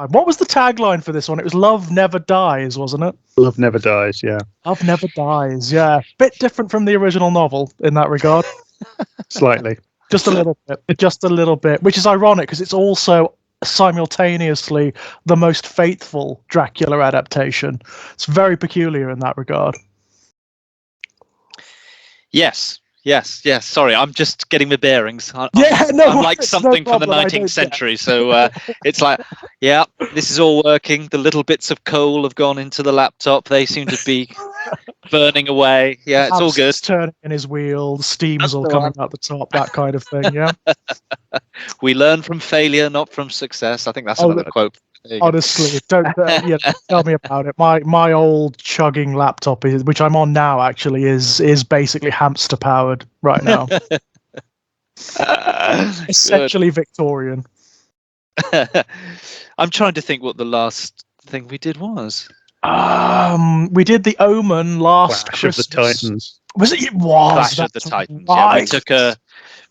time. What was the tagline for this one? It was "Love Never Dies," wasn't it? Love Never Dies, yeah. Love Never Dies, yeah. Bit different from the original novel in that regard. Slightly. Just a little bit, which is ironic because it's also simultaneously the most faithful Dracula adaptation. It's very peculiar in that regard. Yes. Sorry, I'm just getting the bearings. I'm like something from the 19th century, so it's like, yeah, this is all working. The little bits of coal have gone into the laptop. They seem to be burning away. Yeah, it's all good. Turning in his wheel, the steam's all coming out the top, that kind of thing. Yeah. We learn from failure, not from success. I think that's another quote. Honestly, don't tell me about it. My old chugging laptop, which I'm on now, actually is basically hamster powered right now. Essentially Victorian. I'm trying to think what the last thing we did was. We did The Omen last Clash Christmas. of the Titans. Was it? It was Clash of the Titans. Right. Yeah,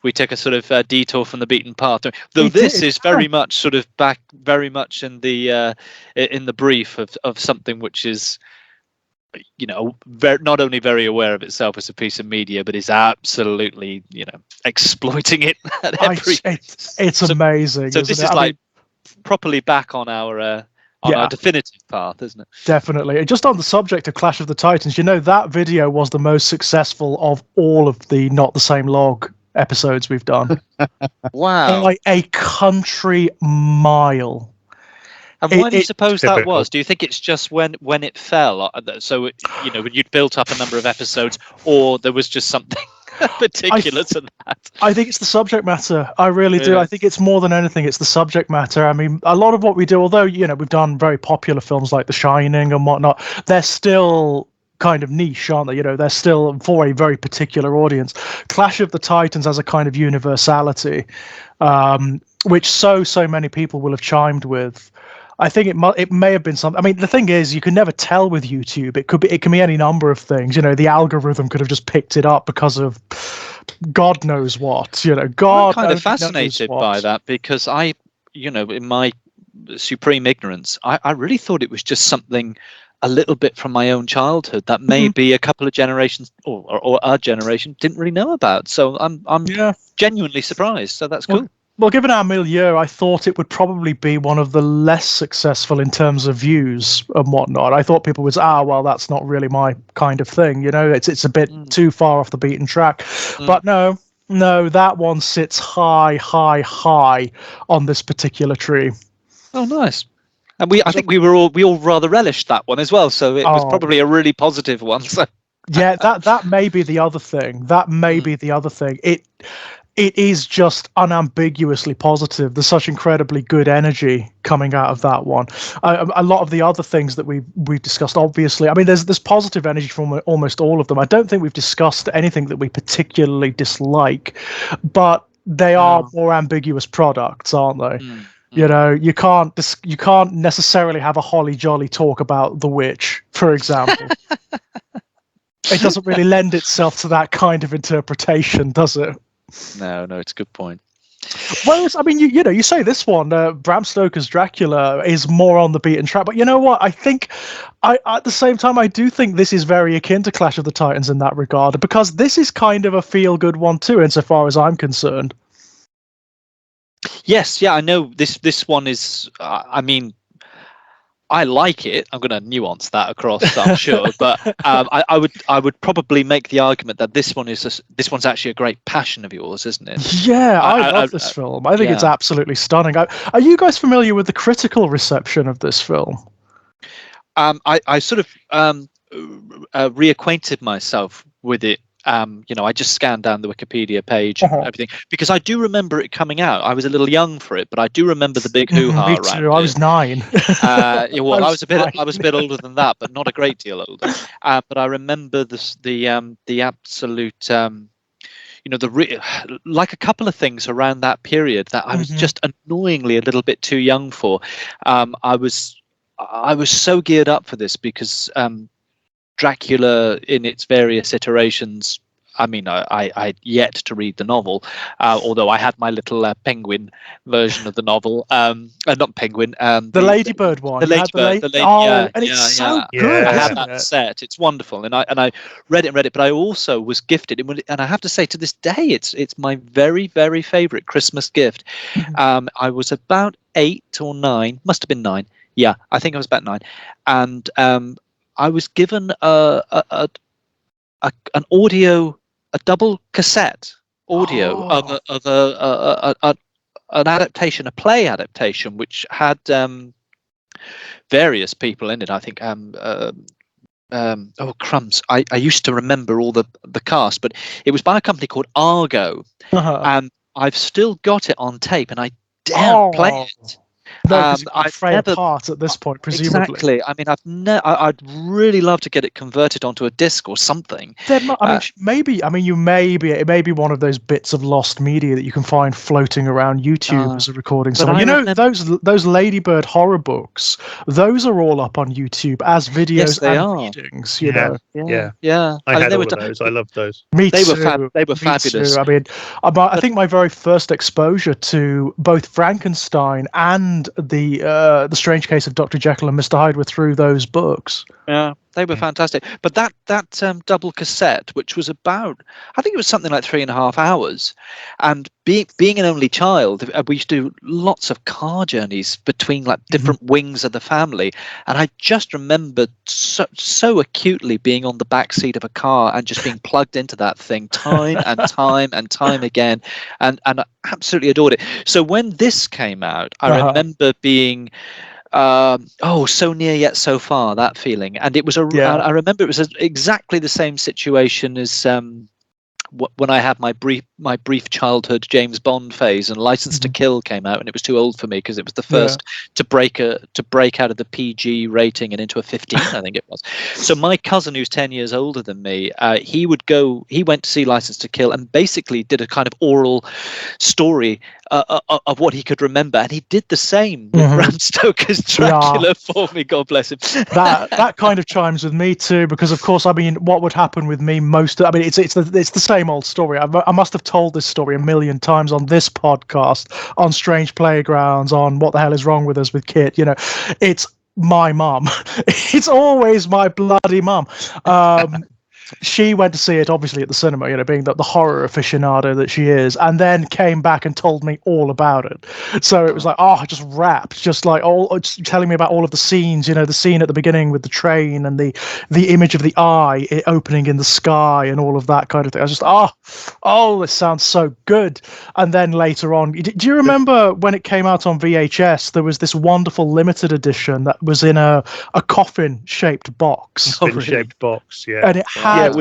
we took a sort of detour from the beaten path. Though this is very much sort of back, very much in the brief of something which is, not only very aware of itself as a piece of media, but is absolutely, exploiting it at every. It's amazing. So this is properly back on our. Our definitive path, isn't it? Definitely. Just on the subject of Clash of the Titans, that video was the most successful of all of the Not the Same Log episodes we've done. Wow. Like a country mile. And why do you suppose that was? Do you think it's just when it fell? So, when you'd built up a number of episodes, or there was just something particular to that? I think it's the subject matter. I really do. I think it's more than anything, it's the subject matter. I mean, a lot of what we do, although, we've done very popular films like The Shining and whatnot, they're still kind of niche, aren't they? They're still for a very particular audience. Clash of the Titans has a kind of universality, which so many people will have chimed with. I think it may have been something. I mean, the thing is, you can never tell with YouTube. It can be any number of things. The algorithm could have just picked it up because of God knows what. God. I'm kind of fascinated by that because in my supreme ignorance, I really thought it was just something a little bit from my own childhood that maybe a couple of generations or our generation didn't really know about. So I'm genuinely surprised. So that's cool. Well, given our milieu, I thought it would probably be one of the less successful in terms of views and whatnot. I thought people would say, well, that's not really my kind of thing. It's a bit too far off the beaten track. But no, that one sits high on this particular tree. Oh, nice. And I think we all rather relished that one as well. So it was probably a really positive one. So. Yeah, that may be the other thing. It is just unambiguously positive. There's such incredibly good energy coming out of that one. A lot of the other things that we've discussed, obviously, I mean, there's positive energy from almost all of them. I don't think we've discussed anything that we particularly dislike, but they are more ambiguous products, aren't they? You can't necessarily have a holly jolly talk about The Witch, for example. It doesn't really lend itself to that kind of interpretation, does it? No, it's a good point. Well, I mean, you say this one, Bram Stoker's Dracula is more on the beaten track, but you know what? I think, at the same time, I do think this is very akin to Clash of the Titans in that regard, because this is kind of a feel-good one too, insofar as I'm concerned. Yes, I know this one is. I mean, I like it. I'm going to nuance that across, I'm sure, but I would probably make the argument that this one's actually a great passion of yours, isn't it? Yeah, I love this film. I think it's absolutely stunning. Are you guys familiar with the critical reception of this film? I sort of reacquainted myself with it. I just scanned down the Wikipedia page and everything because I do remember it coming out. I was a little young for it, but I do remember the big hoo-ha. Me too. I was 9. I was a bit older than that, but not a great deal older. But I remember the absolute. Like a couple of things around that period that I was just annoyingly a little bit too young for. I was so geared up for this because. Dracula in its various iterations I mean, I'd yet to read the novel, although I had my little penguin version of the novel. Not penguin. The Ladybird one. The You had Ladybird. and it's so I good. had Isn't that it? set. It's wonderful, and I read it, but I also was gifted, and I have to say, to this day, it's my very, very favourite Christmas gift. I was about 8 or 9, must have been 9. Yeah, I think I was about 9, and I was given an audio, a double cassette audio of an adaptation, a play adaptation, which had various people in it. I think oh crumbs! I used to remember all the cast, but it was by a company called Argo, and I've still got it on tape, and I dare play it. No, I've Freya apart at this point, presumably. Exactly. I mean, I'd really love to get it converted onto a disc or something. Maybe. I mean, it may be one of those bits of lost media that you can find floating around YouTube as a recording. So those Ladybird horror books, those are all up on YouTube as videos. Yes, they and are. Readings. You know. Yeah. I had all of those. I loved those. Me too. They were Too. fabulous. I mean, I think my very first exposure to both Frankenstein and the Strange Case of Dr. Jekyll and Mr. Hyde were through those books. Yeah, they were fantastic. But that double cassette, which was about, I think it was something like 3.5 hours, and being an only child, we used to do lots of car journeys between like different wings of the family, and I just remember so acutely being on the back seat of a car and just being plugged into that thing time and time and time again, and I absolutely adored it. So when this came out, I remember being so near yet so far, that feeling. And it was I remember it was exactly the same situation as when I had my brief childhood James Bond phase, and License to Kill came out, and it was too old for me because it was the first to break out of the PG rating and into a 15, I think it was. So my cousin, who's 10 years older than me, he went to see License to Kill and basically did a kind of oral story of what he could remember, and he did the same with Bram Stoker's Dracula for me. God bless him. that kind of chimes with me too, because of course, I mean, what would happen with me it's the same old story. I must have told this story a million times on this podcast, on Strange Playgrounds, on What the Hell Is Wrong With Us with Kit. You know, it's my mum. It's always my bloody mum. She went to see it obviously at the cinema, you know, being the horror aficionado that she is, and then came back and told me all about it. So it was like, just wrapped, just like telling me about all of the scenes, you know, the scene at the beginning with the train and the image of the eye opening in the sky and all of that kind of thing. I was just, this sounds so good. And then later on, do you remember when it came out on VHS, there was this wonderful limited edition that was in a coffin-shaped box. Coffin-shaped box, yeah. And it had it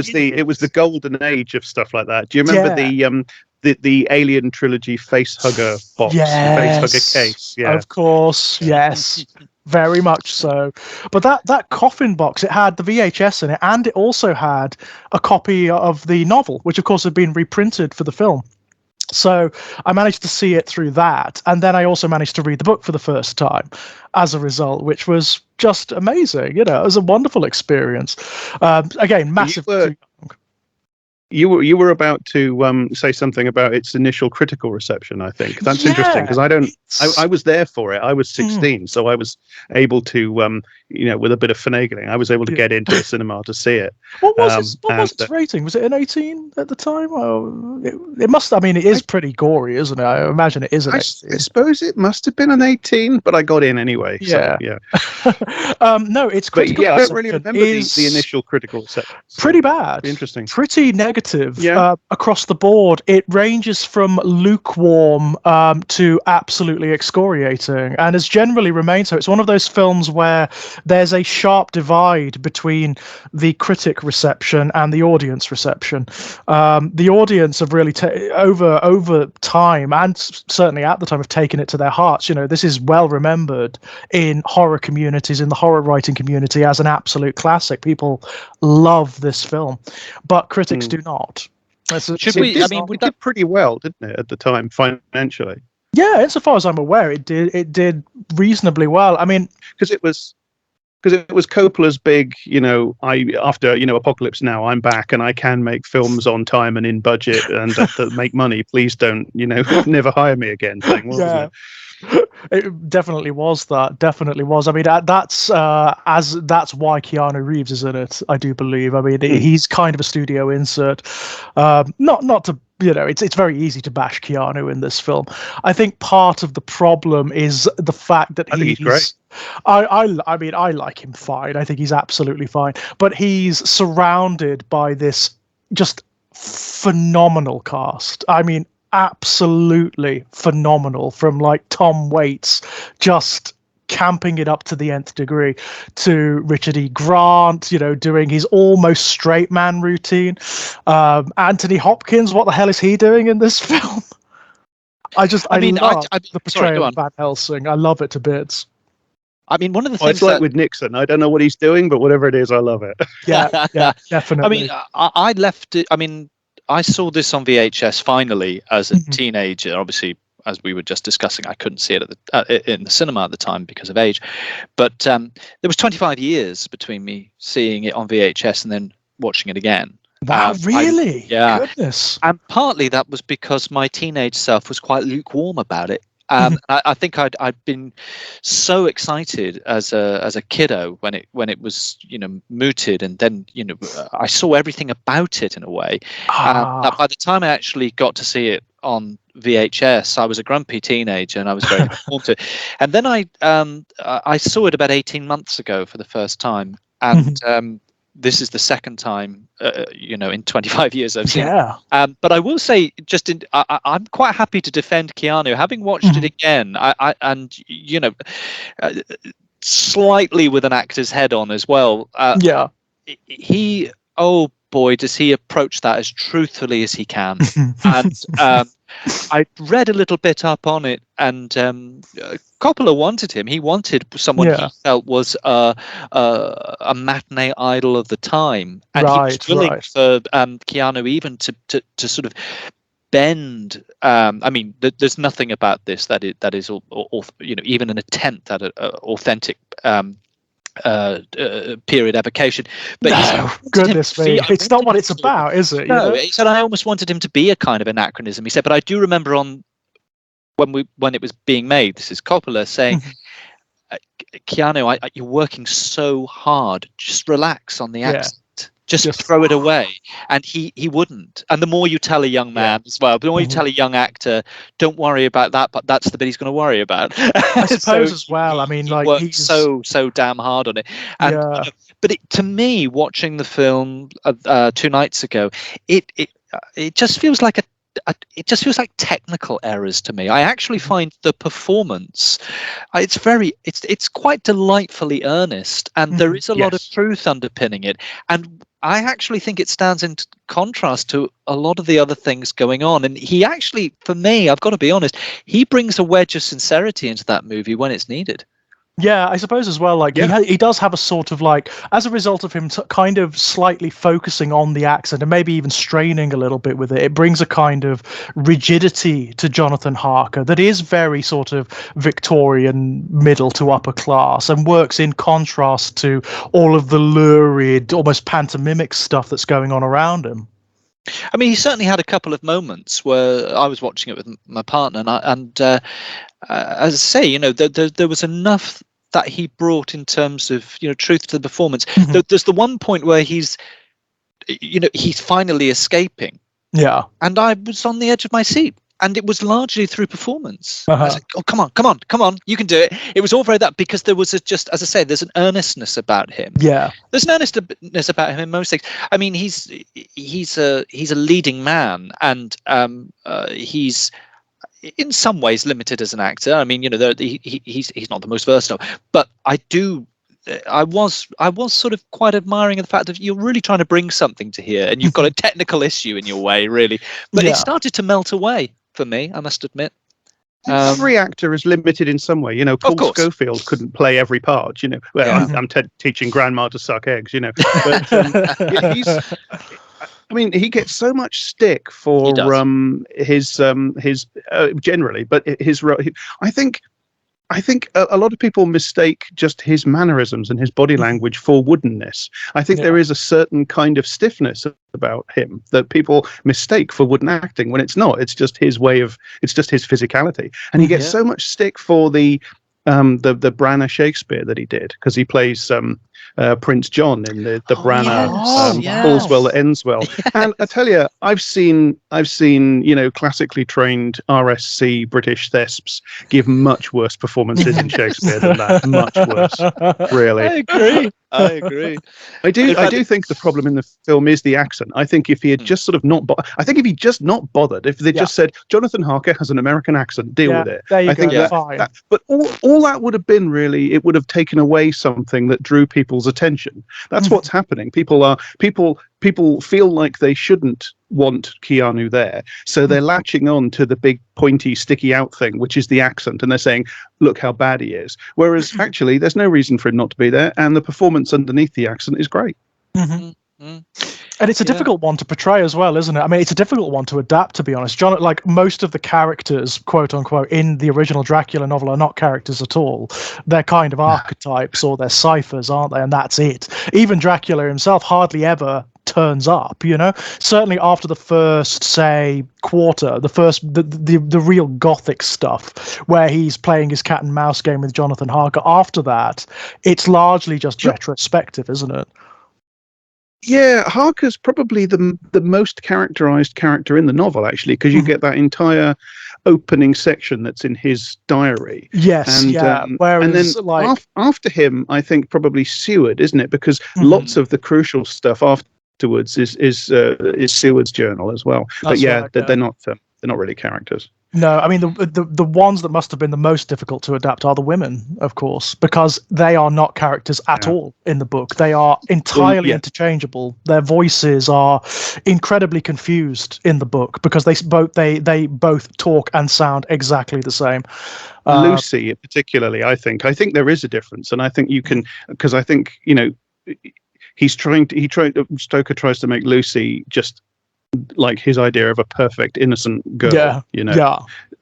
was the golden age of stuff like that. Do you remember the Alien trilogy face hugger box, face hugger case? Yeah, of course, yes, very much so. But that coffin box, it had the VHS in it, and it also had a copy of the novel, which of course had been reprinted for the film. So I managed to see it through that, and then I also managed to read the book for the first time as a result, which was just amazing. You know, it was a wonderful experience. Again, massive. You were about to say something about its initial critical reception. I think that's interesting because I was there for it. I was 16, so I was able to, with a bit of finagling, I was able to get into the cinema to see it. What was its rating? Was it an 18 at the time? Oh, it must. I mean, it is pretty gory, isn't it? I imagine it is an 18. I suppose it must have been an 18, but I got in anyway. Yeah. So, yeah. No, it's critical. I don't really remember the initial critical reception. Pretty bad. Interesting. Pretty negative. Across the board. It ranges from lukewarm to absolutely excoriating, and has generally remained so. It's one of those films where there's a sharp divide between the critic reception and the audience reception. The audience have really over time, and certainly at the time, have taken it to their hearts. You know, this is well remembered in horror communities, in the horror writing community, as an absolute classic. People love this film, but critics do not. We did pretty well, didn't it, at the time financially? Yeah, insofar as I'm aware, it did reasonably well. I mean, because it was because it was Coppola's big, after Apocalypse Now, I'm back and I can make films on time and in budget and that make money. Please don't, never hire me again thing, wasn't it? It definitely was that. Definitely was. I mean, that's why Keanu Reeves is in it. I do believe. I mean, he's kind of a studio insert. Not to it's very easy to bash Keanu in this film. I think part of the problem is the fact that he's great. I mean, I like him fine. I think he's absolutely fine. But he's surrounded by this just phenomenal cast. I mean, absolutely phenomenal, from like Tom Waits just camping it up to the nth degree, to Richard E. Grant, doing his almost straight man routine. Anthony Hopkins, what the hell is he doing in this film? I love the portrayal of Van Helsing. I love it to bits. I mean, one of the things it's like with Nixon. I don't know what he's doing, but whatever it is, I love it. Yeah, definitely. I mean, I left it. I mean, I saw this on VHS finally as a teenager. Obviously, as we were just discussing, I couldn't see it in the cinema at the time because of age. But there was 25 years between me seeing it on VHS and then watching it again. Wow, really? Yeah. Goodness. And partly that was because my teenage self was quite lukewarm about it. I think I'd been so excited as a kiddo when it was mooted, and then I saw everything about it in a way. That by the time I actually got to see it on VHS, I was a grumpy teenager and I was very warm to it. And then I saw it about 18 months ago for the first time, and this is the second time, in 25 years I've seen it. But I will say, I'm quite happy to defend Keanu. Having watched it again, slightly with an actor's head on as well. He, oh boy, does he approach that as truthfully as he can. And I read a little bit up on it, and Coppola wanted him. He wanted someone he felt was a matinee idol of the time, and he was willing for Keanu even to sort of bend. I mean, there's nothing about this that is even an attempt at an authentic period evocation, but no, goodness me, it's not what it's about, is it? No, he said I almost wanted him to be a kind of anachronism. He said, but I do remember when it was being made, this is Coppola saying, Keanu, you're working so hard, just relax on the accent. Just throw it away. And he wouldn't. And the more you tell a young man as well, the more you tell a young actor, don't worry about that, but that's the bit he's going to worry about. I suppose as well. I mean, he worked so damn hard on it. And but to me, watching the film 2 nights ago, it just feels like technical errors to me. I actually find the performance, it's quite delightfully earnest, and there is a lot of truth underpinning it. And I actually think it stands in contrast to a lot of the other things going on. And he actually, for me, I've got to be honest, he brings a wedge of sincerity into that movie when it's needed. Yeah, I suppose as well, like he does have a sort of like, as a result of him kind of slightly focusing on the accent and maybe even straining a little bit with it, it brings a kind of rigidity to Jonathan Harker that is very sort of Victorian middle to upper class and works in contrast to all of the lurid, almost pantomimic stuff that's going on around him. I mean, he certainly had a couple of moments where I was watching it with my partner, and as I say, there was enough that he brought in terms of truth to the performance. There's the one point where he's finally escaping, and I was on the edge of my seat, and it was largely through performance. I was like, oh, come on, you can do it. It was all very that, because there was just, as I say, there's an earnestness about him. There's an earnestness about him in most things. I mean, he's a leading man, and he's in some ways limited as an actor. I mean, he's not the most versatile, but I was sort of quite admiring of the fact that you're really trying to bring something to here, and you've got a technical issue in your way, really. But it started to melt away for me, I must admit. Every actor is limited in some way. Paul Schofield couldn't play every part. I'm teaching grandma to suck eggs. But he gets so much stick for his generally, but his role. I think I think a lot of people mistake just his mannerisms and his body language for woodenness. I think there is a certain kind of stiffness about him that people mistake for wooden acting when it's not. It's just his it's just his physicality. And he gets so much stick for the Branagh Shakespeare that he did, because he plays Prince John in the Branagh All's Well That Ends Well. And I tell you, I've seen classically trained RSC British thesps give much worse performances in Shakespeare than that. Much worse, really. I agree. I do think the problem in the film is the accent. I think if he had just sort of not, if he just not bothered, if they just said Jonathan Harker has an American accent, deal with it. There you I think go. that, but all that would have been really, it would have taken away something that drew people's attention. That's what's happening. People feel like they shouldn't want Keanu there, so they're latching on to the big pointy sticky out thing, which is the accent, and they're saying, look how bad he is, whereas actually there's no reason for him not to be there, and the performance underneath the accent is great. And it's a difficult one to portray as well, isn't it? I mean, it's a difficult one to adapt, to be honest. John, like most of the characters, quote unquote, in the original Dracula novel are not characters at all. They're kind of archetypes, or they're ciphers, aren't they? And that's it. Even Dracula himself hardly ever turns up, certainly after the first, say, quarter, the real gothic stuff where he's playing his cat and mouse game with Jonathan Harker. After that, it's largely just retrospective, isn't it? Yeah, Harker's probably the most characterized character in the novel, actually, because you get that entire opening section that's in his diary. Yes, and, whereas, and then after him, I think probably Seward, isn't it? Because lots of the crucial stuff afterwards is Seward's journal as well. That's but they're not really characters. No, I mean the ones that must have been the most difficult to adapt are the women, of course, because they are not characters at all in the book. They are entirely interchangeable. Their voices are incredibly confused in the book because they both talk and sound exactly the same. Lucy, particularly, I think there is a difference, and I think you can, because I think Stoker tries to make Lucy just like his idea of a perfect innocent girl,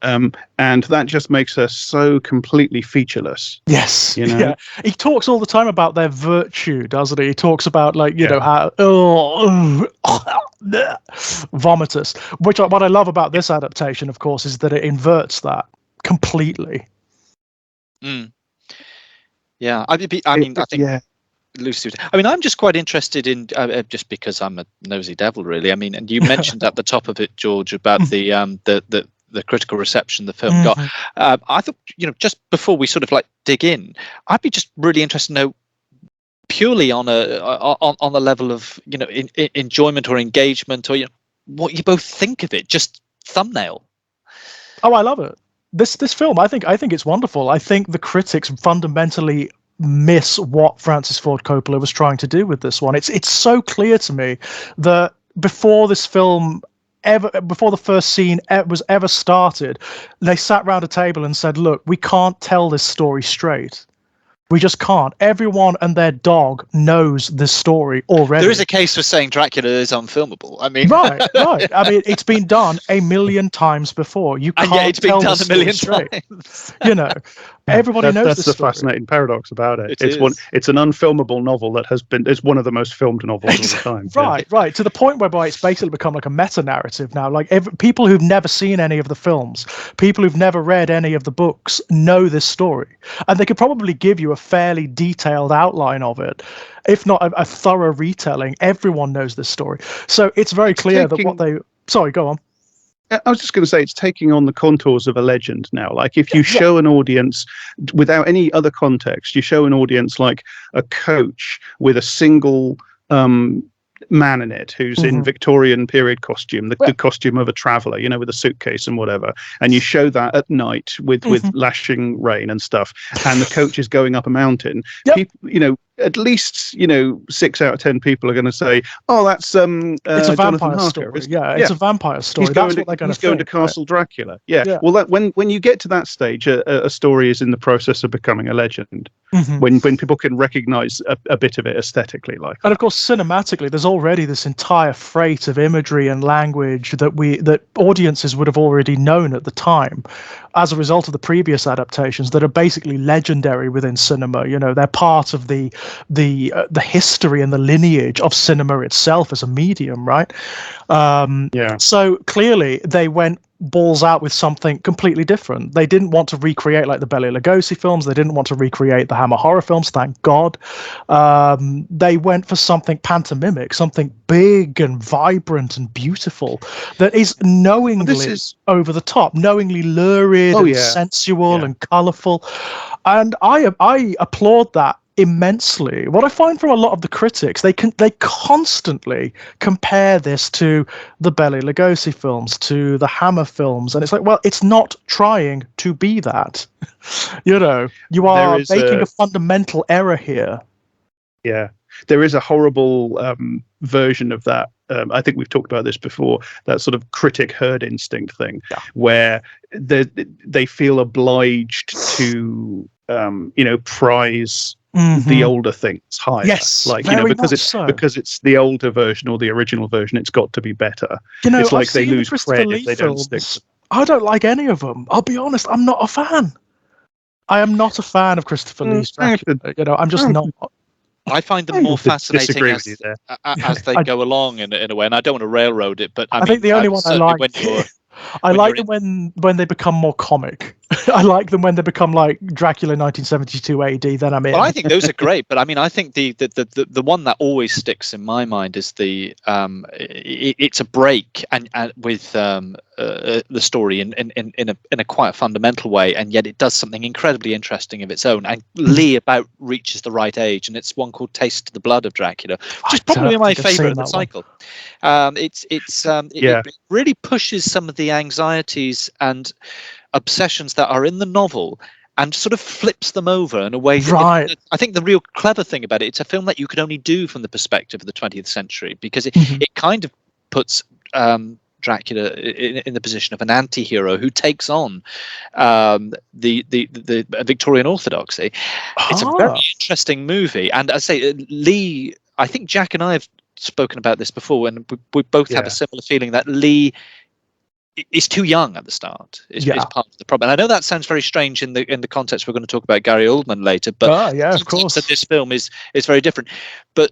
and that just makes her so completely featureless. Yes, he talks all the time about their virtue, doesn't he? He talks about how vomitous. Which what I love about this adaptation, of course, is that it inverts that completely. Yeah, I think. Lucy. I mean, I'm just quite interested in just because I'm a nosy devil, really. I mean, and you mentioned at the top of it, George, about the critical reception the film got. I thought, just before we sort of like dig in, I'd be just really interested to know purely on a level of enjoyment or engagement, or what you both think of it. Just thumbnail. Oh, I love it. This film, I think it's wonderful. I think the critics fundamentally miss what Francis Ford Coppola was trying to do with this one. It's so clear to me that before this film before the first scene was ever started, they sat round a table and said, look, we can't tell this story straight. We just can't. Everyone and their dog knows this story already. There is a case for saying Dracula is unfilmable. I mean, right. I mean, it's been done a million times before. You can't it's been done a million times. Everybody knows that's the story. Fascinating paradox about it. It's an unfilmable novel that it's one of the most filmed novels of the time. Right. To the point whereby it's basically become like a meta narrative now. Like people who've never seen any of the films, people who've never read any of the books know this story, and they could probably give you a fairly detailed outline of it, if not a thorough retelling. Everyone knows this story, so it's very clear that what they. Sorry, go on. I was just going to say, it's taking on the contours of a legend now. Like if you show an audience without any other context, you show an audience like a coach with a single man in it who's in Victorian period costume, the costume of a traveller, with a suitcase and whatever, and you show that at night with lashing rain and stuff, and the coach is going up a mountain. People, at least 6 out of 10 people are going to say, "Oh, that's it's a vampire Jonathan Harker, story." isn't it?" Yeah, it's a vampire story. He's going That's what they're going to going to think, right? Castle Dracula. Yeah. Yeah. Well, when you get to that stage, a story is in the process of becoming a legend. Mhm. When people can recognize a bit of it aesthetically, like And of course, cinematically, there's already this entire freight of imagery and language that audiences would have already known at the time, as a result of the previous adaptations that are basically legendary within cinema. They're part of the history and the lineage of cinema itself as a medium, right? yeah. So clearly, they went balls out with something completely different. They didn't want to recreate like the Bela Lugosi films. They didn't want to recreate the Hammer horror films. Thank God. They went for something pantomimic, something big and vibrant and beautiful that is knowingly over the top, knowingly lurid and sensual and colourful. And I applaud that immensely. What I find from a lot of the critics, they constantly compare this to the Bela Lugosi films, to the Hammer films, and it's like, well, it's not trying to be that. You are making a fundamental error here. Yeah, there is a horrible version of that. I think we've talked about this before, that sort of critic herd instinct thing, where they feel obliged to prize the older things higher. Yes, because it's the older version or the original version, it's got to be better. It's like they lose credit if they don't stick to them. I don't like any of them. I'll be honest, I'm not a fan. I am not a fan of Christopher Lee's Dracula. I'm just not. I find them more fascinating as they go along in a way, and I don't want to railroad it, but I think the only one I like. I like them when they become more comic. I like them when they become like Dracula 1972 AD. Then I'm in. Well, I think those are great, but I mean, I think the one that always sticks in my mind is it's a break and with the story in a quite a fundamental way, and yet it does something incredibly interesting of its own. And Lee about reaches the right age, and it's one called "Taste the Blood of Dracula," which is probably my favourite of the cycle. It really pushes some of the anxieties and obsessions that are in the novel and sort of flips them over in a way. Right. I think the real clever thing about it, it's a film that you could only do from the perspective of the 20th century, because it kind of puts Dracula in the position of an anti-hero who takes on the Victorian orthodoxy. It's a very interesting movie, and I say Lee, I think Jack and I have spoken about this before, and we both have a similar feeling that Lee is too young at the start. Is part of the problem. And I know that sounds very strange in the context we're going to talk about Gary Oldman later, but of course, this film is very different. But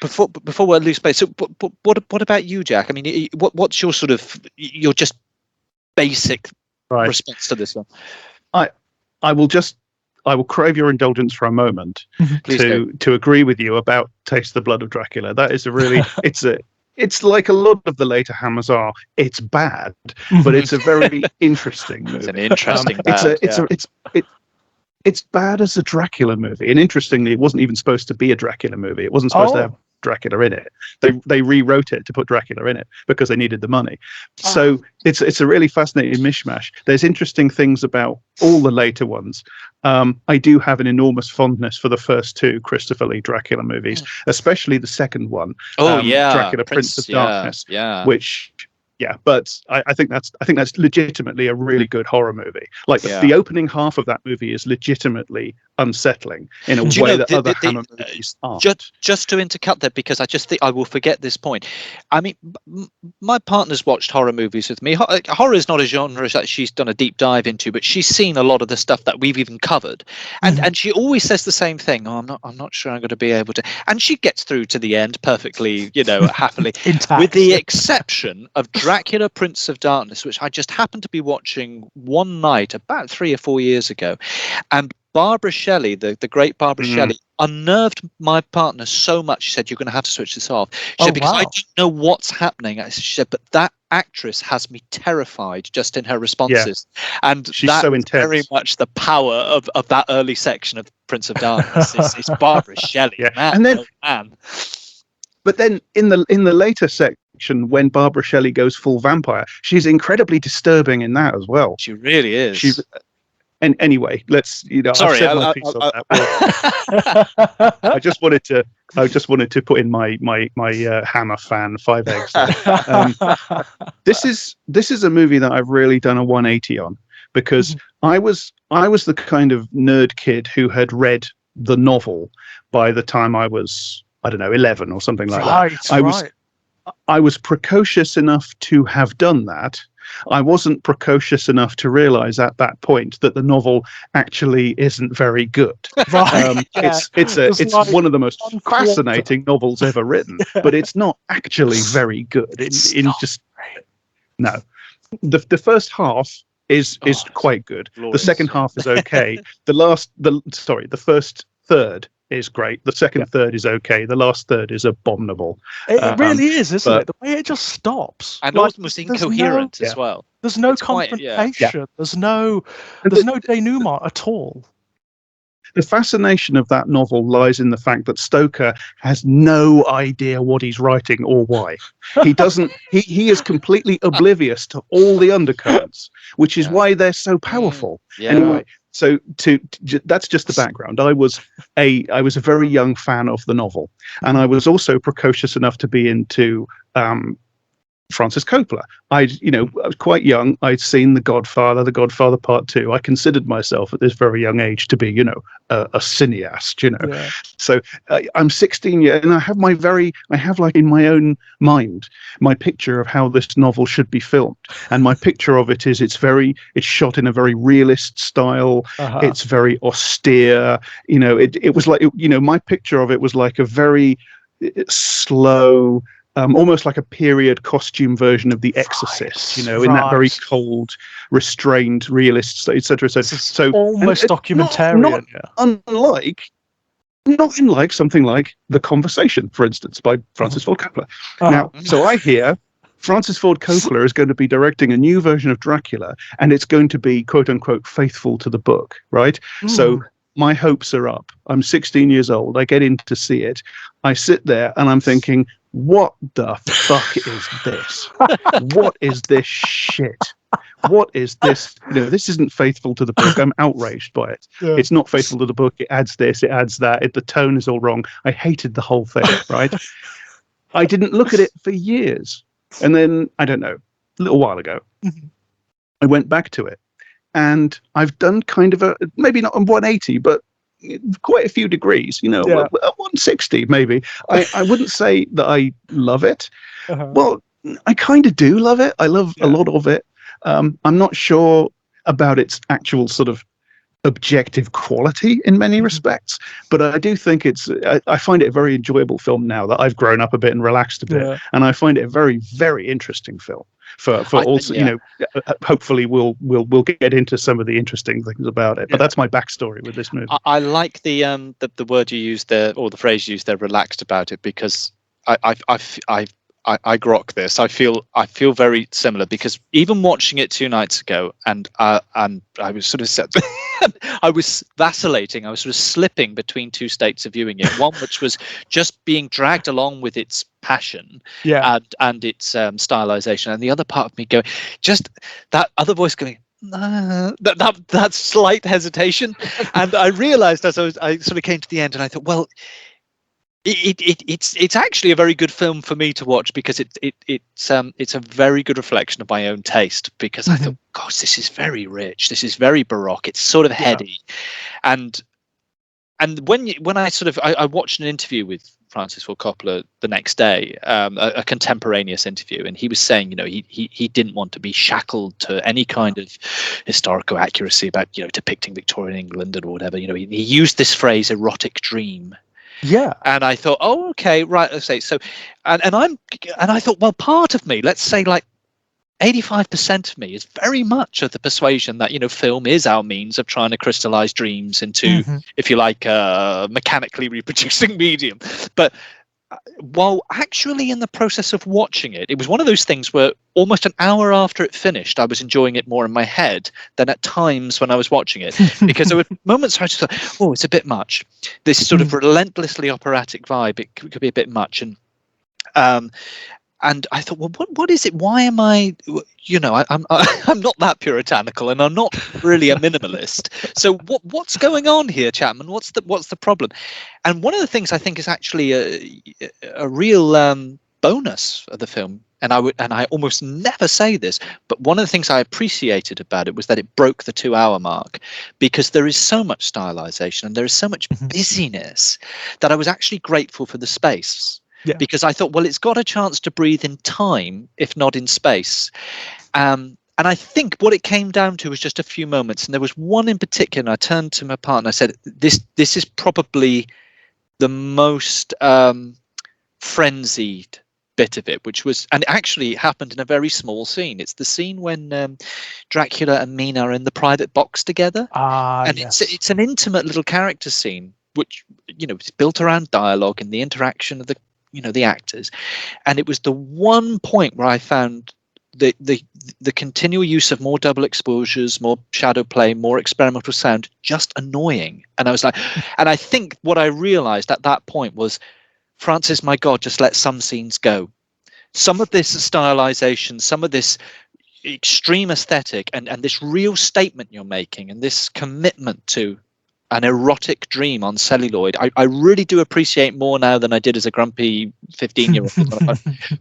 before we lose space, so what about you, Jack? I mean, what's your sort of your just basic response to this film? I will crave your indulgence for a moment to agree with you about Taste the Blood of Dracula. That is a really it's like a lot of the later Hammers are. It's bad, but it's a very interesting movie. It's an interesting it's bad as a Dracula movie, and interestingly, it wasn't even supposed to be a Dracula movie. It wasn't supposed to have Dracula in it. They rewrote it to put Dracula in it because they needed the money. So it's a really fascinating mishmash. There's interesting things about all the later ones. I do have an enormous fondness for the first two Christopher Lee Dracula movies, especially the second one. Dracula Prince of Darkness, which. Yeah, but I think that's legitimately a really good horror movie. Like the opening half of that movie is legitimately unsettling in a way that other Hammer movies aren't. Just to intercut there, because I just think I will forget this point. I mean, my partner's watched horror movies with me. Horror is not a genre that she's done a deep dive into, but she's seen a lot of the stuff that we've even covered, and she always says the same thing. I'm not sure I'm going to be able to. And she gets through to the end perfectly, happily, with the exception of Dracula Prince of Darkness, which I just happened to be watching one night about 3 or 4 years ago, and Barbara Shelley, the great Barbara Shelley, unnerved my partner so much. She said, "You're going to have to switch this off." She said, because I don't know what's happening. She said, "But that actress has me terrified just in her responses." And she's so intense. Very much the power of that early section of Prince of Darkness. It's Barbara Shelley. Man. But then in the later section, when Barbara Shelley goes full vampire, she's incredibly disturbing in that as well. She really is. And anyway, let's Sorry, I've said my piece on that. I just wanted to put in my Hammer fan 5 eggs there. This is a movie that I've really done a 180 on, because I was the kind of nerd kid who had read the novel by the time I was, I don't know, 11 or something like that. I was precocious enough to have done that. I wasn't precocious enough to realize at that point that the novel actually isn't very good. It's one of the most fascinating novels ever written, but it's not actually very good. No. The first half is quite good. Glorious. The second half is okay. The first third is great. The second third is okay. The last third is abominable. It really is, isn't it? The way it just stops, and almost incoherent as well. There's no confrontation. There's no denouement at all. The fascination of that novel lies in the fact that Stoker has no idea what he's writing or why. He doesn't. He is completely oblivious to all the undercurrents, which is why they're so powerful. Anyway. So that's just the background. I was a very young fan of the novel, and I was also precocious enough to be into Francis Coppola. I was quite young. I'd seen The Godfather Part 2. I considered myself at this very young age to be, a cineast. Yeah. So I'm 16 years, and I have like in my own mind my picture of how this novel should be filmed, and my picture of it is it's shot in a very realist style. It's very austere. It was like my picture of it was like a very slow. Almost like a period costume version of The Exorcist, in that very cold, restrained, realist, etc., etc. So almost documentarian, not unlike something like The Conversation, for instance, by Francis Ford Coppola. Now, so I hear Francis Ford Coppola is going to be directing a new version of Dracula, and it's going to be quote unquote faithful to the book, right? So my hopes are up. I'm 16 years old. I get in to see it. I sit there and I'm thinking, what the fuck is this? What is this shit? What is this? This isn't faithful to the book. I'm outraged by it. Yeah. It's not faithful to the book. It adds this, it adds that. The tone is all wrong. I hated the whole thing, right? I didn't look at it for years. And then, I don't know, a little while ago, I went back to it. And I've done kind of maybe not a 180, but quite a few degrees, 160 maybe. I wouldn't say that I love it. Well, I kind of do love it. I love a lot of it. I'm not sure about its actual sort of objective quality in many respects, but I do think I find it a very enjoyable film now that I've grown up a bit and relaxed a bit, and I find it a very, very interesting film. Hopefully we'll get into some of the interesting things about it. But that's my backstory with this movie. I like the word you used there, or the phrase you used there, relaxed about it, because I grok this. I feel very similar, because even watching it 2 nights ago, and I was sort of I was vacillating. I was sort of slipping between two states of viewing it. One which was just being dragged along with its passion, and its stylization, and the other part of me going, just that other voice going, that slight hesitation. And I realized as I sort of came to the end, and I thought, well, it's actually a very good film for me to watch, because it's a very good reflection of my own taste, because I thought, gosh, this is very rich, this is very baroque, it's sort of heady, and when I watched an interview with Francis Ford Coppola the next day, a contemporaneous interview, and he was saying, he didn't want to be shackled to any kind of historical accuracy about depicting Victorian England or whatever. He used this phrase, erotic dream. Yeah. And I thought, oh, okay, right. Let's say so. And I thought, well, part of me, let's say like 85% of me, is very much of the persuasion that, film is our means of trying to crystallize dreams into, if you like, mechanically reproducing medium. But while actually in the process of watching it, it was one of those things where almost an hour after it finished, I was enjoying it more in my head than at times when I was watching it, because there were moments where I just thought, oh, it's a bit much. This sort of relentlessly operatic vibe, it could be a bit much. And and I thought, well, what is it? Why am I, I'm not that puritanical, and I'm not really a minimalist. So what's going on here, Chapman? What's the problem? And one of the things I think is actually a real bonus of the film, and I almost never say this, but one of the things I appreciated about it was that it broke the 2-hour mark, because there is so much stylization and there is so much busyness that I was actually grateful for the space. Yeah. Because I thought, well, it's got a chance to breathe in time, if not in space. And I think what it came down to was just a few moments. And there was one in particular, and I turned to my partner, I said, this is probably the most frenzied bit of it, which was, and it actually happened in a very small scene. It's the scene when Dracula and Mina are in the private box together. And yes. It's an intimate little character scene, which, it's built around dialogue and the interaction of the actors. And it was the one point where I found the continual use of more double exposures, more shadow play, more experimental sound just annoying. And I was like, and I think what I realized at that point was, Francis, my God, just let some scenes go. Some of this stylization, some of this extreme aesthetic, and this real statement you're making, and this commitment to an erotic dream on celluloid, I really do appreciate more now than I did as a grumpy 15-year-old.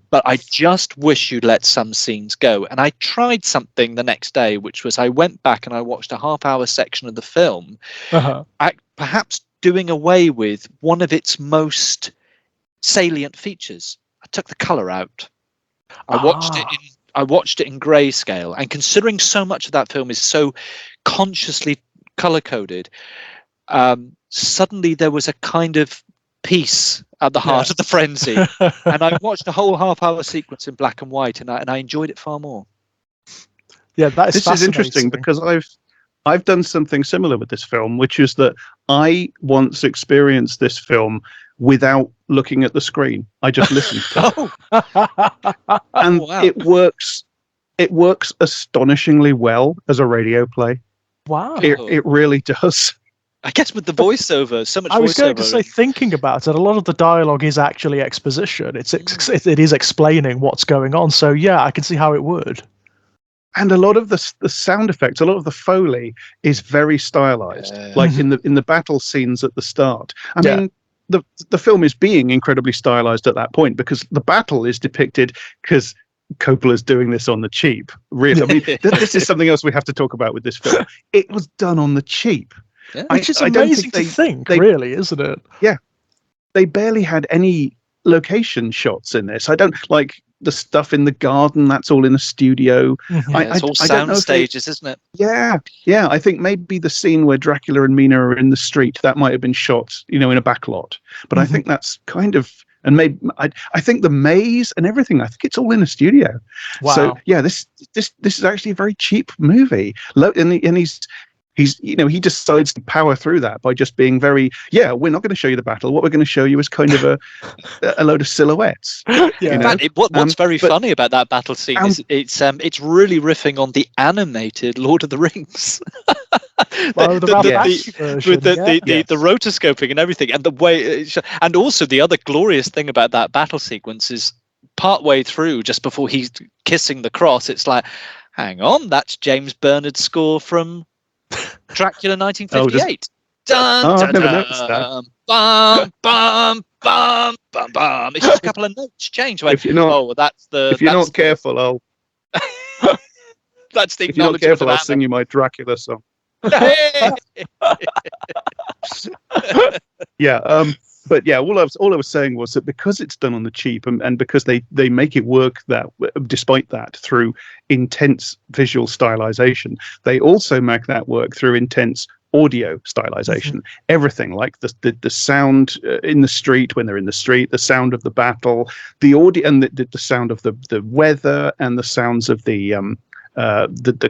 But I just wish you'd let some scenes go. And I tried something the next day, which was I went back and I watched a half-hour section of the film, perhaps doing away with one of its most salient features. I took the color out. I watched it in grayscale. And considering so much of that film is so consciously color-coded, suddenly there was a kind of peace at the heart of the frenzy. And I watched the whole half-hour sequence in black and white, and I enjoyed it far more. Yeah, this is interesting, because I've done something similar with this film, which is that I once experienced this film without looking at the screen. I just listened to it. And wow. It works astonishingly well as a radio play. Wow. It really does. I guess with the voiceover, so much voiceover. I was going to say, thinking about it, a lot of the dialogue is actually exposition. It is explaining what's going on. So yeah, I can see how it would. And a lot of the sound effects, a lot of the Foley is very stylized, like in the battle scenes at the start. I mean, the film is being incredibly stylized at that point, because the battle is depicted, because Coppola's doing this on the cheap. Really, I mean, this is something else we have to talk about with this film. It was done on the cheap, which is amazing to think, really, isn't it? Yeah, they barely had any location shots in this. I don't like the stuff in the garden. That's all in a studio. It's all sound stages, isn't it? Yeah. I think maybe the scene where Dracula and Mina are in the street, that might have been shot, in a back lot. But I think that's kind of, and maybe I think the maze and everything, I think it's all in a studio. Wow. So yeah, this is actually a very cheap movie. And he decides to power through that by just being very, we're not going to show you the battle. What we're going to show you is kind of a load of silhouettes. What's very funny about that battle scene is it's really riffing on the animated Lord of the Rings. The rotoscoping and everything, and the way, and also the other glorious thing about that battle sequence is partway through, just before he's kissing the cross, it's like, hang on, that's James Bernard's score from Dracula 1958. I've never noticed that. Bum, bum, bum, bum, bum. It's just a couple of notes change. If you're not careful, I'll. That's the. If you're not careful, I'll sing you my Dracula song. But yeah, all I was saying was that because it's done on the cheap, and because they make it work that despite that through intense visual stylization, they also make that work through intense audio stylization. Everything, like the sound in the street when they're in the street, the sound of the battle, the audio, and the sound of the weather, and the sounds of the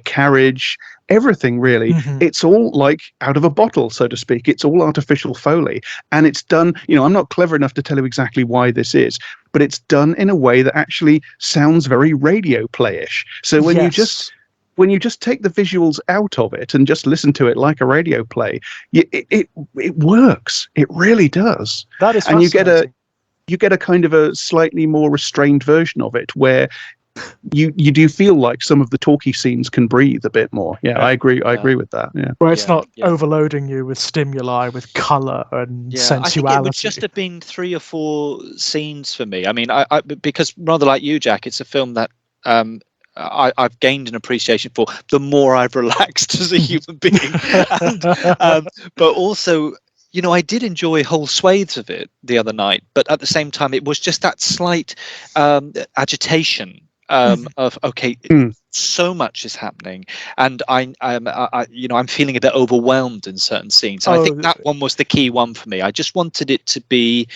carriage, everything really. It's all like out of a bottle, so to speak. It's all artificial Foley, and it's done, I'm not clever enough to tell you exactly why this is, but it's done in a way that actually sounds very radio playish. So when you just take the visuals out of it and just listen to it like a radio play, it works. It really does. That is fascinating. you get a kind of a slightly more restrained version of it, where you do feel like some of the talky scenes can breathe a bit more. Yeah, I agree. I agree with that. Yeah, where it's not overloading you with stimuli, with color and sensuality. I think it would just have been 3 or 4 scenes for me. I mean, I because rather like you, Jack, it's a film that I've gained an appreciation for the more I've relaxed as a human being, but also, you know, I did enjoy whole swathes of it the other night, but at the same time, it was just that slight agitation of so much is happening, and I'm feeling a bit overwhelmed in certain scenes. And I think that one was the key one for me. I just wanted it to be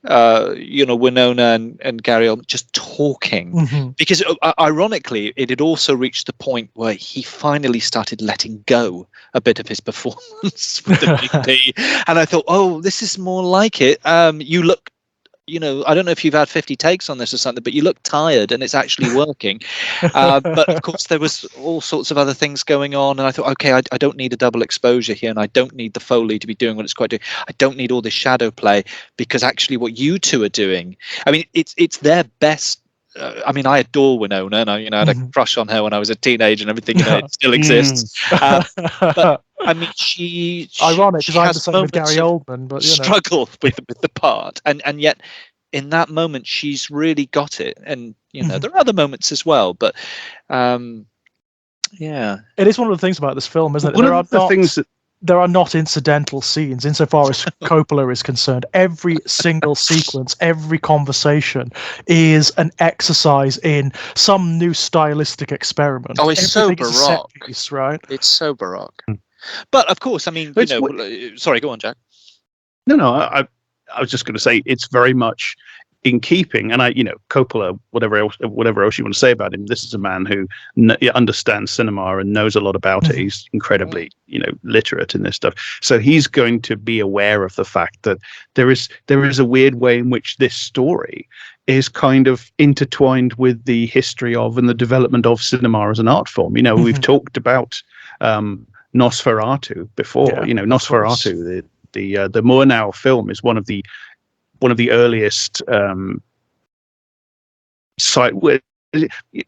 Winona and Gary Oldman just talking, because ironically it had also reached the point where he finally started letting go a bit of his performance with the big P, and I thought, oh, this is more like it. You look, I don't know if you've had 50 takes on this or something, but you look tired and it's actually working. But of course there was all sorts of other things going on, and I thought, okay, I don't need a double exposure here, and I don't need the Foley to be doing what it's quite doing. I don't need all this shadow play, because actually what you two are doing, I mean, it's their best. I mean, I adore Winona, and I had a crush on her when I was a teenager and everything. It still exists. But I mean, she ironic, because I'm the has same with Gary Oldman, but struggle with the part, and yet in that moment she's really got it. And there are other moments as well, but it is one of the things about this film, isn't it? One of the things that there are not incidental scenes insofar as Coppola is concerned. Every single sequence, every conversation is an exercise in some new stylistic experiment. Oh, it's so baroque, is a set piece, right? It's so baroque. But of course, I mean, sorry, go on, Jack. No, I was just going to say it's very much in keeping, and Coppola, whatever else you want to say about him, this is a man who understands cinema and knows a lot about it. He's incredibly, literate in this stuff. So he's going to be aware of the fact that there is a weird way in which this story is kind of intertwined with the history of and the development of cinema as an art form. We've talked about Nosferatu before. Nosferatu, the Murnau film, is one of the earliest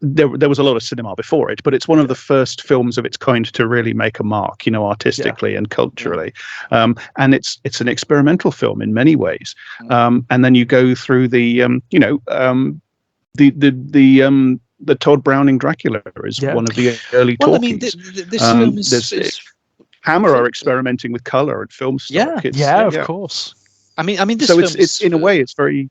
there was a lot of cinema before it, but it's one of the first films of its kind to really make a mark, artistically and culturally. And it's an experimental film in many ways. And then you go through the Todd Browning Dracula is one of the early talkies. I mean, this film is Hammer are experimenting with color and film stock. Of course. I mean, this so film it's in a way it's very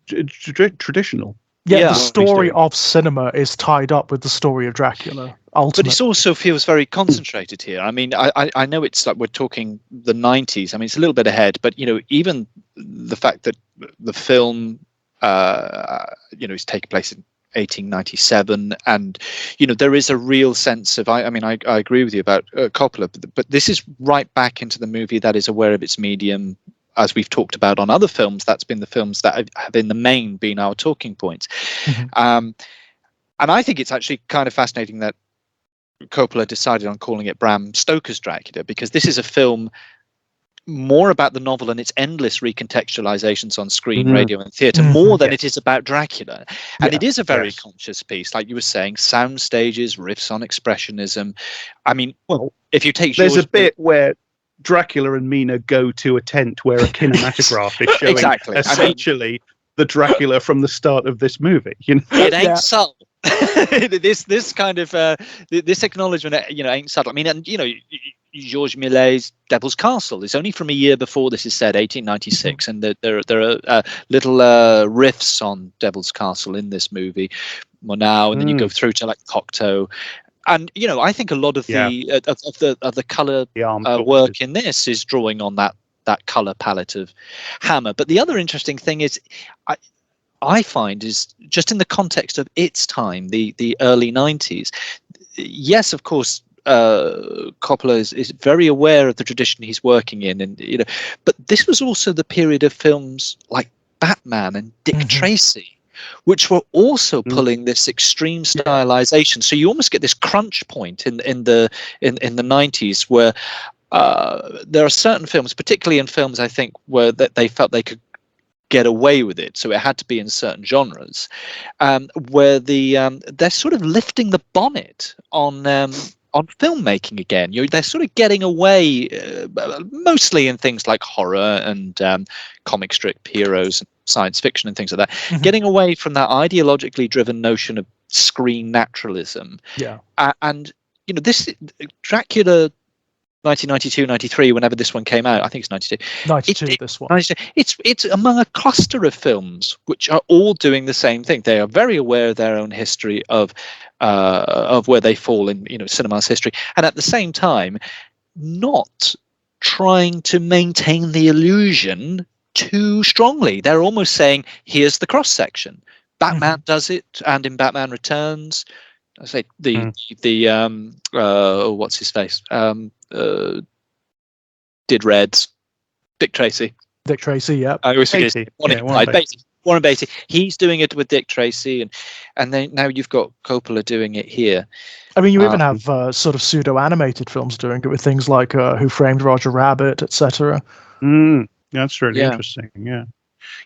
traditional. Yeah, the story of cinema is tied up with the story of Dracula. Ultimately. But it also feels very concentrated here. I mean, I know it's like we're talking the 90s. I mean, it's a little bit ahead, but even the fact that the film, is taking place in 1897, and there is a real sense of. I agree with you about Coppola, but this is right back into the movie that is aware of its medium. As we've talked about on other films, that's been the films that have in the main been our talking points. And I think it's actually kind of fascinating that Coppola decided on calling it Bram Stoker's Dracula, because this is a film more about the novel and its endless recontextualizations on screen, radio and theatre, more than it is about Dracula. And it is a very conscious piece, like you were saying, sound stages, riffs on expressionism. I mean, if you take there's a bit where Dracula and Mina go to a tent where a kinematograph is showing essentially the Dracula from the start of this movie. It ain't subtle. this kind of this acknowledgement, ain't subtle. I mean, and Georges Millet's Devil's Castle is only from a year before this is said, 1896, and there are little riffs on Devil's Castle in this movie. Now, and then you go through to like Cocteau. And I think a lot of the color work in this is drawing on that color palette of Hammer. But the other interesting thing is, I find, is just in the context of its time, the early 90s. Yes, of course, Coppola is very aware of the tradition he's working in, and but this was also the period of films like Batman and Dick Tracy, which were also pulling this extreme stylization. So you almost get this crunch point in the 90s where there are certain films, particularly in films, I think, where they felt they could get away with it, so it had to be in certain genres, where they're sort of lifting the bonnet on filmmaking again. They're sort of getting away, mostly in things like horror and comic strip heroes, and science fiction and things like that, getting away from that ideologically driven notion of screen naturalism. Yeah. And this Dracula 1992, 93, whenever this one came out, I think it's 92. 92, this one. 92, it's among a cluster of films which are all doing the same thing. They are very aware of their own history of where they fall in cinema's history, and at the same time not trying to maintain the illusion too strongly. They're almost saying, here's the cross section. Batman does it, and in Batman Returns, I say the what's his face? Did Reds, Dick Tracy. Dick Tracy, yeah. I always forget. Warren Beatty. He's doing it with Dick Tracy, and then now you've got Coppola doing it here. I mean, you even have sort of pseudo-animated films doing it with things like Who Framed Roger Rabbit, etc. That's really interesting.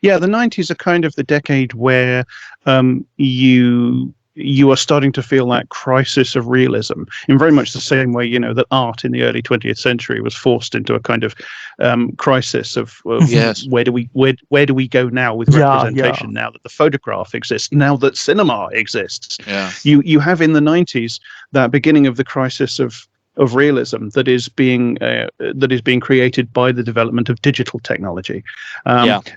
Yeah. The 90s are kind of the decade where you are starting to feel that crisis of realism in very much the same way, that art in the early 20th century was forced into a kind of crisis of yes. where do we go now with representation, now that the photograph exists, now that cinema exists. Yeah. You have in the 90s that beginning of the crisis of realism that is being created by the development of digital technology.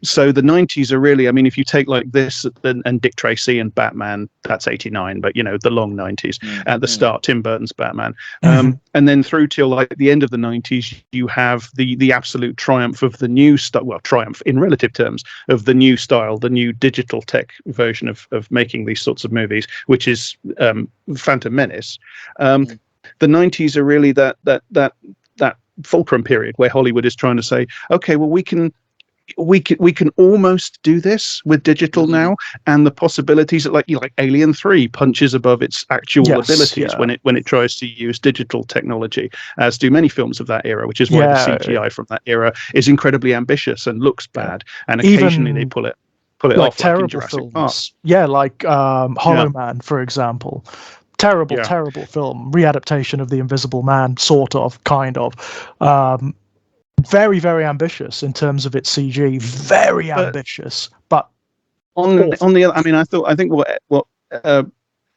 So the 90s are really, I mean, if you take like this and Dick Tracy and Batman, that's 89, but the long 90s at the start, Tim Burton's Batman, and then through till like the end of the 90s, you have the absolute triumph of the new triumph in relative terms of the new style, the new digital tech version of making these sorts of movies, which is Phantom Menace. The 90s are really that fulcrum period where Hollywood is trying to say, okay, well, we can almost do this with digital now, and the possibilities that like Alien 3 punches above its actual abilities when it tries to use digital technology, as do many films of that era, which is why the CGI from that era is incredibly ambitious and looks bad, and occasionally they pull it like off, terrible like in Jurassic films. Park. Yeah, like Hollow Man, for example. Terrible film, readaptation of The Invisible Man, sort of, kind of. Very, very ambitious in terms of its CG. Very ambitious, but on the other, I mean, I think what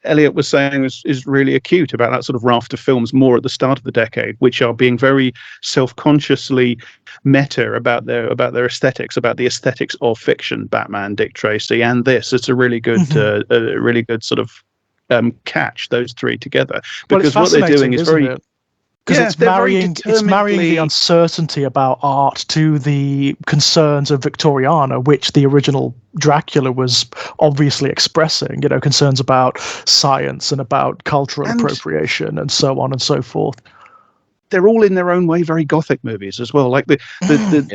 Elliot was saying is really acute about that sort of raft of films more at the start of the decade, which are being very self-consciously meta about their aesthetics, about the aesthetics of fiction. Batman, Dick Tracy, and this. It's a really good, really good sort of catch those three together, because what they're doing is very. Because it's marrying the uncertainty about art to the concerns of Victoriana, which the original Dracula was obviously expressing, concerns about science and about cultural appropriation and so on and so forth. They're all in their own way very gothic movies as well. Like the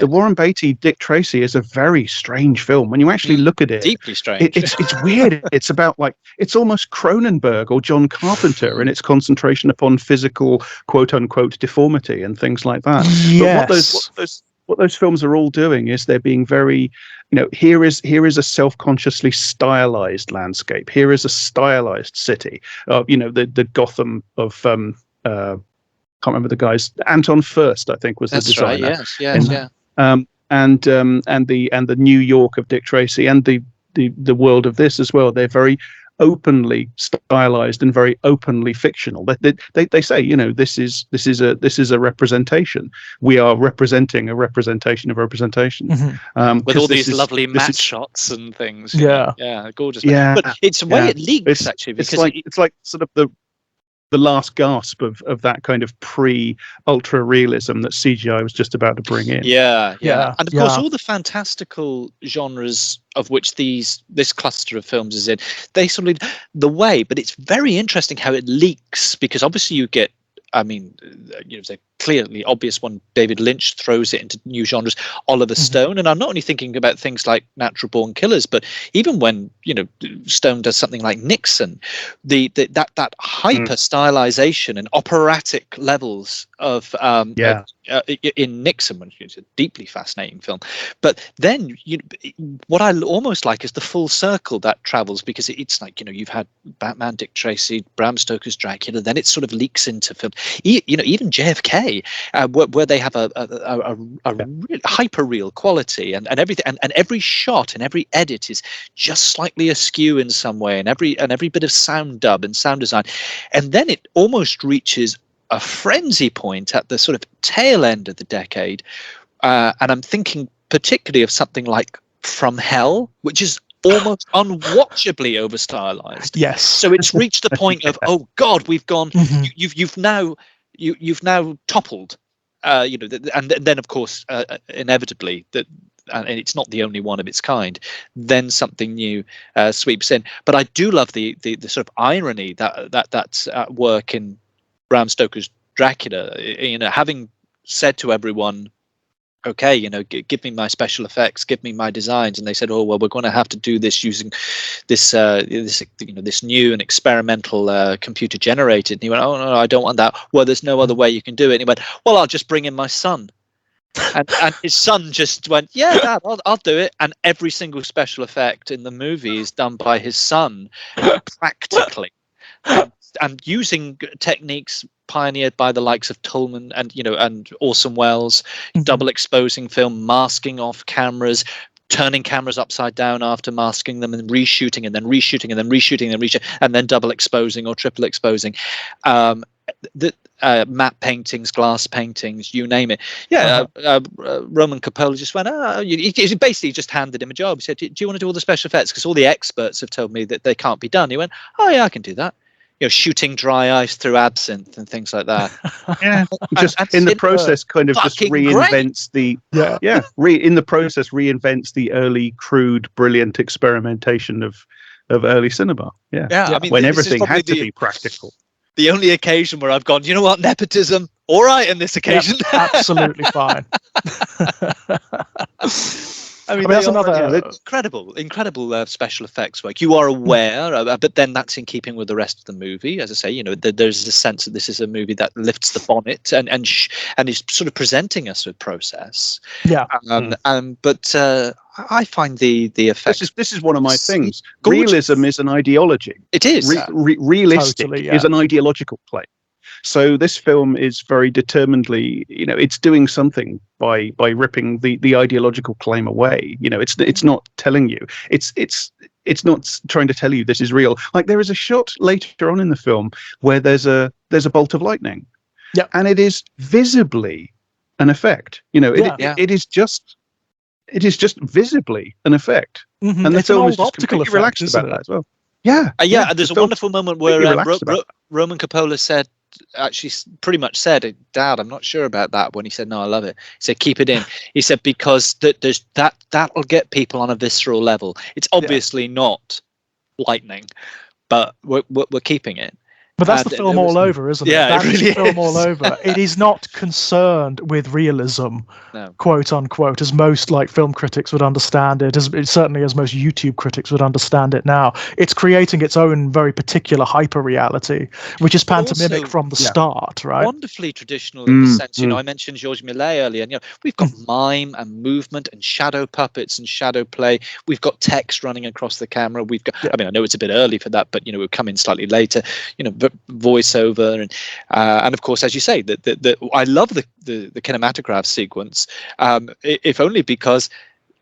Warren Beatty Dick Tracy is a very strange film when you actually look at it. Deeply strange. It's weird. It's about it's almost Cronenberg or John Carpenter in its concentration upon physical quote unquote deformity and things like that. Yes. But what those films are all doing is they're being very, here is a self-consciously stylized landscape. Here is a stylized city. The Gotham of can't remember the guy's. Anton Furst, I think, was the designer. Right, yes. And the New York of Dick Tracy and the world of this as well. They're very openly stylized and very openly fictional. They say, this is a representation. We are representing a representation of representation. With all these lovely matte shots and things. Yeah, gorgeous. Yeah, but it's the way it leaks actually, because it's like sort of the last gasp of that kind of pre-ultra realism that CGI was just about to bring in. Yeah. And of course, all the fantastical genres of which this cluster of films is in, they sort of the way, but it's very interesting how it leaks, because obviously you get, say clearly obvious one. David Lynch throws it into new genres. Oliver Stone, and I'm not only thinking about things like Natural Born Killers, but even when Stone does something like Nixon, that hyper stylization and operatic levels of in Nixon, which is a deeply fascinating film. But then what I almost like is the full circle that travels, because it's like you've had Batman, Dick Tracy, Bram Stoker's Dracula, then it sort of leaks into film. Even JFK. Where they have a really hyper real quality, and everything, and every shot and every edit is just slightly askew in some way, and every bit of sound dub and sound design, and then it almost reaches a frenzy point at the sort of tail end of the decade, and I'm thinking particularly of something like From Hell, which is almost unwatchably over stylized. Yes. So it's reached the point of, oh God, we've gone. You've now toppled, and then of course inevitably that, and it's not the only one of its kind. Then something new sweeps in. But I do love the sort of irony that's at work in Bram Stoker's Dracula. Having said to everyone, okay, give me my special effects, give me my designs, and they said, oh well, we're going to have to do this using this this new and experimental computer generated. And he went, oh no, I don't want that. Well, there's no other way you can do it. And he went, well, I'll just bring in my son. And his son just went, yeah, Dad, I'll do it. And every single special effect in the movie is done by his son, practically, and using techniques pioneered by the likes of Tolman and Orson Welles, double exposing film, masking off cameras, turning cameras upside down after masking them, and reshooting, and then reshooting, and then reshooting, and reshooting, and then double exposing or triple exposing. Matte paintings, glass paintings, you name it. Roman Coppola just went, he basically just handed him a job. He said, do you want to do all the special effects? Because all the experts have told me that they can't be done. He went, oh yeah, I can do that. Shooting dry ice through absinthe and things like that. Yeah, just in the process, kind of just reinvents in the process reinvents the early, crude, brilliant experimentation of early cinema. I mean, when everything had to be practical. The only occasion where I've gone, you know what, nepotism, all right, in this occasion, absolutely fine. I mean, that's another incredible special effects work. You are aware, but then that's in keeping with the rest of the movie. As I say, there's a sense that this is a movie that lifts the bonnet and is sort of presenting us with process. Yeah. But I find the effects. This is one of my things. Gorgeous. Realism is an ideology. It is. Realistic is an ideological claim. So this film is very determinedly, it's doing something by ripping the ideological claim away. It's not telling you. It's not trying to tell you this is real. Like there is a shot later on in the film where there's a bolt of lightning. Yeah. And it is visibly an effect. It is just visibly an effect. Mm-hmm. And the it's film an is old just optical completely effect, relaxed about it? that as well. Yeah. And there's a wonderful moment where Roman Coppola said, actually pretty much said, Dad, I'm not sure about that, when he said, no, I love it. He said, keep it in. He said, because there's that'll get people on a visceral level. It's obviously not lightning, but we're keeping it. But that's the film all over, isn't it? Yeah, that's it really the film is. all over. It is not concerned with realism, quote unquote, as most film critics would understand it, certainly as most YouTube critics would understand it now. It's creating its own very particular hyper reality, which is pantomimic from the start, right? Wonderfully traditional in the sense, I mentioned Georges Millet earlier, and we've got mime and movement and shadow puppets and shadow play. We've got text running across the camera. We've got, I mean, I know it's a bit early for that, but we'll come in slightly later. Voiceover and of course, as you say, that I love the kinematograph sequence, if only because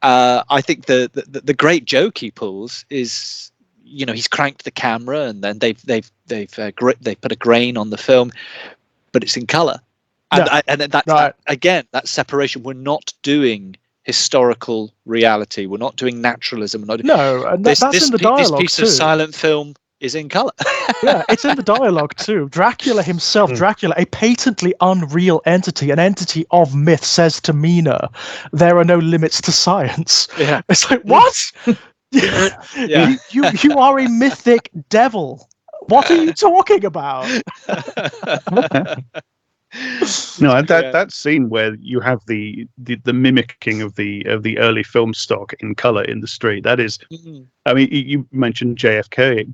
I think the great joke he pulls is he's cranked the camera and then they've put a grain on the film, but it's in color, and that again, that separation. We're not doing historical reality. We're not doing naturalism. We're not and that's in the dialogue this piece of silent film is in color. Yeah, it's in the dialogue too. Dracula himself, Dracula, a patently unreal entity, an entity of myth, says to Mina, there are no limits to science. Yeah. It's like, what? You are a mythic devil. What are you talking about? No, and that scene where you have the mimicking of the early film stock in color in the street. That is, I mean, you mentioned JFK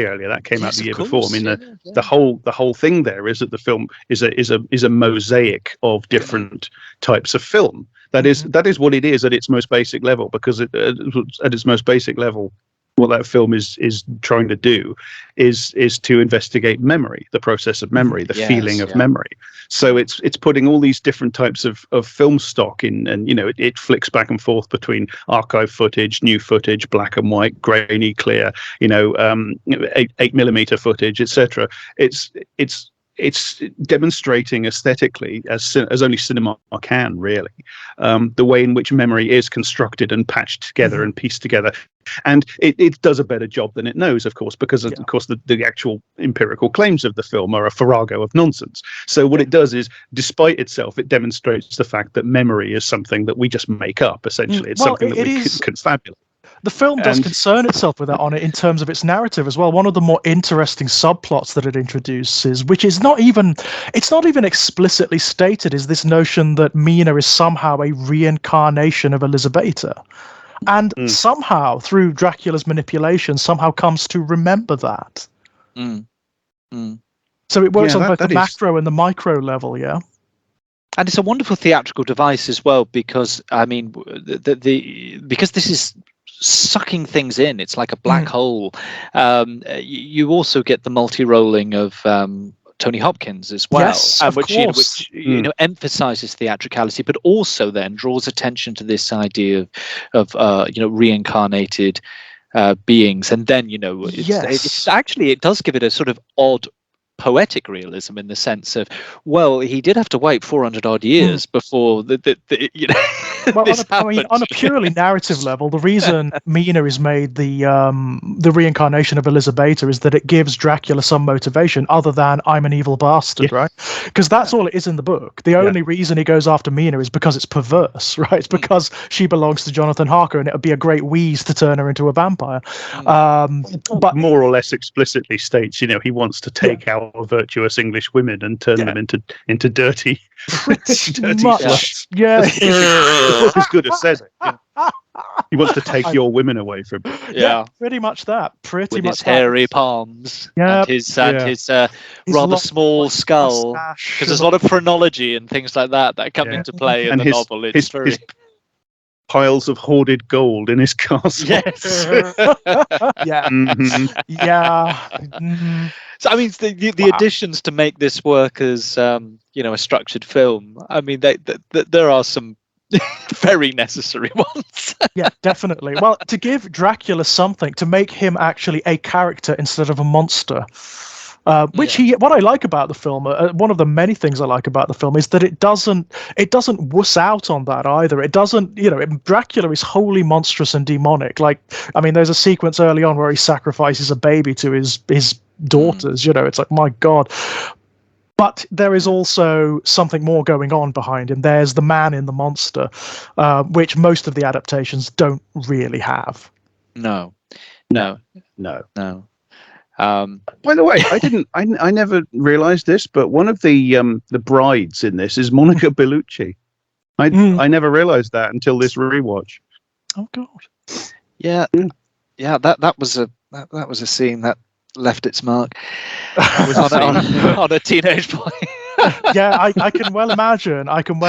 earlier. That came out the year before. I mean, the whole thing there is that the film is a mosaic of different types of film. That is what it is at its most basic level, because at its most basic level, what that film is trying to do is to investigate memory, the process of memory, the feeling of memory. So it's putting all these different types of film stock in, and it flicks back and forth between archive footage, new footage, black and white, grainy, clear, 8mm footage, etc. It's demonstrating aesthetically, as only cinema can, really, the way in which memory is constructed and patched together and pieced together. And it does a better job than it knows, of course, because of course the actual empirical claims of the film are a farrago of nonsense. So what it does is, despite itself, it demonstrates the fact that memory is something that we just make up. Essentially, it's something that we confabulate. The film does concern itself with that in terms of its narrative as well. One of the more interesting subplots that it introduces, which is not even explicitly stated, is this notion that Mina is somehow a reincarnation of Elizabeta. And somehow, through Dracula's manipulation, somehow comes to remember that. So it works on both the macro and the micro level, yeah. And it's a wonderful theatrical device as well, because I mean, because this is sucking things in. It's like a black hole. You also get the multi-rolling of Tony Hopkins as well, which emphasizes theatricality, but also then draws attention to this idea of reincarnated beings. And then it's actually, it does give it a sort of odd poetic realism, in the sense of, well, he did have to wait 400 odd years before well, on a purely narrative level, the reason Mina is made the reincarnation of Elizabeta is that it gives Dracula some motivation other than I'm an evil bastard, right? Because that's all it is in the book. The only reason he goes after Mina is because it's perverse, right? It's because she belongs to Jonathan Harker, and it would be a great wheeze to turn her into a vampire. But more or less explicitly states, he wants to take our virtuous English women and turn them into dirty, pretty much. Yeah. As good as says it. He wants to take your women away from you. Yeah, pretty much that. With his hairy palms and his rather small skull. Because there's a lot of phrenology and things like that come into play in the novel. It's his piles of hoarded gold in his castle. Yes. Yeah. So I mean, the additions to make this work as a structured film. I mean, there are some very necessary ones. Yeah, definitely. Well, to give Dracula something, to make him actually a character instead of a monster. What I like about the film, one of the many things I like about the film, is that it doesn't wuss out on that either. It doesn't, Dracula is wholly monstrous and demonic. Like, I mean, there's a sequence early on where he sacrifices a baby to his daughters. It's like, my God. But there is also something more going on behind him. There's the man in the monster, which most of the adaptations don't really have. No. By the way, I never realized this, but one of the brides in this is Monica Bellucci. I never realized that until this rewatch. Oh God. Yeah. That was a scene that left its mark. It was on a teenage boy. Yeah, I can well imagine. I mean,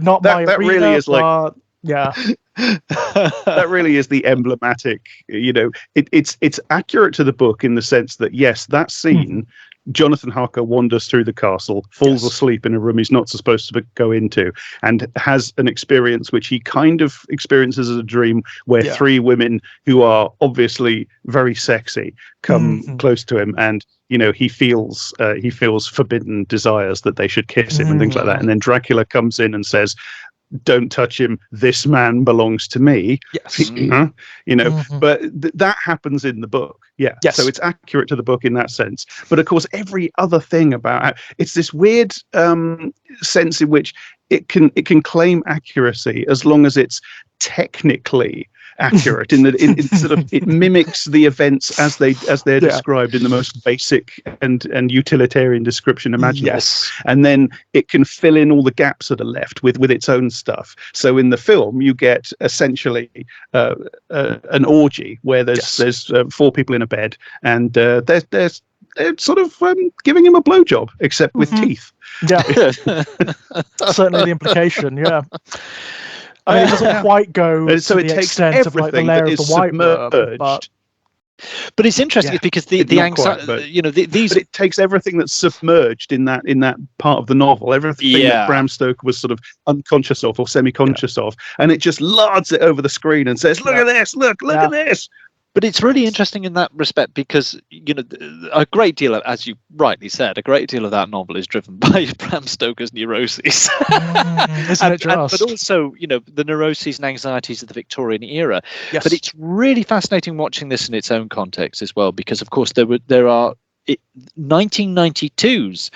not my arena, really is but yeah. That really is the emblematic, it's accurate to the book in the sense that, yes, that scene, Jonathan Harker wanders through the castle, falls asleep in a room he's not supposed to go into, and has an experience which he kind of experiences as a dream, where three women who are obviously very sexy come close to him, and he feels forbidden desires that they should kiss him and things like that. And then Dracula comes in and says, "Don't touch him. This man belongs to me." Yes. But that happens in the book. Yeah. Yes. So it's accurate to the book in that sense. But of course, every other thing about it's this weird sense in which it can claim accuracy as long as it's technically accurate in that it sort of it mimics the events as they're described in the most basic and utilitarian description imaginable. Yes. And then it can fill in all the gaps that are left with its own stuff. So in the film, you get essentially an orgy where there's 4 people in a bed, and they're sort of giving him a blowjob, except with teeth. Yeah, certainly the implication. Yeah. I mean, it doesn't quite go so to it the takes extent of like the layer of the white worm, but it's interesting because the anxiety, you know, these. But it takes everything that's submerged in that part of the novel, everything that Bram Stoker was sort of unconscious of or semi-conscious of, and it just lards it over the screen and says, "Look at this! Look at this!" But it's really interesting in that respect because, you know, a great deal of, as you rightly said, a great deal of that novel is driven by Bram Stoker's neuroses. Isn't it just? But also, you know, the neuroses and anxieties of the Victorian era. Yes. But it's really fascinating watching this in its own context as well, because, of course, there are 1992's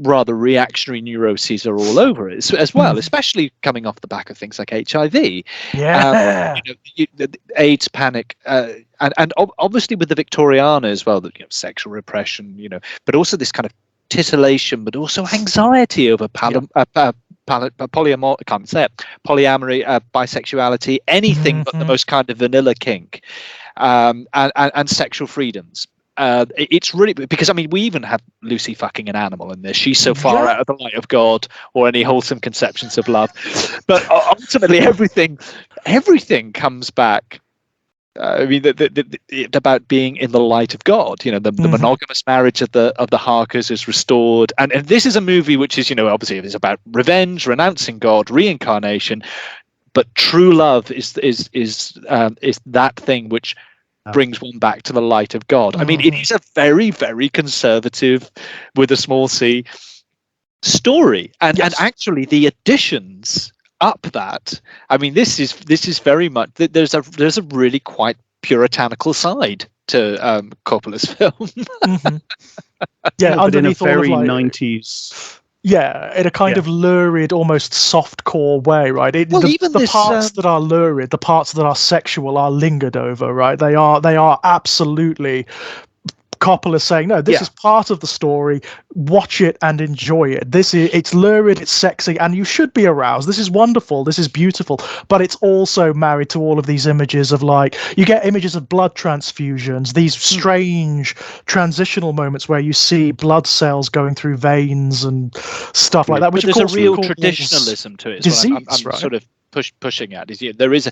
rather reactionary neuroses are all over it as well, especially coming off the back of things like HIV, AIDS, panic, and obviously with the Victoriana as well, that, you know, sexual repression, you know, but also this kind of titillation, but also anxiety over polyamory, bisexuality, anything but the most kind of vanilla kink, and sexual freedoms. It's really, because I mean, we even have Lucy fucking an animal in this. She's so far out of the light of God or any wholesome conceptions of love, but ultimately everything comes back. I mean, about being in the light of God. You know, the monogamous marriage of the Harkers is restored, and this is a movie which is, you know, obviously it's about revenge, renouncing God, reincarnation, but true love is that thing which brings one back to the light of God. I mean, it is a very, very conservative, with a small c, story, and actually the additions up that. I mean, this is very much, there's a really quite puritanical side to Coppola's film. Yeah, but in a underneath very all of, like, 90s. Yeah, in a kind of lurid, almost soft-core way, right? Even the this, parts that are lurid, the parts that are sexual are lingered over, right? They are absolutely. Coppola saying, no, this is part of the story. Watch it and enjoy it. It's lurid, it's sexy, and you should be aroused. This is wonderful. This is beautiful. But it's also married to all of these images of, like, you get images of blood transfusions, these strange transitional moments where you see blood cells going through veins and stuff like that. Which, but of course, there's a real traditionalism to it. Disease, I'm right? sort of pushing at is, there is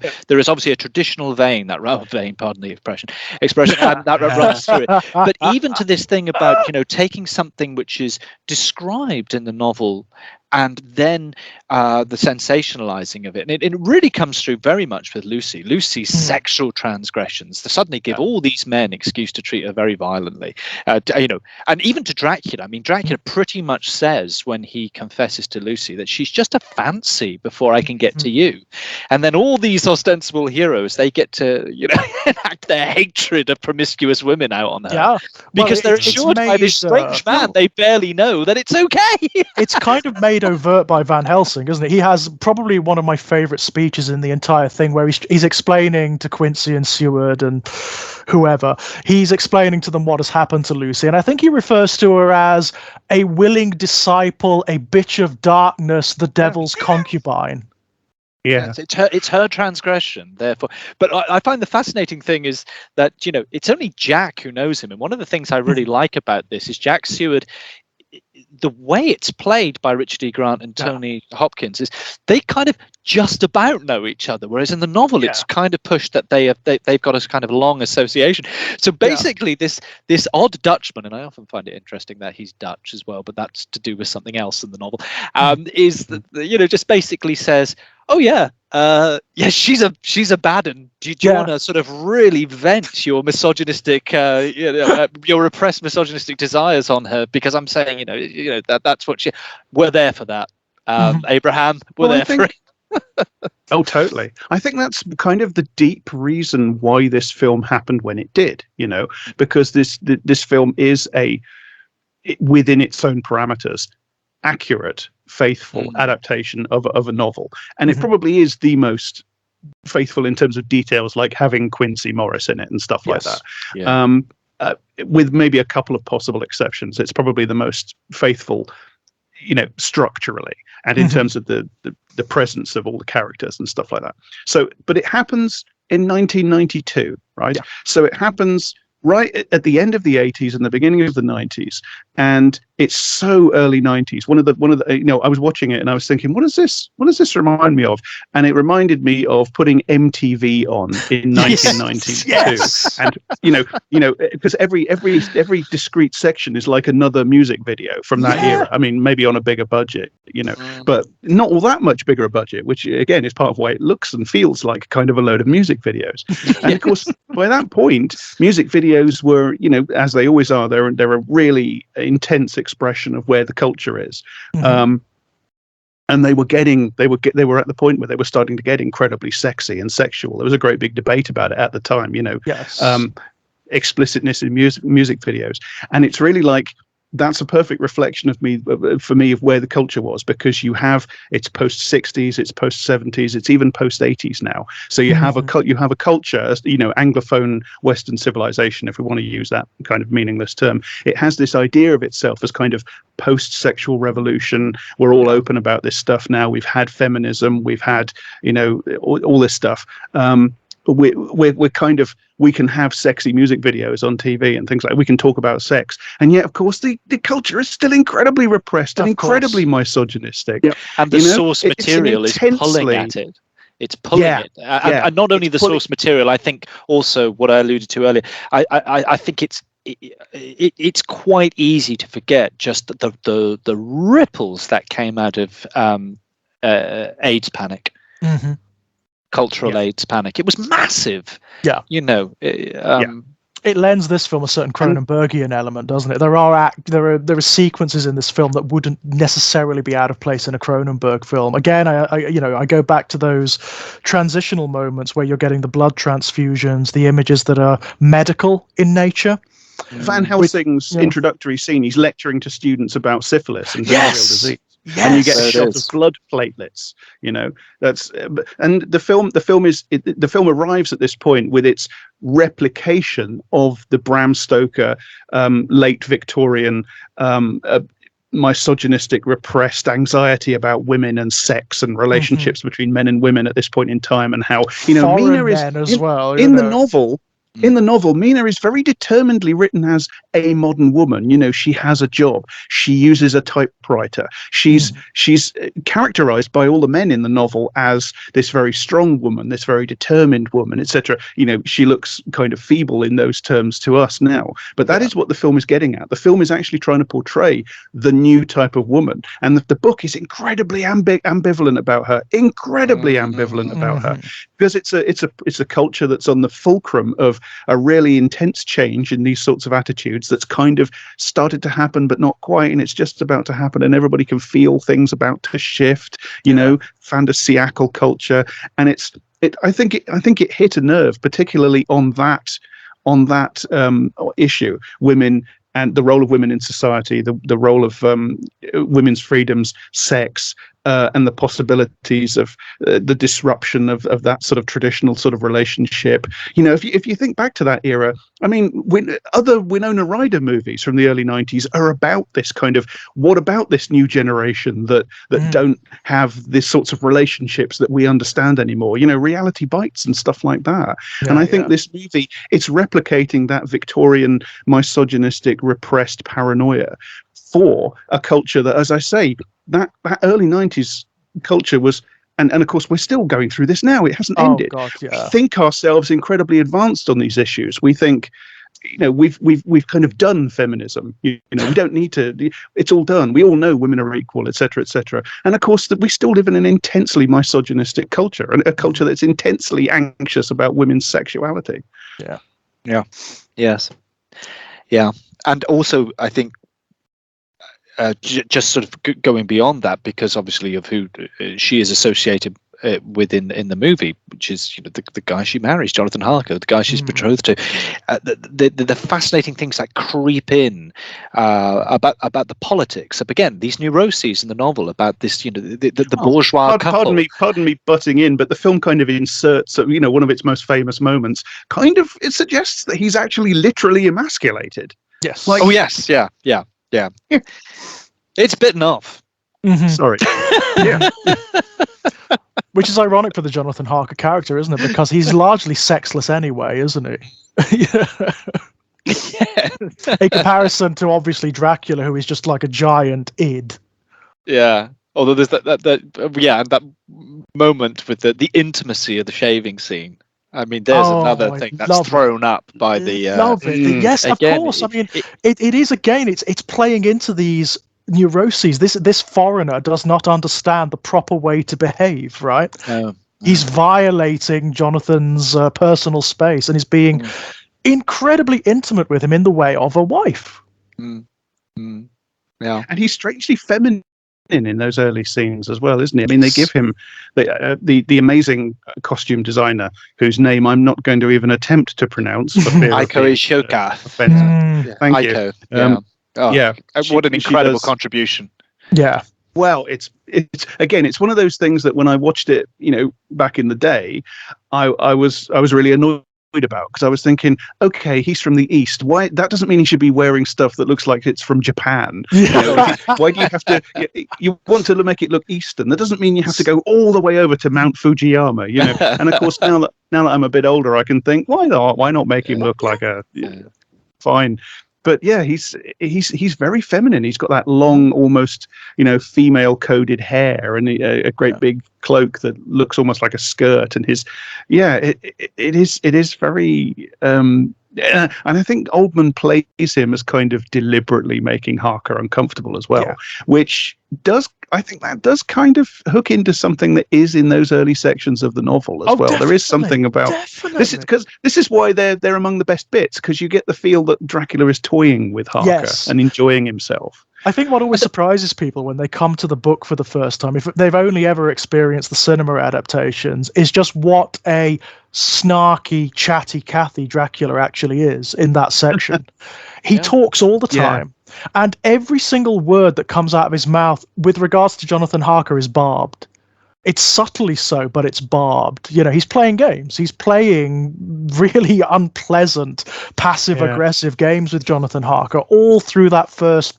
obviously a traditional vein pardon the expression that runs through it, but even to this thing about, you know, taking something which is described in the novel and then the sensationalizing of it, and it really comes through very much with Lucy's sexual transgressions to suddenly give all these men excuse to treat her very violently, you know, and even to Dracula. I mean, Dracula pretty much says when he confesses to Lucy that she's just a fancy before I can get to you, and then all these ostensible heroes, they get to, you know, enact their hatred of promiscuous women out on her, because they're assured by this strange man they barely know that it's okay. It's kind of made overt by Van Helsing, isn't it? He has probably one of my favorite speeches in the entire thing, where he's explaining to Quincy and Seward and whoever, he's explaining to them what has happened to Lucy, and I think he refers to her as a willing disciple, a bitch of darkness, the devil's concubine. Yeah, it's her transgression, therefore. But I find the fascinating thing is that, you know, it's only Jack who knows him, and one of the things I really like about this is Jack Seward. The way it's played by Richard E. Grant and Tony Hopkins is they kind of just about know each other, whereas in the novel it's kind of pushed that they've got a kind of long association. So basically this odd Dutchman, and I often find it interesting that he's Dutch as well, but that's to do with something else in the novel, is that, you know, just basically says, oh she's a bad one. Do you want to sort of really vent your misogynistic, your repressed misogynistic desires on her? Because I'm saying, you know that's what we're there for that. Abraham, we're there for it. Oh, totally. I think that's kind of the deep reason why this film happened when it did. You know, because this film is within its own parameters, accurate, faithful adaptation of a novel, and it probably is the most faithful in terms of details, like having Quincy Morris in it and stuff like that. Yeah. With maybe a couple of possible exceptions, it's probably the most faithful, structurally and in terms of the presence of all the characters and stuff like that. So, but it happens in 1992, right? Yeah. So it happens right at the end of the 80s and the beginning of the 90s, and it's so early 90s. One of the I was watching it and I was thinking, what does this remind me of? And it reminded me of putting MTV on in 1992. Yes. And because every discrete section is like another music video from that era. I mean, maybe on a bigger budget, but not all that much bigger a budget, which again is part of why it looks and feels like kind of a load of music videos. And of course, by that point, music videos were, as they always are, they're a really intense expression of where the culture is. And they were at the point where they were starting to get incredibly sexy and sexual. There was a great big debate about it at the time, explicitness in music videos. And it's really like, that's a perfect reflection for me of where the culture was, because it's post 60s, it's post 70s, it's even post 80s now. So you have a culture, Anglophone Western civilization, if we want to use that kind of meaningless term. It has this idea of itself as kind of post-sexual revolution. We're all open about this stuff now. We've had feminism, we've had all this stuff. We're kind of, we can have sexy music videos on TV and things like that. We can talk about sex, and yet of course the culture is still incredibly repressed and incredibly misogynistic. And the source material is pulling at it. It's pulling it, and not only the source material. I think also what I alluded to earlier. I think it's quite easy to forget just the ripples that came out of AIDS panic. Cultural AIDS panic. It was massive. It lends this film a certain Cronenbergian element, doesn't it? There are sequences in this film that wouldn't necessarily be out of place in a Cronenberg film. Again, I go back to those transitional moments where you're getting the blood transfusions, the images that are medical in nature. Van Helsing's introductory scene, he's lecturing to students about syphilis and venereal disease. And you get a shot of blood platelets. That's and the film arrives at this point with its replication of the Bram Stoker late Victorian misogynistic repressed anxiety about women and sex and relationships between men and women at this point in time, and how Mina is in the novel. In the novel, Mina is very determinedly written as a modern woman. She has a job. She uses a typewriter. She's characterized by all the men in the novel as this very strong woman, this very determined woman, etc. She looks kind of feeble in those terms to us now. But that is what the film is getting at. The film is actually trying to portray the new type of woman. And the book is incredibly ambivalent about her, because it's a culture that's on the fulcrum of a really intense change in these sorts of attitudes that's kind of started to happen but not quite, and it's just about to happen, and everybody can feel things about to shift, fantasiacal culture. And I think it hit a nerve, particularly on that issue, women and the role of women in society, the role of women's freedoms, sex, and the possibilities of the disruption of that sort of traditional sort of relationship. If you think back to that era, I mean, other Winona Ryder movies from the early 90s are about this kind of, what about this new generation that don't have these sorts of relationships that we understand anymore? Reality Bites and stuff like that. And I think this movie, it's replicating that Victorian misogynistic repressed paranoia for a culture that, as I say, that early 90s culture was, and of course we're still going through this now. It hasn't ended. We think ourselves incredibly advanced on these issues. We think, we've kind of done feminism. We don't need to. It's all done. We all know women are equal, etc., etc. And of course, that we still live in an intensely misogynistic culture, and a culture that's intensely anxious about women's sexuality. Yes. And also, I think. Just sort of going beyond that, because obviously of who she is associated within in the movie, which is the guy she marries, Jonathan Harker, the guy she's betrothed to. The fascinating things that creep in about the politics of, again, these neuroses in the novel, about this the bourgeois couple. Pardon me butting in, but the film kind of inserts one of its most famous moments. Kind of, it suggests that he's actually literally emasculated. Yes. Oh yes, yeah. It's bitten off. Sorry. Yeah. Which is ironic for the Jonathan Harker character, isn't it? Because he's largely sexless anyway, isn't he? Yeah. In comparison to obviously Dracula, who is just like a giant id. Yeah. Although there's that moment with the intimacy of the shaving scene. I mean, there's another thing that's thrown up by the. Love it. Yes, again, of course. I mean, it is again. It's playing into these neuroses. This foreigner does not understand the proper way to behave. Right? He's violating Jonathan's personal space, and he's being incredibly intimate with him in the way of a wife. Yeah, and he's strangely feminine in those early scenes as well, isn't he? I mean, they give him the amazing costume designer, whose name I'm not going to even attempt to pronounce for fear Aiko Ishoka. Thank you. What an incredible contribution. Yeah. Well, it's one of those things that when I watched it, back in the day, I was really annoyed about, because I was thinking, okay, he's from the East. Why? That doesn't mean he should be wearing stuff that looks like it's from Japan. Why do you have to? You want to make it look Eastern. That doesn't mean you have to go all the way over to Mount Fujiyama. And of course, now that I'm a bit older, I can think, why not? Why not make him look like a fine? But yeah, he's very feminine. He's got that long, almost female coded hair, and a great big cloak that looks almost like a skirt. And it is very. And I think Oldman plays him as kind of deliberately making Harker uncomfortable as well, which I think that does kind of hook into something that is in those early sections of the novel as well. There is something about this, because this is why they're among the best bits, because you get the feel that Dracula is toying with Harker and enjoying himself. I think what always surprises people when they come to the book for the first time, if they've only ever experienced the cinema adaptations, is just what a snarky, chatty Cathy Dracula actually is in that section. He talks all the time, and every single word that comes out of his mouth with regards to Jonathan Harker is barbed. It's subtly so, but it's barbed. He's playing games. He's playing really unpleasant, passive-aggressive games with Jonathan Harker all through that first,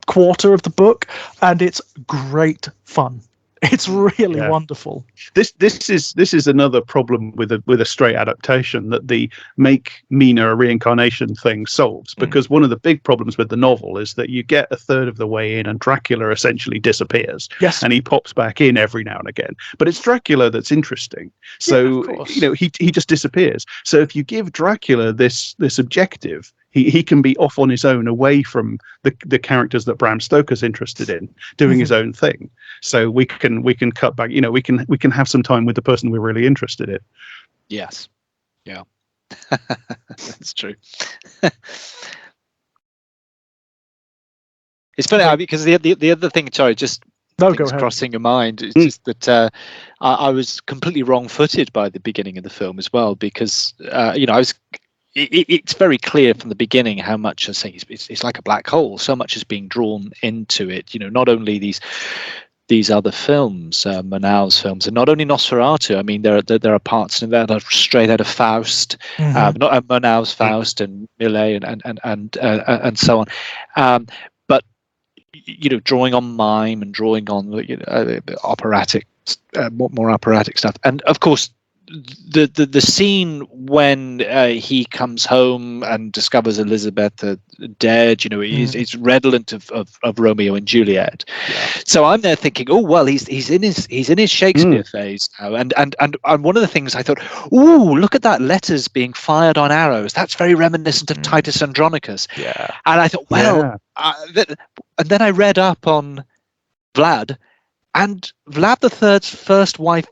quarter of the book, and it's great fun. It's really wonderful. This is another problem with a straight adaptation that the make Mina a reincarnation thing solves, because one of the big problems with the novel is that you get a third of the way in and Dracula essentially disappears. Yes. And he pops back in every now and again. But it's Dracula that's interesting. So he just disappears. So if you give Dracula this objective, he can be off on his own, away from the characters that Bram Stoker's interested in, doing his own thing. So we can cut back. We can have some time with the person we're really interested in. Yes. Yeah. That's true. It's funny because the other thing. Sorry, just crossing your mind. It's just that I was completely wrong-footed by the beginning of the film as well, because I was. It's very clear from the beginning how much I think it's like a black hole. So much is being drawn into it. Not only these other films, Murnau's films, and not only Nosferatu. I mean, there are parts in there that are straight out of Faust, not Murnau's Faust and Millet and so on. But drawing on mime and drawing on operatic, more operatic stuff, and of course. The scene when he comes home and discovers Elizabeth dead, is redolent of Romeo and Juliet. So I'm there thinking, oh well, he's in his Shakespeare phase now, and one of the things I thought, ooh, look at that, letters being fired on arrows. That's very reminiscent of Titus Andronicus. Yeah. And I thought, well, and then I read up on Vlad, and Vlad III's first wife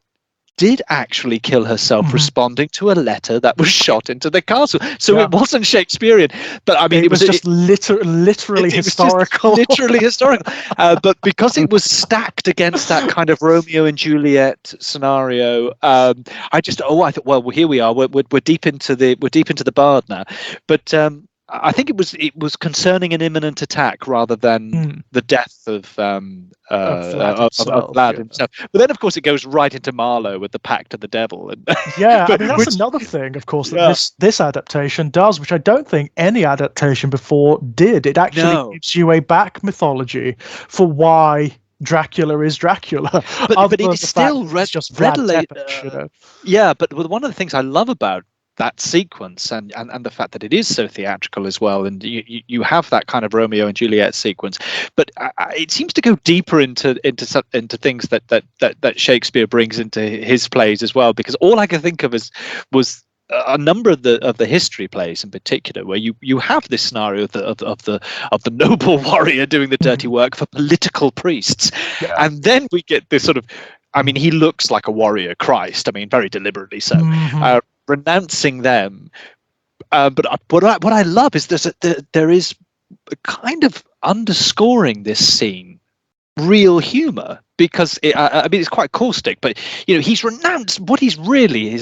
did actually kill herself responding to a letter that was shot into the castle. So it wasn't Shakespearean, but I mean, it was just literally historical. Literally historical. But because it was stacked against that kind of Romeo and Juliet scenario, I thought, well, here we are. We're deep into the bard now. But I think it was concerning an imminent attack rather than the death of Vlad himself. But then, of course, it goes right into Marlowe with the Pact of the Devil. And I mean, that's another thing, of course, that this adaptation does, which I don't think any adaptation before did. It actually gives you a back mythology for why Dracula is Dracula. But it is still just readily. Yeah, but one of the things I love about that sequence and the fact that it is so theatrical as well, and you have that kind of Romeo and Juliet sequence, but it seems to go deeper into things that Shakespeare brings into his plays as well, because all I can think of was a number of the history plays in particular, where you have this scenario of the noble warrior doing the dirty work for political priests, and then we get this sort of, I mean, he looks like a warrior Christ, I mean, very deliberately so, renouncing them. But what I love is there is kind of underscoring this scene real humor, because I mean, it's quite caustic, but he's renounced what his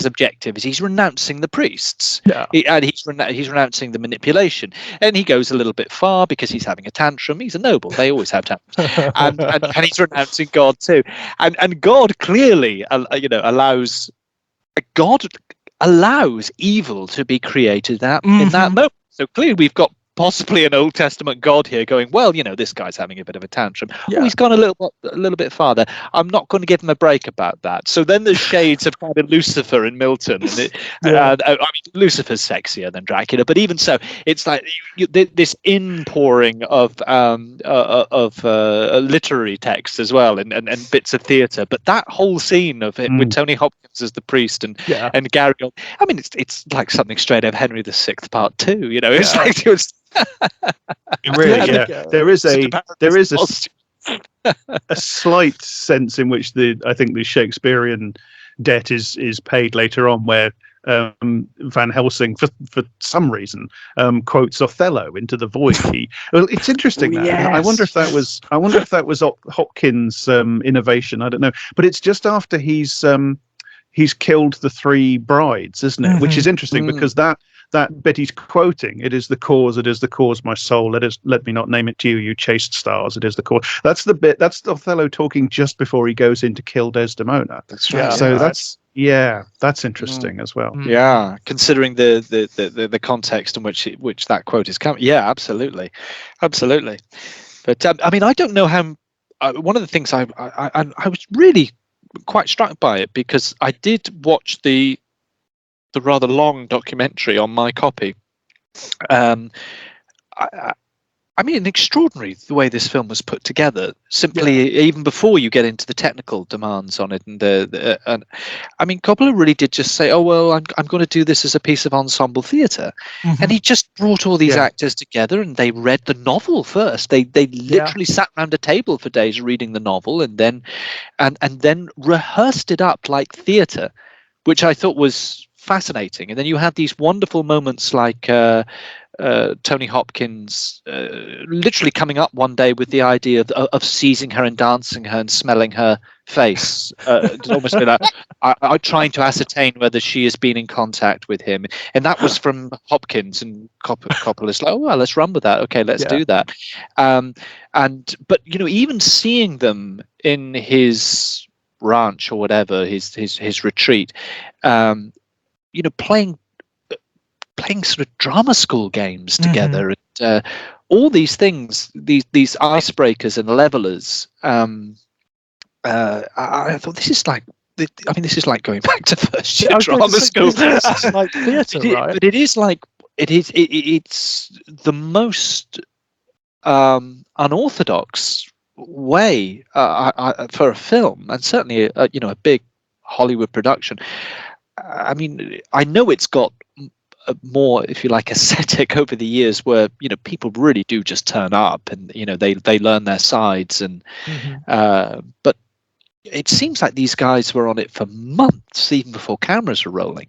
objective is. He's renouncing the priests, and he's renouncing the manipulation, and he goes a little bit far because he's having a tantrum. He's a noble; they always have tantrums, and he's renouncing God too, and God clearly allows evil to be created in that moment. So clearly we've got possibly an Old Testament God here going, well, this guy's having a bit of a tantrum. Oh, he's gone a little bit farther. I'm not going to give him a break about that. So then there's shades of kind of Lucifer in Milton. And I mean, Lucifer's sexier than Dracula, but even so, it's like this inpouring of literary text as well, and bits of theatre. But that whole scene of it with Tony Hopkins as the priest and Gary, I mean, it's like something straight out of Henry VI Part 2. It's like it was. There is a slight sense in which I think the Shakespearean debt is paid later on, where Van Helsing, for some reason, quotes Othello into the void. It's interesting. I wonder if that was Hopkins' innovation. I don't know, but it's just after he's killed the three brides, isn't it? Which is interesting because that bit he's quoting, it is the cause, my soul, let me not name it to you, you chaste stars, it is the cause. That's the bit, that's Othello talking just before he goes in to kill Desdemona. That's right. So that's interesting as well. Yeah, considering the context in which that quote is coming. Yeah, absolutely. But I mean, I don't know how. One of the things I was really quite struck by it, because I did watch the rather long documentary on my copy. I mean, extraordinary the way this film was put together. Simply, even before you get into the technical demands on it, and I mean, Coppola really did just say, "Oh well, I'm going to do this as a piece of ensemble theatre," and he just brought all these actors together, and they read the novel first. They literally sat around a table for days reading the novel, and then rehearsed it up like theatre, which I thought was fascinating. And then you had these wonderful moments like Tony Hopkins literally coming up one day with the idea of seizing her and dancing her and smelling her face, almost like I trying to ascertain whether she has been in contact with him, and that was from Hopkins, and Coppola's like, oh well, let's run with that. Okay, let's do that. But even seeing them in his ranch or whatever, his retreat, playing sort of drama school games together, and all these things, these icebreakers and levelers. I thought this is like going back to first year drama school. It's like theatre, right? But it's the most unorthodox way for a film, and certainly a big Hollywood production. I mean, I know it's got more, if you like, ascetic over the years, where people really do just turn up and they learn their sides, and but it seems like these guys were on it for months, even before cameras were rolling.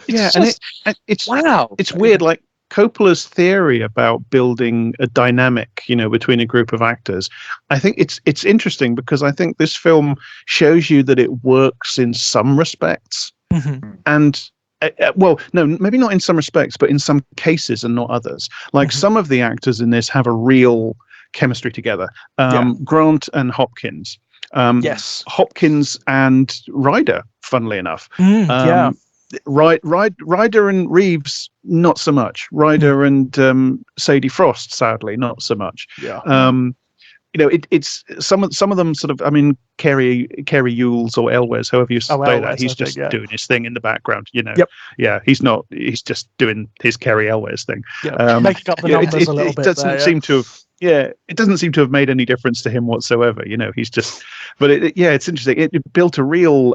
It's wow. It's weird, like Coppola's theory about building a dynamic, between a group of actors. I think it's interesting because I think this film shows you that it works in some respects, and well, no, maybe not in some respects, but in some cases and not others. Like some of the actors in this have a real chemistry together. Grant and Hopkins. Yes. Hopkins and Ryder, funnily enough. Ryder and Reeves, not so much. Ryder and Sadie Frost, sadly, not so much. It's some of them sort of. I mean, Kerry Yules or Elwes, however you say that, he's just doing his thing in the background. He's not. He's just doing his Kerry Elwes thing. Making up the numbers a little bit. It doesn't seem to have. It doesn't seem to have made any difference to him whatsoever. He's just. But it's interesting. It built a real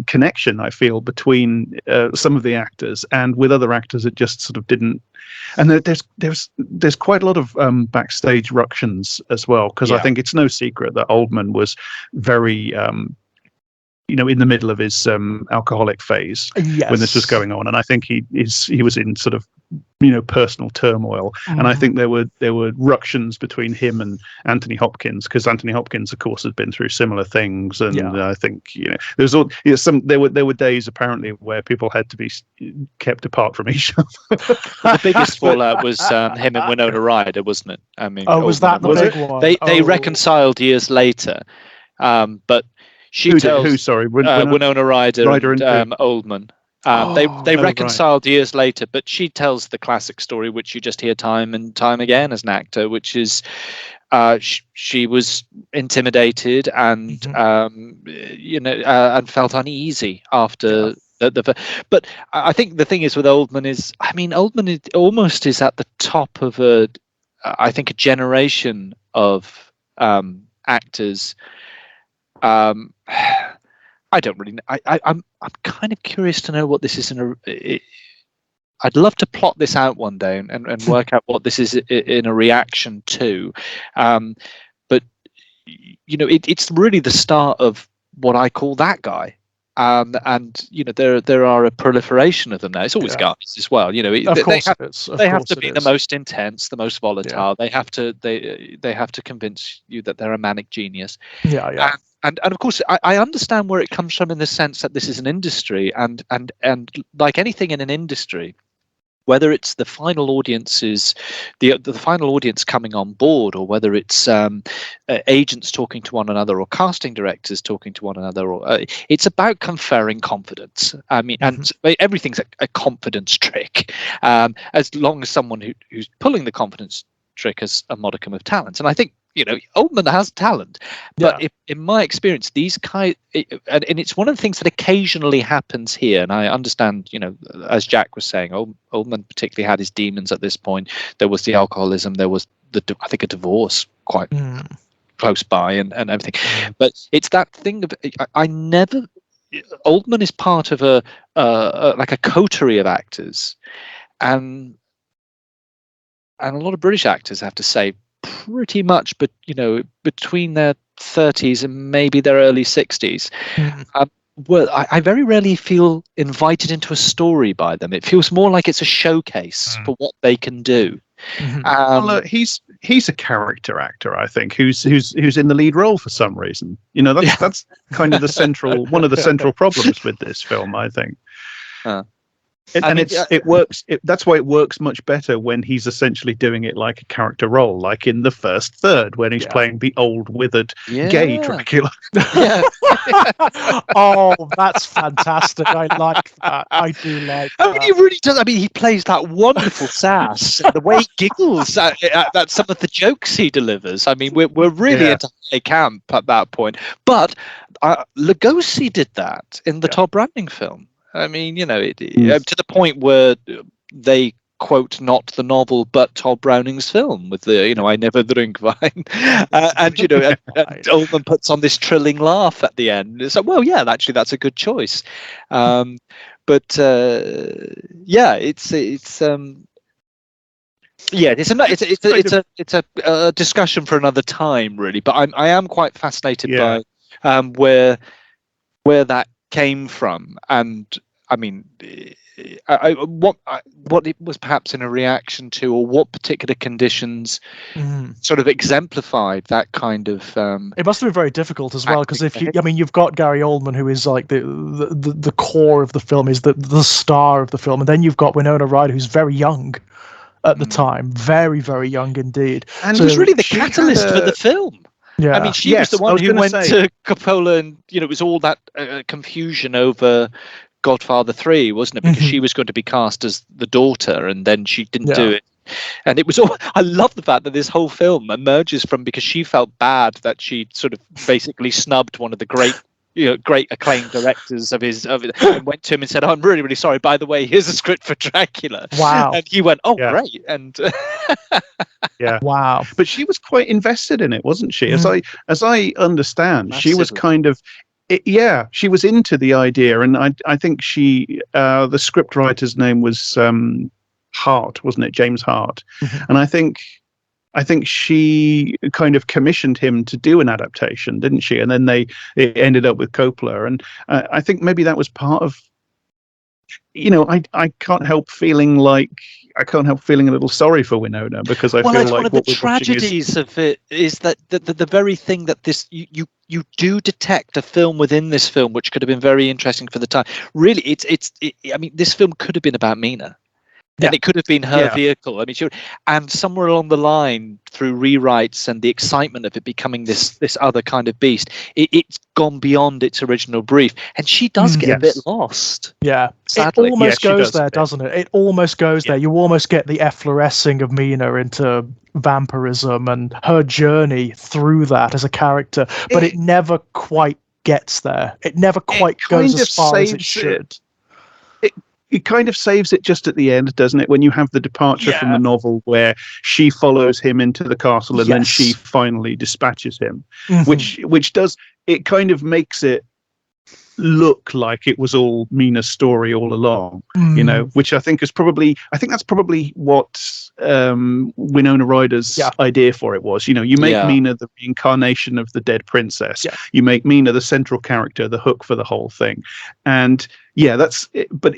connection, I feel, between some of the actors, and with other actors, it just sort of didn't. And there's quite a lot of backstage ructions as well, because I think it's no secret that Oldman was very in the middle of his alcoholic phase when this was going on, and I think he was in sort of personal turmoil, and I think there were ructions between him and Anthony Hopkins, because Anthony Hopkins, of course, has been through similar things, and I think there's all there were days apparently where people had to be kept apart from each other. The biggest fallout was him and Winona Ryder, wasn't it? I mean, was that the big one? They reconciled years later, but she tells sorry, Winona Ryder and Oldman. They reconciled years later, but she tells the classic story, which you just hear time and time again as an actor, which is she was intimidated and and felt uneasy after but I think the thing is with Oldman is, Oldman almost is at the top of a generation of actors. I don't really know. I'm kind of curious to know what this is I'd love to plot this out one day and work out what this is in a reaction to. But it's really the start of what I call that guy. And there are a proliferation of them now. It's always guys as well. They have to be the most intense, the most volatile. They have to convince you that they're a manic genius. And of course, I understand where it comes from in the sense that this is an industry, and like anything in an industry, whether it's the final audiences, the final audience coming on board, or whether it's agents talking to one another, or casting directors talking to one another, or it's about conferring confidence. I mean, and everything's a confidence trick, as long as someone who's pulling the confidence trick has a modicum of talent. And I think Oldman has talent, but in my experience, these and it's one of the things that occasionally happens here. And I understand, as Jack was saying, Oldman particularly had his demons at this point. There was the alcoholism, there was I think a divorce quite close by, and everything. But it's that thing of Oldman is part of a coterie of actors, and a lot of British actors, I have to say, pretty much, but between their 30s and maybe their early 60s. Well, I very rarely feel invited into a story by them. It feels more like it's a showcase for what they can do. He's a character actor, I think, who's in the lead role for some reason. That's kind of one of the central problems with this film, I think. It works. That's why it works much better when he's essentially doing it like a character role, like in the first third when he's playing the old withered gay Dracula. Oh, that's fantastic! I like that. I do like that. I mean, he really does. I mean, he plays that wonderful sass. The way he giggles at some of the jokes he delivers. I mean, we're really into high camp at that point. But Lugosi did that in the Todd Browning film. I mean, to the point where they quote not the novel but Todd Browning's film with the I never drink wine, and Oldman puts on this trilling laugh at the end. It's like, well, yeah, actually that's a good choice. It's Yeah, it's a discussion for another time, really. But I am quite fascinated by where that came from, and I mean, what it was perhaps in a reaction to, or what particular conditions sort of exemplified that kind of. It must have been very difficult as well, because you've got Gary Oldman, who is like the core of the film, is the star of the film, and then you've got Winona Ryder, who's very young at the time, very, very young indeed, and was really the catalyst for the film. Yeah, I mean, she was the one who went to Coppola, and it was all that confusion over Godfather 3, wasn't it? Because she was going to be cast as the daughter, and then she didn't do it. And it was all. I love the fact that this whole film emerges from, because she felt bad that she sort of basically snubbed one of the great acclaimed directors of and went to him and said, "Oh, I'm really, really sorry. By the way, here's a script for Dracula." Wow. And he went, "Oh, great." And wow. But she was quite invested in it, wasn't she? As I understand, Massively. she was kind of. She was into the idea, and I think the scriptwriter's name was Hart, wasn't it? James Hart. And I think she kind of commissioned him to do an adaptation, didn't she? And then it ended up with Coppola, and I think maybe that was part of. I can't help feeling a little sorry for Winona, because I feel like one of the tragedies of it is that the very thing that this you do detect a film within this film which could have been very interesting for the time. Really, I mean, this film could have been about Mina. And it could have been her vehicle. I mean, and somewhere along the line, through rewrites and the excitement of it becoming this other kind of beast, it's gone beyond its original brief, and she does get a bit lost. Yeah, sadly. It almost goes there, doesn't it? It almost goes there. You almost get the efflorescing of Mina into vampirism and her journey through that as a character, but it never quite gets there. It never quite goes as far as it should. It kind of saves it just at the end, doesn't it? When you have the departure from the novel, where she follows him into the castle, and then she finally dispatches him, which does, it kind of makes it look like it was all Mina's story all along, which I think that's probably what Winona Ryder's idea for it was. You make Mina the reincarnation of the dead princess. You make Mina the central character, the hook for the whole thing, and that's it. But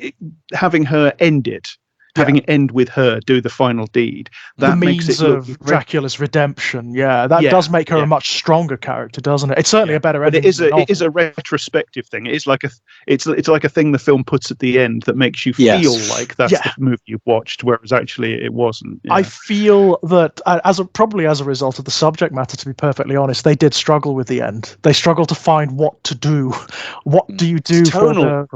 having her end it. Having it end with her do the final deed, that the makes means it look of Dracula's redemption. That does make her a much stronger character, doesn't it? It's certainly a better ending. But it is a retrospective thing. It is like it's like a thing the film puts at the end that makes you feel like that's the movie you've watched, whereas actually it wasn't. I feel that probably as a result of the subject matter, to be perfectly honest, they did struggle with the end. They struggled to find what to do. What do you do for the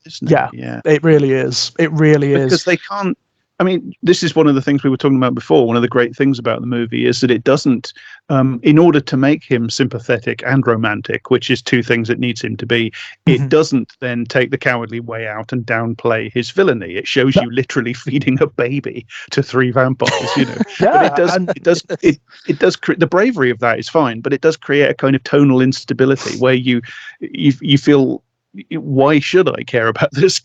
isn't it? It really is. It really is. Because they can't. I mean, this is one of the things we were talking about before. One of the great things about the movie is that it doesn't, in order to make him sympathetic and romantic, which is two things it needs him to be, it doesn't then take the cowardly way out and downplay his villainy. It shows you literally feeding a baby to 3 vampires, But it does the bravery of that is fine, but it does create a kind of tonal instability where you feel, why should I care about this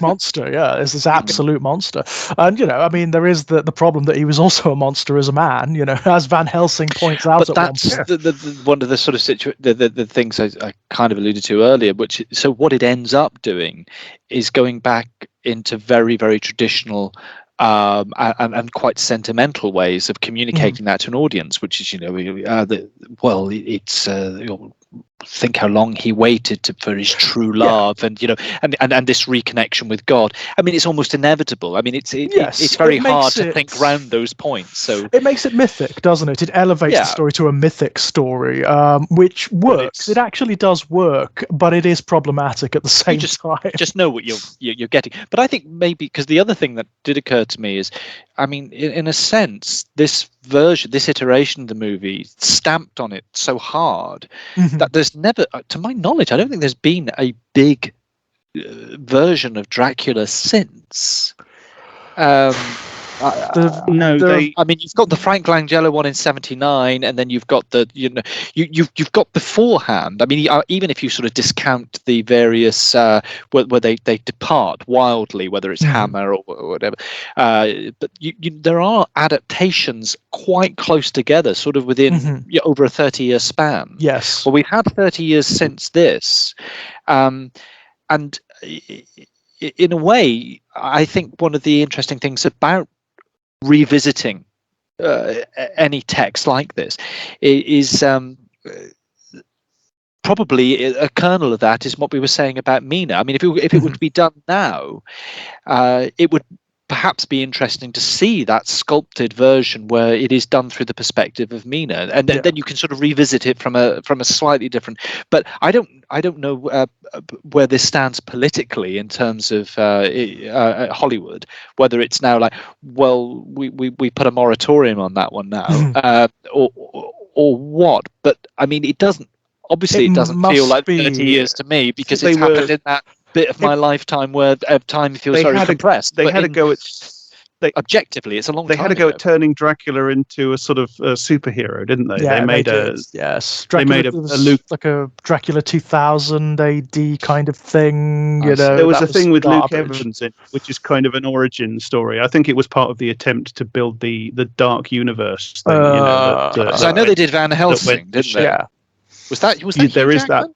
monster? It's this absolute monster. And I mean, there is the problem that he was also a monster as a man, as Van Helsing points out. But that's one of the sort of the things I kind of alluded to earlier, so what it ends up doing is going back into very, very traditional and quite sentimental ways of communicating that to an audience, which is think how long he waited for his true love, and this reconnection with God. I mean, it's almost inevitable. I mean, it's very hard to think around those points. So it makes it mythic, doesn't it? It elevates the story to a mythic story, which works. It actually does work, but it is problematic at the same time. Just know what you're getting. But I think maybe because the other thing that did occur to me is, I mean, in a sense, this iteration of the movie stamped on it so hard that there's never, to my knowledge, I don't think there's been a big version of Dracula since. I mean, you've got the Frank Langella one in '79, and then you've got the you've got beforehand. I mean, even if you sort of discount the various where they depart wildly, whether it's Hammer or whatever, but there are adaptations quite close together, sort of within over a 30-year span. Yes. Well, we've had 30 years since this, and in a way, I think one of the interesting things about revisiting any text like this is probably a kernel of that is what we were saying about Mina. I mean, if it were to be done now, it would perhaps be interesting to see that sculpted version where it is done through the perspective of Mina, and then you can sort of revisit it from a slightly different. But I don't know where this stands politically in terms of Hollywood. Whether it's now like, well, we put a moratorium on that one now, or what? But I mean, it doesn't. Obviously, it doesn't feel like 30 years to me because it's happened in that bit of my lifetime where time feels very compressed. They had a go at objectively, it's a long time. They had a go at turning Dracula into a sort of superhero, didn't they? Yeah, they made yes. Dracula, they made a Luke, like a Dracula 2000 AD kind of thing. There was a thing with Luke Evans in, which is kind of an origin story. I think it was part of the attempt to build the dark universe thing. I know they did Van Helsing, didn't they? Yeah. Was that there is that.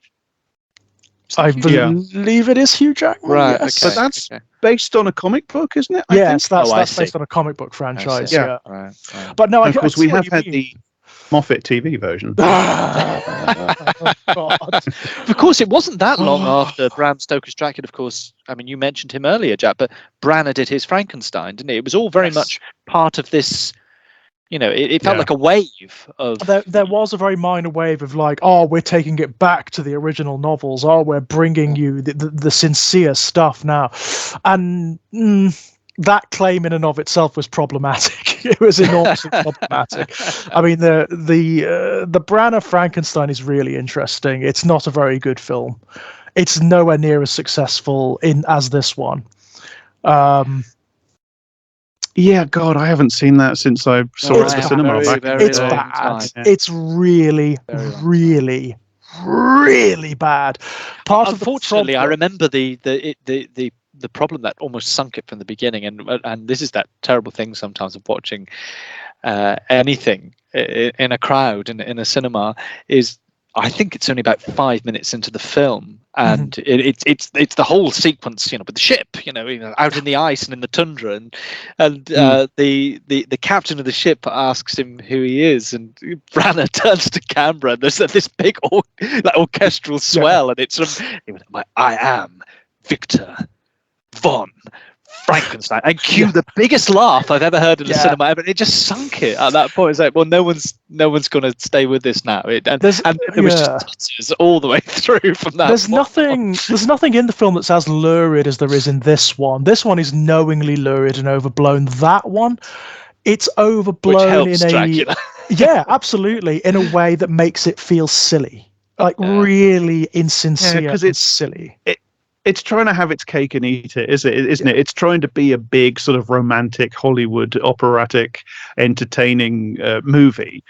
I believe it is Hugh Jackman. Right, yes. But that's based on a comic book, isn't it? Yes, that's based on a comic book franchise. Yeah. Right. But no, of course, we have had the Moffat TV version. Of course, it wasn't that long after Bram Stoker's Dracula. Of course, I mean, you mentioned him earlier, Jack, but Branagh did his Frankenstein, didn't he? It was all very much part of this. It felt like a wave of. There was a very minor wave of like, oh, we're taking it back to the original novels. Oh, we're bringing you the sincere stuff now, and that claim in and of itself was problematic. It was enormously problematic. I mean, the Branagh Frankenstein is really interesting. It's not a very good film. It's nowhere near as successful as this one. Yeah, God, I haven't seen that since I saw it at the cinema. It's bad. It's really, really, really bad. Unfortunately, I remember the problem that almost sunk it from the beginning, and this is that terrible thing sometimes of watching anything in a crowd in a cinema is. I think it's only about 5 minutes into the film, and it's the whole sequence, with the ship, out in the ice and in the tundra, and the captain of the ship asks him who he is, and Branagh turns to camera, and there's this big orchestral swell, and it's I am Victor von Frankenstein, and cue the biggest laugh I've ever heard in the cinema ever. It just sunk it at that point. It's like, well, no one's going to stay with this now. And there was just all the way through from that. There's nothing in the film that's as lurid as there is in this one. This one is knowingly lurid and overblown. That one, it's overblown in a Dracula. Yeah, absolutely, in a way that makes it feel silly, really insincere because it's silly. It's trying to have its cake and eat it, isn't it? It's trying to be a big sort of romantic Hollywood operatic, entertaining movie.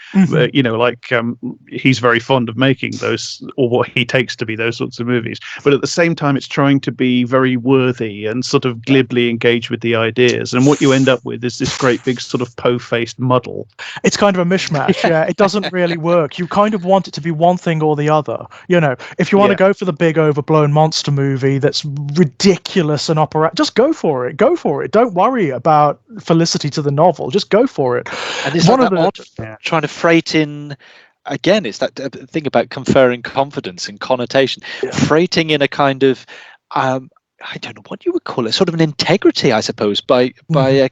He's very fond of making those, or what he takes to be those sorts of movies. But at the same time, it's trying to be very worthy and sort of glibly engage with the ideas. And what you end up with is this great big sort of po-faced muddle. It's kind of a mishmash. Yeah, it doesn't really work. You kind of want it to be one thing or the other. If you want to go for the big overblown monster movie that's ridiculous and just go for it. Don't worry about felicity to the novel. Just go for it. And it's trying to freight in. Again, it's that thing about conferring confidence and connotation, freighting in a kind of I don't know what you would call it, sort of an integrity, I suppose, by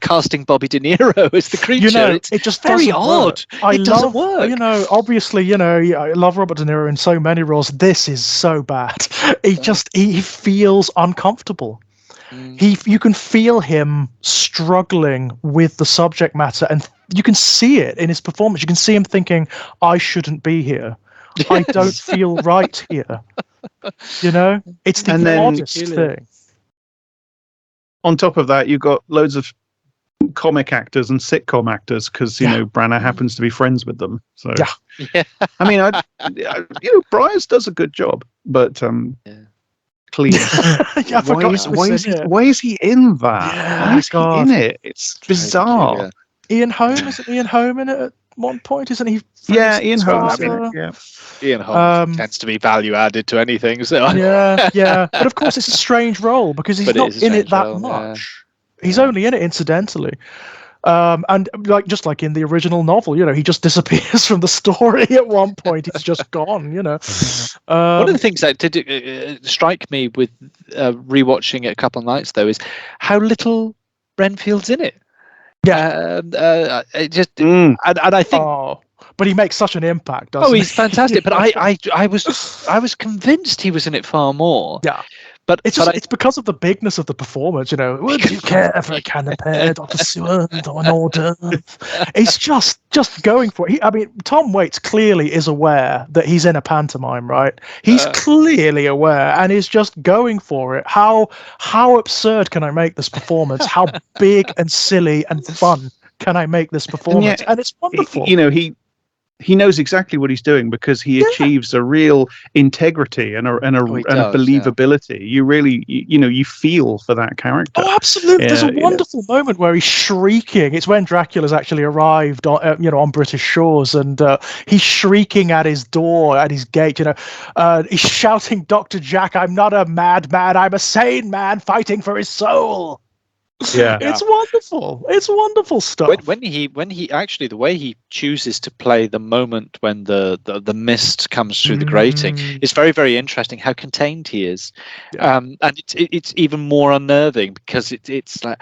casting Bobby De Niro as the creature. It just very odd. It doesn't work. Obviously, I love Robert De Niro in so many roles. This is so bad. He feels uncomfortable. You can feel him struggling with the subject matter, and you can see it in his performance. You can see him thinking, I shouldn't be here. I don't feel right here. It's the oddest thing. On top of that, you've got loads of comic actors and sitcom actors because you know Branagh happens to be friends with them. So Yeah. I mean, you know, Bryars does a good job, but clean. Yeah, why is he in that? Yeah, why is God. he in it? It's bizarre. Ian Holm, isn't Ian Holm in it at one point? Isn't he? Yeah, Ian Holm's in it. Yeah. Ian Holm tends to be value added to anything. So yeah. But of course, it's a strange role because he's not in it that much. He's only in it incidentally. And just like in the original novel, you know, he just disappears from the story at one point. He's just gone, you know. One of the things that did strike me with rewatching it a couple of nights though is how little Renfield's in it. Yeah, it just and I think. But he makes such an impact. Doesn't he's fantastic. But I was convinced he was in it far more. Yeah. But it's because of the bigness of the performance, you know. Would you care for a canapé, Dr. Seward, or an hors d'oeuvre? He's just going for it. I mean, Tom Waits clearly is aware that he's in a pantomime, right? He's clearly aware and is just going for it. How absurd can I make this performance? How big and silly and fun can I make this performance? And it's wonderful. You know, he knows exactly what he's doing because he achieves a real integrity and a believability. You really, you know, you feel for that character. Oh, absolutely! There's a wonderful moment where he's shrieking. It's when Dracula's actually arrived, on British shores, and he's shrieking at his door, at his gate. You know, he's shouting, "Dr. Jack, I'm not a madman. I'm a sane man fighting for his soul." Yeah, it's wonderful. It's wonderful stuff. When he actually, the way he chooses to play the moment when the mist comes through the grating is very, very interesting. How contained he is, and it's even more unnerving because it's like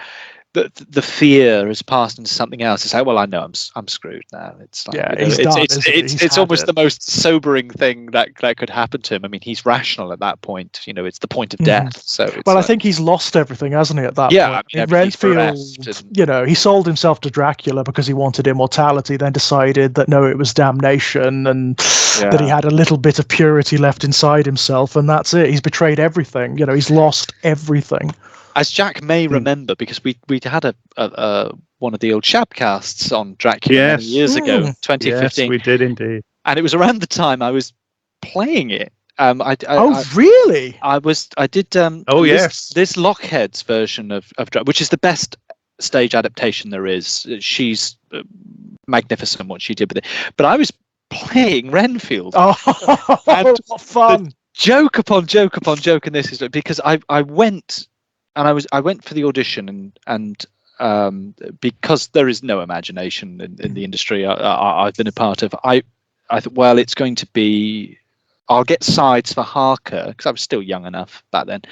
the fear has passed into something else. It's like, well, I know I'm screwed now. It's like, it's almost the most sobering thing that could happen to him. I mean, he's rational at that point. You know, it's the point of death. So I think he's lost everything, hasn't he? At that point, I mean, Renfield, you know, he sold himself to Dracula because he wanted immortality. Then decided that no, it was damnation, and that he had a little bit of purity left inside himself, and that's it. He's betrayed everything. You know, he's lost everything. As Jack may remember, because we had a one of the old Shabcasts on Dracula many years ago, 2015. Yes, we did indeed. And it was around the time I was playing it. Really? I did. Liz Lockhead's version of Dracula, which is the best stage adaptation there is. She's magnificent what she did with it. But I was playing Renfield. Oh, what fun! Joke upon joke upon joke, and this is because I went. And I went for the audition, and because there is no imagination in the industry I've been a part of, I thought, well, it's going to be, I'll get sides for Harker because I was still young enough back then,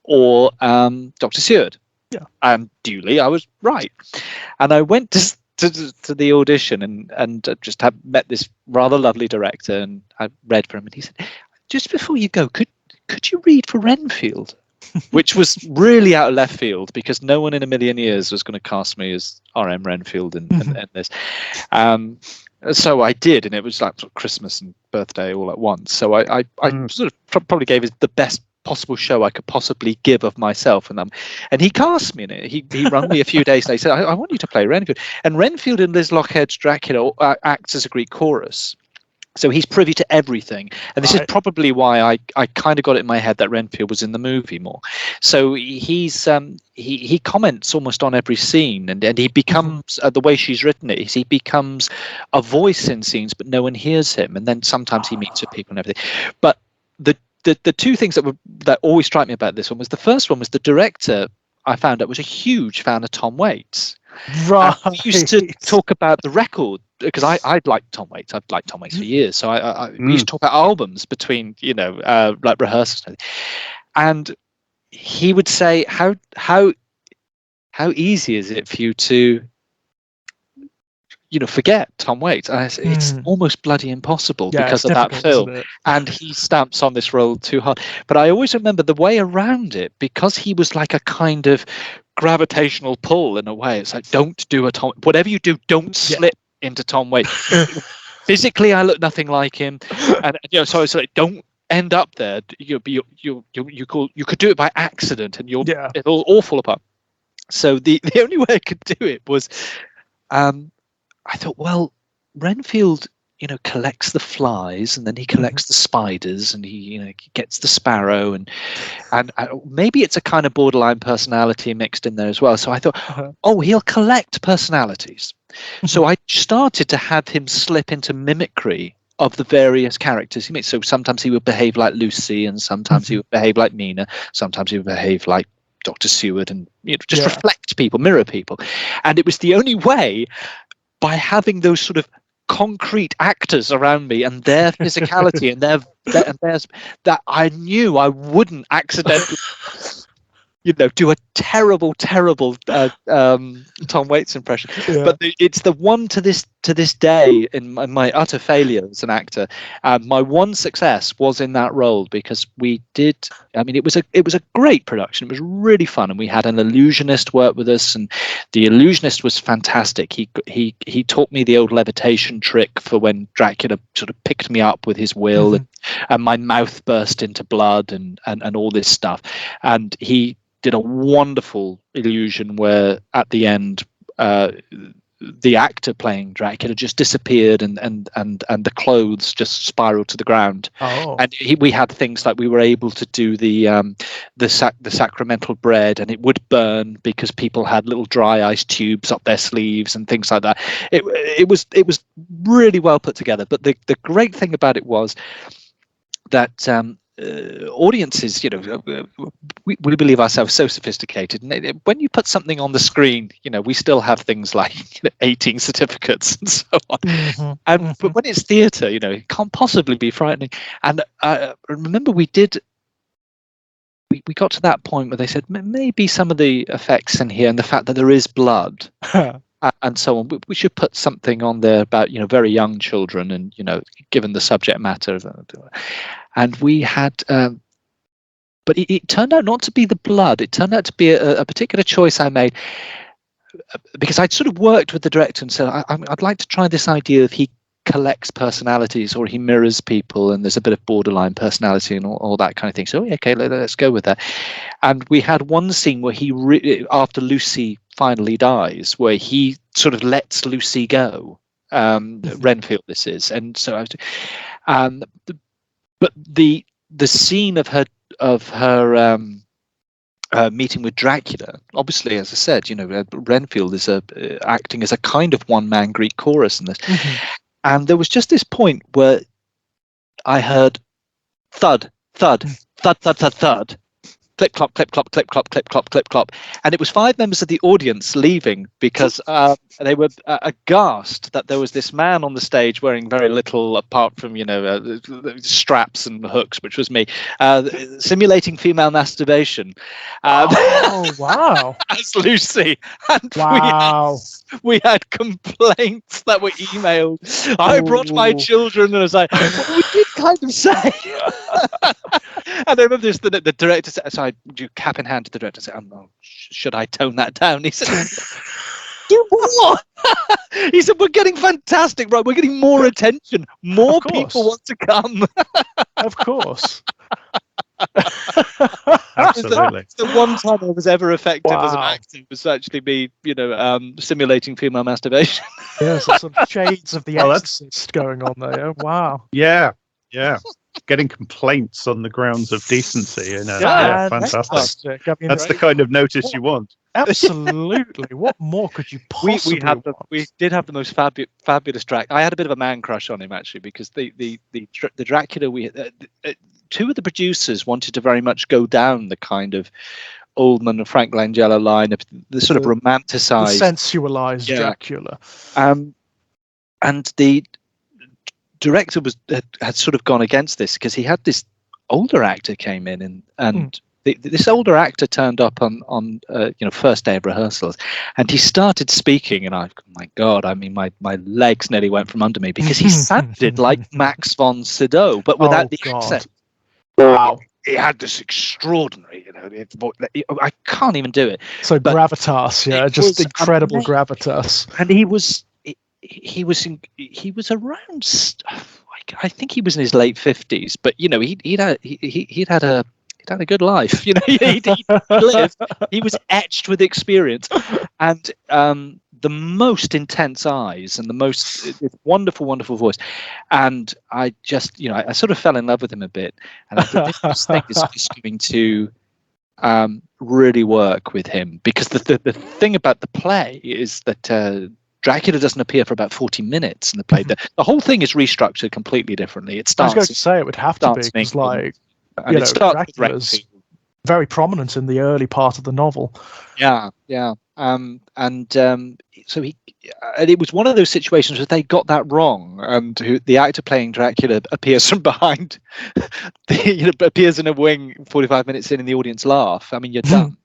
or Dr. Seward. Yeah. And duly, I was right. And I went to the audition and just met this rather lovely director, and I read for him, and he said, just before you go, could you read for Renfield? Which was really out of left field because no one in a million years was going to cast me as R.M. Renfield in this. So I did, and it was like Christmas and birthday all at once. So I sort of probably gave the best possible show I could possibly give of myself, and he cast me in it. He rang me a few days later. He said, I want you to play Renfield. And Renfield in Liz Lockhead's Dracula acts as a Greek chorus. So he's privy to everything. And this is probably why I kind of got it in my head that Renfield was in the movie more. So he's he comments almost on every scene, and he becomes, the way she's written it, is he becomes a voice in scenes, but no one hears him. And then sometimes he meets with people and everything. But the two things that always strike me about this one was, the first one was the director, I found out, was a huge fan of Tom Waits. Right. We used to talk about the record because I'd liked Tom Waits. I've liked Tom Waits for years. So we used to talk about albums between, like rehearsals. And he would say, how easy is it for you to, forget Tom Waits? And I said, it's almost bloody impossible because of that film. And he stamps on this role too hard. But I always remember the way around it, because he was like a kind of gravitational pull in a way. It's like, don't do whatever you do, don't slip into Tom Waits. Physically, I look nothing like him, and so it's like, don't end up there. You could do it by accident, and it'll all fall apart. So the only way I could do it was, I thought, well, Renfield, collects the flies, and then he collects the spiders, and he gets the sparrow, and maybe it's a kind of borderline personality mixed in there as well. So I thought, oh, he'll collect personalities. So I started to have him slip into mimicry of the various characters he makes. So sometimes he would behave like Lucy, and sometimes he would behave like Mina, sometimes he would behave like Dr. Seward, and just reflect people, mirror people. And it was the only way, by having those sort of concrete actors around me and their physicality and theirs, that I knew I wouldn't accidentally do a terrible Tom Waits impression. But it's the one to this day, in my utter failure as an actor, my one success was in that role, because we did, it was a great production. It was really fun, and we had an illusionist work with us, and the illusionist was fantastic. He taught me the old levitation trick for when Dracula sort of picked me up with his will, and my mouth burst into blood, and all this stuff. And he did a wonderful illusion where at the end the actor playing Dracula just disappeared, and the clothes just spiraled to the ground. And we had things like, we were able to do the sacramental bread, and it would burn because people had little dry ice tubes up their sleeves and things like that. It was really well put together. But the great thing about it was that audiences, we believe ourselves so sophisticated, and when you put something on the screen, we still have things like 18 certificates and so on. But when it's theatre, it can't possibly be frightening. And I remember we got to that point where they said, maybe some of the effects in here, and the fact that there is blood and so on, we should put something on there about very young children, and given the subject matter. And we had, but it turned out not to be the blood. It turned out to be a particular choice I made, because I'd sort of worked with the director and said, I'd like to try this idea of he collects personalities, or he mirrors people, and there's a bit of borderline personality and all that kind of thing. So okay, let's go with that. And we had one scene where after Lucy finally dies, where he sort of lets Lucy go. Renfield, this is, and so I was, but the scene of her meeting with Dracula, obviously, as I said, Renfield is acting as a kind of one-man Greek chorus in this. And there was just this point where I heard thud, thud, thud, thud, thud, thud, clip, clop, clip, clop, clip, clop, clip, clop, clip, clop. And it was 5 members of the audience leaving, because they were aghast that there was this man on the stage wearing very little apart from, straps and hooks, which was me, simulating female masturbation. Oh, wow. As Lucy. And wow. We had complaints that were emailed. I brought my children, and I was like, well, we did kind of say. And I remember this, the director said, so I do cap in hand to the director, said, should I tone that down? He said, you what? He said, we're getting fantastic, right? We're getting more attention. More people want to come. Of course. Absolutely. It's the one time I was ever effective as an actor was actually me, simulating female masturbation. Yes, there's some shades of the Exorcist going on there. Wow. Yeah. Getting complaints on the grounds of decency, fantastic. That's the kind of notice you want. Absolutely. What more could you possibly want? We did have the most fabulous Dracula. I had a bit of a man crush on him, actually, because the Dracula two of the producers wanted to very much go down the kind of Oldman and Frank Langella line of the sort of romanticized, sensualized Dracula. And the director had sort of gone against this, because he had this older actor came in, and this older actor turned up on first day of rehearsals, and he started speaking, and my God, my legs nearly went from under me, because he sounded like Max von Sydow, but without the accent. Wow. He had this extraordinary, I can't even do it. So gravitas, just incredible amazing. Gravitas. And he was around, I think he was in his late 50s, but he'd had a he'd had a good life. You know, he lived. He was etched with experience, and the most intense eyes and the most wonderful, wonderful voice. And I just, I sort of fell in love with him a bit. And I think this thing is just going to really work with him, because the thing about the play is that Dracula doesn't appear for about 40 minutes in the play. The whole thing is restructured completely differently. It starts. I was going to say it would have to be, because Dracula's very prominent in the early part of the novel. Yeah. So and it was one of those situations where they got that wrong, and the actor playing Dracula appears from behind, appears in a wing 45 minutes in, and the audience laugh. I mean, you're done.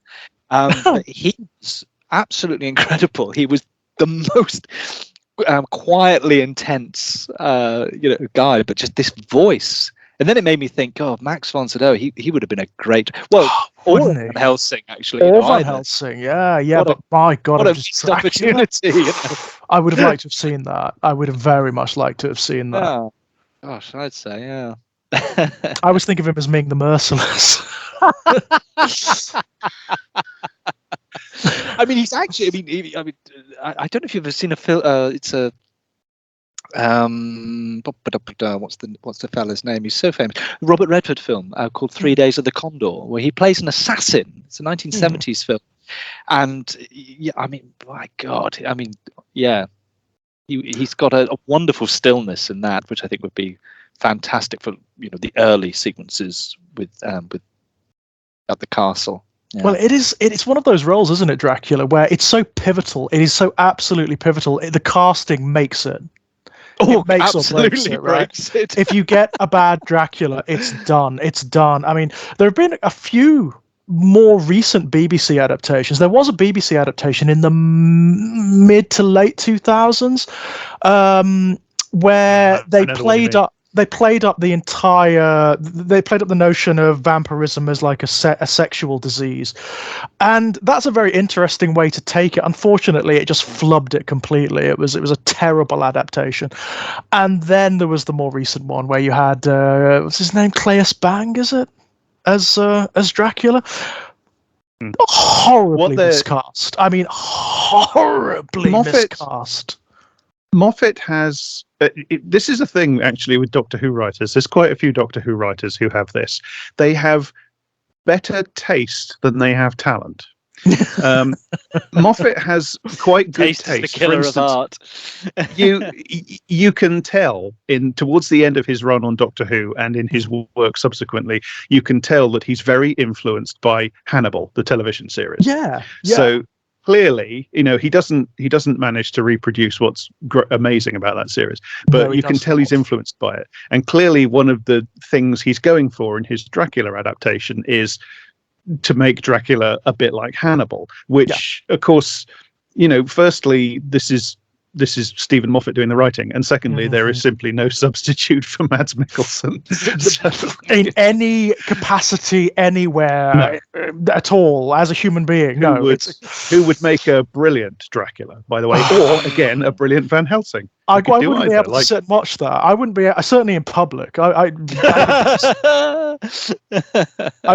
But he was absolutely incredible. He was the most quietly intense, guy, but just this voice. And then it made me think, Max von Sydow, he would have been a great, or Van Helsing, actually. Or Van Helsing, yeah. But my God, what a missed opportunity. I would have liked to have seen that. I would have very much liked to have seen that. Yeah. Gosh, I'd say, yeah. I was thinking of him as Ming the Merciless. I mean, he's actually. I don't know if you've ever seen a film. It's a. What's the fella's name? He's so famous. Robert Redford film called 3 Days of the Condor, where he plays an assassin. It's a 1970s film, and my God, he's got a wonderful stillness in that, which I think would be fantastic for the early sequences with at the castle. Yeah. Well, it's one of those roles, isn't it, Dracula, where it's so pivotal. It is so absolutely pivotal. The casting makes it. It makes or breaks it, right? If you get a bad Dracula, it's done. It's done. I mean, there have been a few more recent BBC adaptations. There was a BBC adaptation in the mid to late 2000s where they played up the entire. They played up the notion of vampirism as like a sexual disease, and that's a very interesting way to take it. Unfortunately, it just flubbed it completely. It was a terrible adaptation. And then there was the more recent one where you had what's his name, Claes Bang, is it, as Dracula? Horribly miscast. I mean, horribly miscast. Moffat has. This is a thing, actually, with Doctor Who writers. There's quite a few Doctor Who writers who have this. They have better taste than they have talent. Moffat has quite good taste. The killer of art. you can tell towards the end of his run on Doctor Who and in his work subsequently, you can tell that he's very influenced by Hannibal, the television series. Yeah. So clearly, he doesn't manage to reproduce what's amazing about that series, but you can tell he's influenced by it. And clearly, one of the things he's going for in his Dracula adaptation is to make Dracula a bit like Hannibal, which, of course, firstly, this is Stephen Moffat doing the writing, and secondly, there is simply no substitute for Mads Mikkelsen in any capacity, anywhere, at all, as a human being. Who would make a brilliant Dracula, by the way, or again a brilliant Van Helsing? I wouldn't be able to sit and watch that. I wouldn't be, certainly in public. I would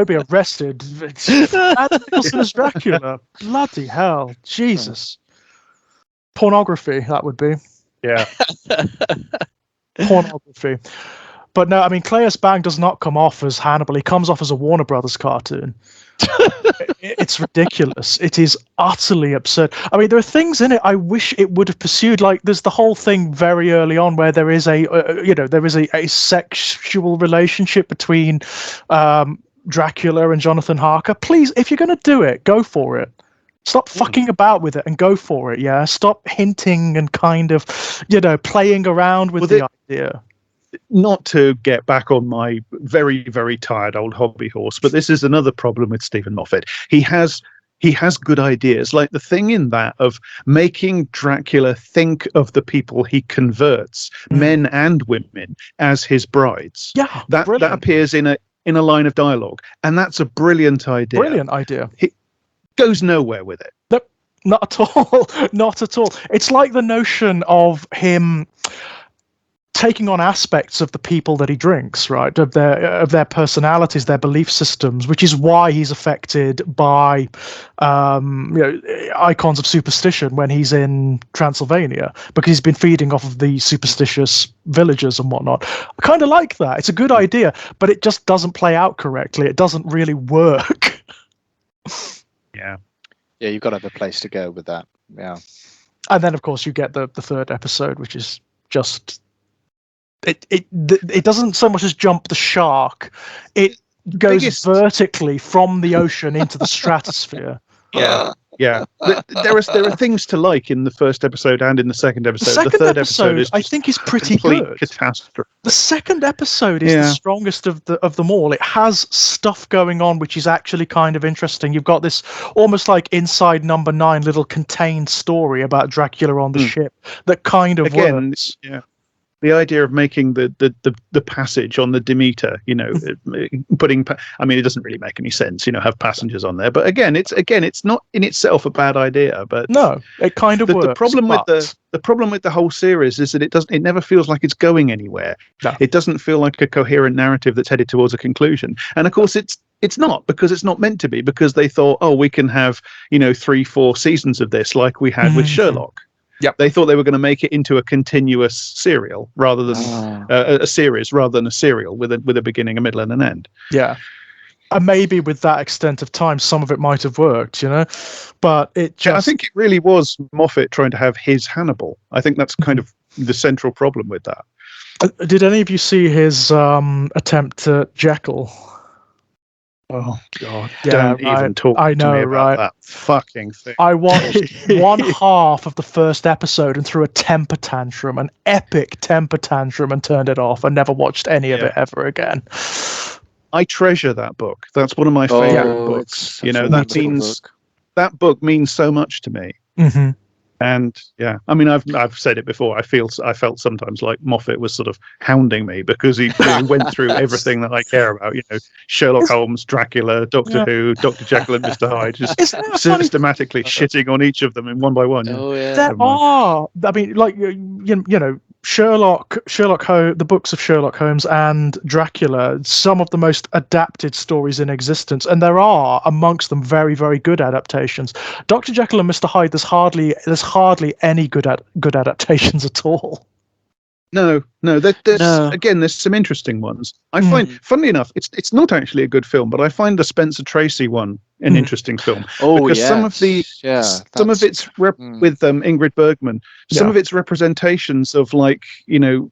be arrested. Mads Mikkelsen as Dracula. Bloody hell, Jesus. Pornography, that would be. Yeah. Pornography. But no, I mean, Claes Bang does not come off as Hannibal. He comes off as a Warner Brothers cartoon. It's ridiculous. It is utterly absurd. I mean, there are things in it I wish it would have pursued. Like, there's the whole thing very early on where there is a sexual relationship between Dracula and Jonathan Harker. Please, if you're going to do it, go for it. Stop fucking about with it and go for it, yeah? Stop hinting and kind of, playing around with the idea. Not to get back on my very, very tired old hobby horse, but this is another problem with Stephen Moffat. He has good ideas, like the thing in that of making Dracula think of the people he converts, men and women, as his brides. Yeah, that appears in a line of dialogue, and that's a brilliant idea. Brilliant idea. Goes nowhere with it. Nope, not at all. Not at all. It's like the notion of him. taking on aspects of the people that he drinks, right? Of their personalities, their belief systems, which is why he's affected by icons of superstition when he's in Transylvania, because he's been feeding off of the superstitious villagers and whatnot. I kind of like that. It's a good idea, but it just doesn't play out correctly. It doesn't really work. Yeah, you've got to have a place to go with that. Yeah, and then of course you get the third episode, which is just it doesn't so much as jump the shark. It goes vertically from the ocean into the stratosphere. Yeah. There are things to like in the first episode and in the second episode. The third episode is, I think, is pretty good. Catastrophe. The second episode is the strongest of them all. It has stuff going on which is actually kind of interesting. You've got this almost like Inside Number 9 little contained story about Dracula on the ship that kind of works. Yeah. The idea of making the passage on the Demeter, putting, I mean, it doesn't really make any sense, have passengers on there. But again, it's not in itself a bad idea. But no, it kind of works. The problem with the whole series is that it never feels like it's going anywhere. No. It doesn't feel like a coherent narrative that's headed towards a conclusion. And of course, it's not, because it's not meant to be, because they thought, we can have 3-4 seasons of this like we had with Sherlock. Yep. They thought they were going to make it into a continuous serial rather than a series, rather than a serial with a beginning, a middle, and an end. Yeah, and maybe with that extent of time, some of it might have worked, But it just... I think it really was Moffat trying to have his Hannibal. I think that's kind of the central problem with that. Did any of you see his attempt at Jekyll? Oh God! Don't even talk to me about that fucking thing. I watched one half of the first episode and threw a temper tantrum, an epic temper tantrum, and turned it off and never watched any of it ever again. I treasure that book. That's one of my favorite books. That book means so much to me. Mm-hmm. And I mean, I've said it before. I felt sometimes like Moffat was sort of hounding me because he went through everything that I care about. Sherlock Holmes, Dracula, Doctor Who, Dr. Jekyll and Mr. Hyde, just systematically shitting on each of them in one by one. Oh yeah, there are. I mean, like Sherlock Holmes, the books of Sherlock Holmes and Dracula, some of the most adapted stories in existence, and there are amongst them very, very good adaptations. Dr. Jekyll and Mr. Hyde, there's hardly any good adaptations at all. No. There's some interesting ones. I find, funnily enough, it's not actually a good film, but I find the Spencer Tracy one an interesting film. Because some of its with Ingrid Bergman, some of its representations of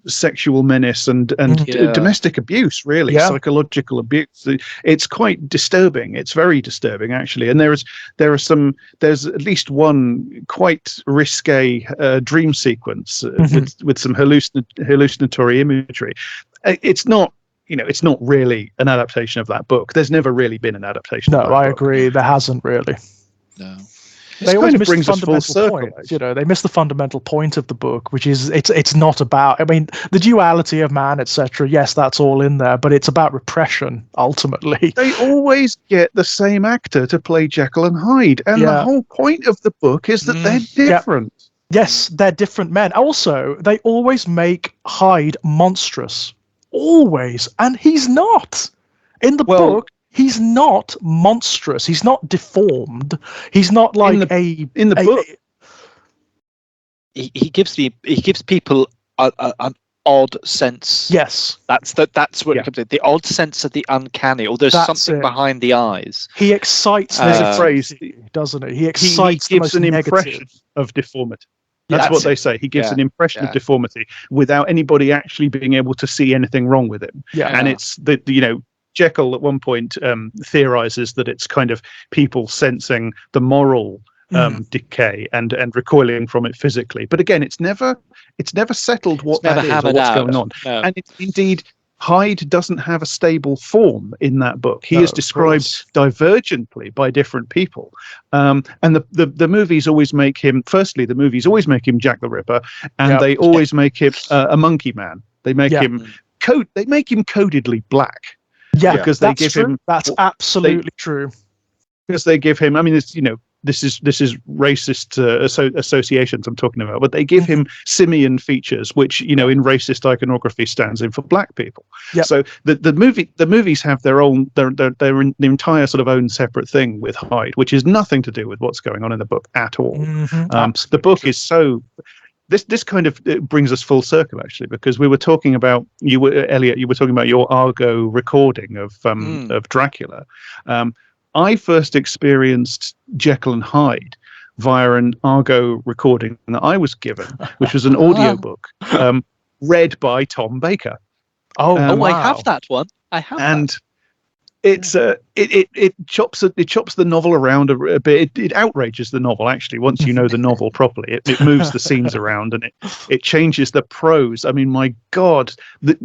sexual menace and domestic abuse, really psychological abuse. It's quite disturbing. It's very disturbing actually. And there's at least one quite risque dream sequence with some hallucinatory imagery. It's not really an adaptation of that book. There's never really been an adaptation. No, of that I book. agree. There hasn't really. No. They always miss the brings us full circle. point. They miss the fundamental point of the book, which is it's not about. I mean, the duality of man, etc. Yes, that's all in there, but it's about repression ultimately. They always get the same actor to play Jekyll and Hyde, and the whole point of the book is that they're different. Yes, they're different men. Also, they always make Hyde monstrous. Always. And he's not. In the book, he's not monstrous. He's not deformed. He's not like in the book. He gives people an odd sense. Yes. That's what it comes to. The odd sense of the uncanny, or there's something behind the eyes. He excites there's a phrase, doesn't he? He excites he gives the most an impression negative. Of deformity. That's what they say. He gives an impression of deformity without anybody actually being able to see anything wrong with him. Yeah. And it's Jekyll at one point theorizes that it's kind of people sensing the moral decay and recoiling from it physically. But again, it's never settled what that is or what's going on. No. And it's indeed, Hyde doesn't have a stable form in that book. He is described divergently by different people. And the movies always make him, firstly, Jack the Ripper, and they always make him a monkey man. They make him codedly black. Yeah, because that's true. That's absolutely true. because they give him. I mean, it's, this is racist associations I'm talking about, but they give him simian features, which in racist iconography stands in for black people. Yep. So the movies have their own their entire sort of own separate thing with Hyde, which is nothing to do with what's going on in the book at all. The book is so. This kind of brings us full circle, actually, because we were talking about Elliot. You were talking about your Argo recording of Dracula. I first experienced Jekyll and Hyde via an Argo recording that I was given, which was an audiobook read by Tom Baker. Wow. I have that one. I have that. It's it chops the novel around a bit. It outrages the novel, actually, once you know the novel properly. It moves the scenes around, and it changes the prose. I mean, my God,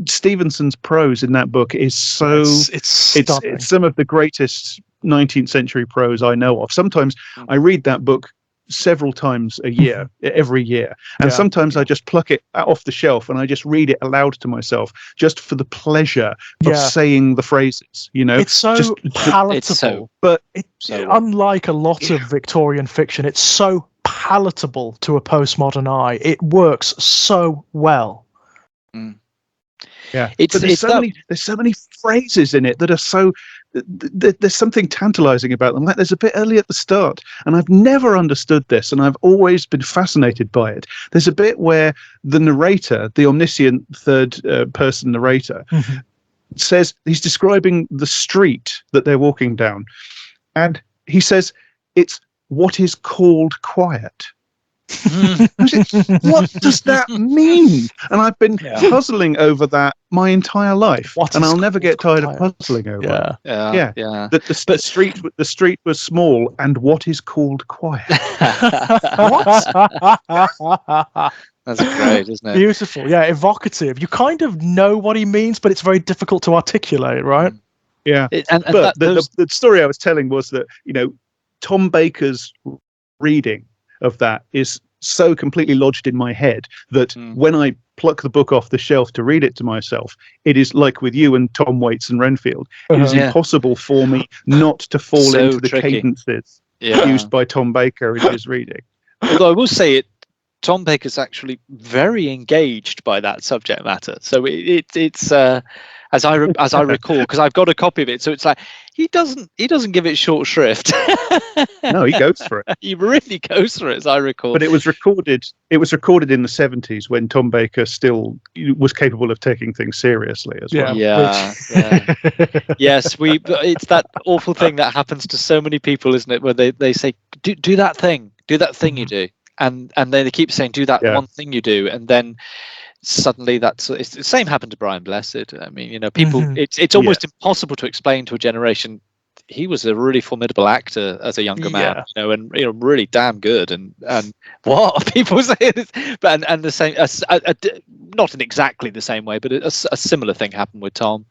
Stevenson's prose in that book is so it's some of the greatest 19th century prose I know of. Sometimes I read that book several times every year, and sometimes I just pluck it off the shelf and I just read it aloud to myself, just for the pleasure of saying the phrases. It's so palatable, but unlike a lot of Victorian fiction, it's so palatable to a postmodern eye. It works so well. Yeah, there's so many phrases in it that are so. There's something tantalizing about them. Like, there's a bit early at the start, and I've never understood this, and I've always been fascinated by it. There's a bit where the narrator, the omniscient third person narrator, says he's describing the street that they're walking down, and he says it's what is called quiet. What does that mean? And I've been puzzling over that my entire life, and I'll never get tired of puzzling over it. The street was small, and what is called quiet? What? That's great, isn't it? Beautiful, evocative. You kind of know what he means, but it's very difficult to articulate, right? Yeah, but the story I was telling was that Tom Baker's reading of that is so completely lodged in my head that when I pluck the book off the shelf to read it to myself, it is like with you and Tom Waits and Renfield. It is impossible for me not to fall into the cadences used by Tom Baker in his reading. Although I will say Tom Baker's actually very engaged by that subject matter. So it's as I recall, because I've got a copy of it. So it's like he doesn't give it short shrift. No, he goes for it. He really goes for it, as I recall. But it was recorded in the 70s when Tom Baker still was capable of taking things seriously as well. Yeah. Yes, it's that awful thing that happens to so many people, isn't it? Where they say, do that thing you do. And then they keep saying, do that one thing you do, and then suddenly it's the same happened to Brian Blessed. I mean, people. It's almost impossible to explain to a generation. He was a really formidable actor as a younger man, and really damn good. And what people say, but and the same, not in exactly the same way, but a similar thing happened with Tom.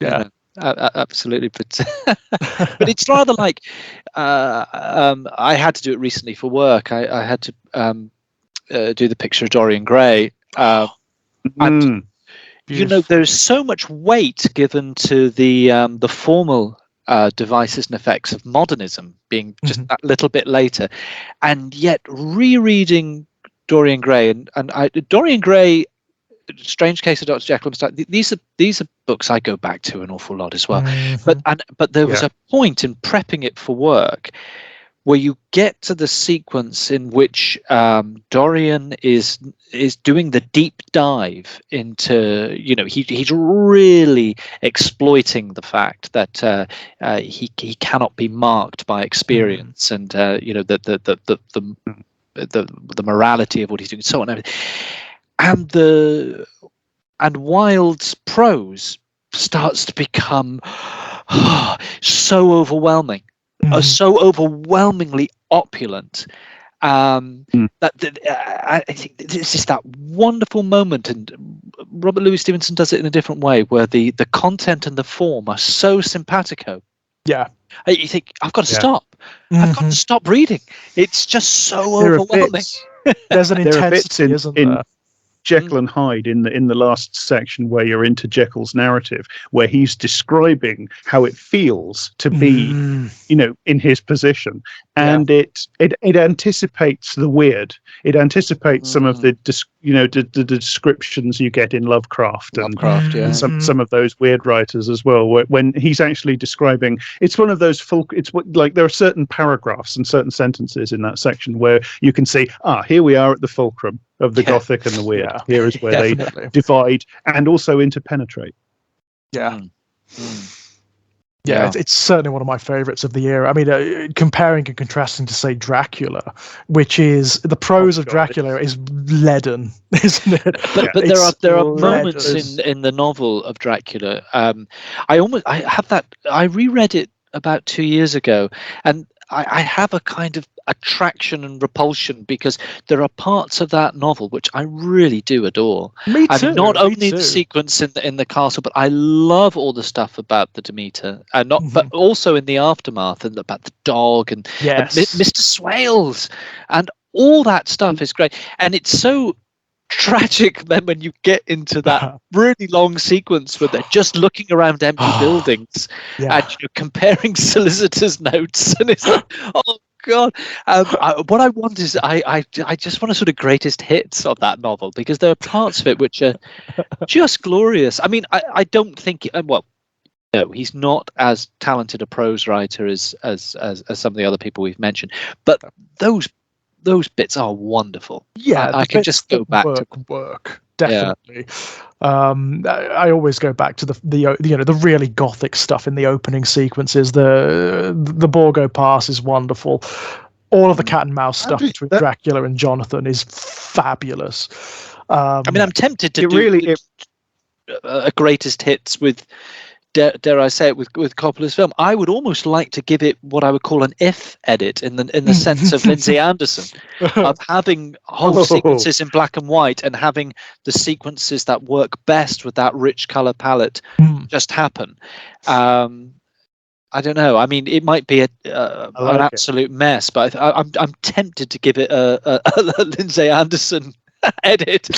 Yeah. Absolutely, but it's rather like I had to do it recently for work. I had to do the picture of Dorian Gray, and there's so much weight given to the formal devices and effects of modernism being just that little bit later, and yet rereading Dorian Gray and Dorian Gray. Strange Case of Dr. Jekyll and Hyde. These are books I go back to an awful lot as well. But there was a point in prepping it for work where you get to the sequence in which Dorian is doing the deep dive into he's really exploiting the fact that he cannot be marked by experience and the morality of what he's doing, and so on. And Wilde's prose starts to become so overwhelming, so overwhelmingly opulent. That I think it's just that wonderful moment, and Robert Louis Stevenson does it in a different way, where the content and the form are so simpatico. Yeah, you think I've got to stop. I've got to stop reading. It's just so overwhelming. There's an intensity, isn't there? Jekyll and Hyde in the last section where you're into Jekyll's narrative, where he's describing how it feels to be, in his position, and it anticipates the weird. It anticipates some of the the descriptions you get in Lovecraft and some of those weird writers as well. When he's actually describing, it's one of those like there are certain paragraphs and certain sentences in that section where you can see, here we are at the fulcrum of the Gothic and the weird. Yeah. Here is where they divide and also interpenetrate. Yeah. Yeah, it's certainly one of my favorites of the era. I mean, comparing and contrasting to, say, Dracula, which is the prose of Dracula is leaden, isn't it? But there are moments in the novel of Dracula. I reread it about 2 years ago, and I have a kind of attraction and repulsion because there are parts of that novel which I really do adore. Me too. Not only the sequence in the castle, but I love all the stuff about the Demeter, and but also in the aftermath and about the dog and Mr. Swales, and all that stuff is great. And it's so tragic then when you get into that really long sequence where they're just looking around empty buildings and you're comparing solicitors' notes, and it's like, oh God. What I want is I just want a sort of greatest hits of that novel, because there are parts of it which are just glorious. I mean, I don't think no, he's not as talented a prose writer as some of the other people we've mentioned, but those bits are wonderful. Yeah, I can just go back to work. Definitely. I always go back to the really Gothic stuff in the opening sequences. The Borgo Pass is wonderful. All of the cat and mouse stuff between Dracula and Jonathan is fabulous. I mean, I'm tempted to do a greatest hits with, dare I say it, with Coppola's film. I would almost like to give it what I would call an if edit in the sense of Lindsay Anderson, of having whole sequences in black and white and having the sequences that work best with that rich color palette just happen. I don't know. I mean, it might be an absolute mess, but I'm tempted to give it a Lindsay Anderson edit.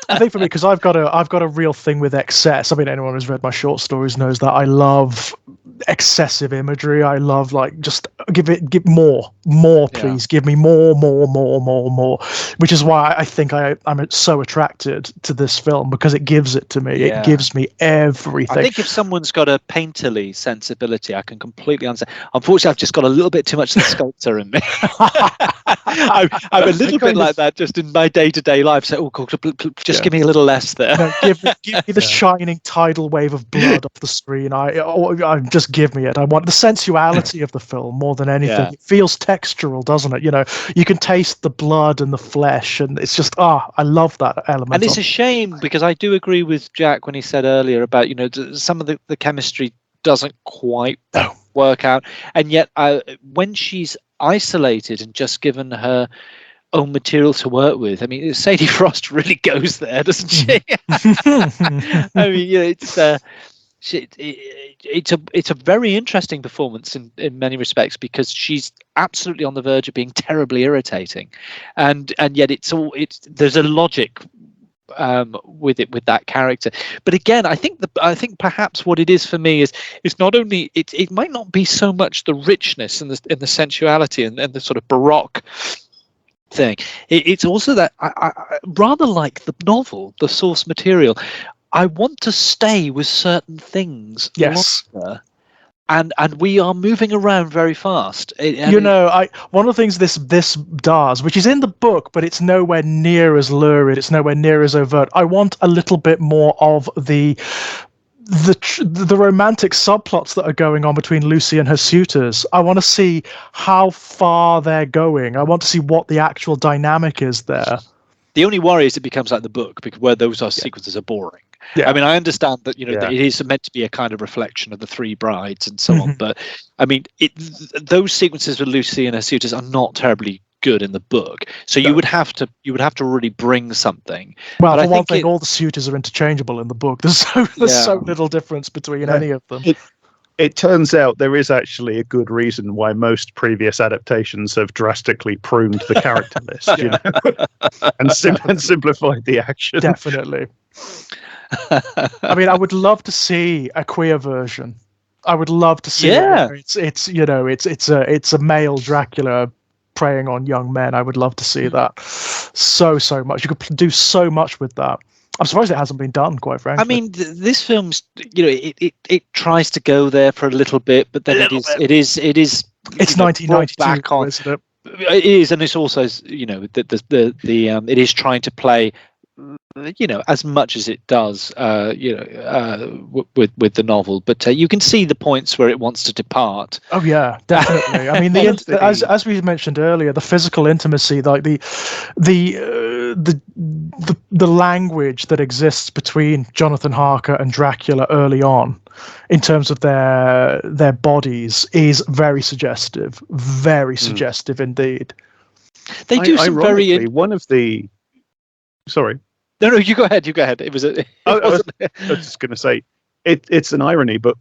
I think for me, because I've got a real thing with excess. I mean, anyone who's read my short stories knows that I love excessive imagery. I love, like, just give more, please. Give me more, which is why I think I'm so attracted to this film, because it gives it to me. It gives me everything. I think if someone's got a painterly sensibility, I can completely understand. Unfortunately, I've just got a little bit too much of the sculptor in me. I'm a little bit like that just in my day-to-day life. So, just give me a little less there. No, give me the shining tidal wave of blood off the screen. I just give me it. I want the sensuality of the film more than anything. It feels textural, doesn't it? You can taste the blood and the flesh, and it's just I love that element. And it's a shame, because I do agree with Jack when he said earlier about some of the chemistry doesn't quite work out, and yet when she's isolated and just given her own material to work with, I mean, Sadie Frost really goes there, doesn't she? I mean, it's a very interesting performance in many respects, because she's absolutely on the verge of being terribly irritating, and yet there's a logic with that character. But again, I think perhaps what it is for me is not only it might not be so much the richness and the sensuality and the sort of baroque thing. It's also that I rather like the novel, the source material, I want to stay with certain things longer. And we are moving around very fast. One of the things this does, which is in the book, but it's nowhere near as lurid, it's nowhere near as overt. I want a little bit more of the romantic subplots that are going on between Lucy and her suitors. I want to see how far they're going. I want to see what the actual dynamic is there. The only worry is it becomes like the book, because where those sequences are boring. I mean, I understand that that it is meant to be a kind of reflection of the three brides and so on, but I mean, those sequences with Lucy and her suitors are not terribly good in the book. So you would have to really bring something. Well, for one thing, all the suitors are interchangeable in the book. There's so little difference between any of them. it turns out there is actually a good reason why most previous adaptations have drastically pruned the character list, you know, and simplified the action. Definitely. I mean, I would love to see a queer version. I would love to see it where it's you know it's a male Dracula preying on young men. I would love to see that so much. You could do so much with that. I'm surprised it hasn't been done, quite frankly. I mean, this film's, you know, it tries to go there for a little bit, but then it is it's 1992 back on, isn't it? It is, and it's also, you know, the it is trying to play, you know, as much as it does, with the novel, but you can see the points where it wants to depart. Oh yeah, definitely. I mean, as we mentioned earlier, the physical intimacy, like the language that exists between Jonathan Harker and Dracula early on, in terms of their bodies, is very suggestive, indeed. They do some very one of the. Sorry. No, you go ahead. It was. I was just going to say, it's an irony, but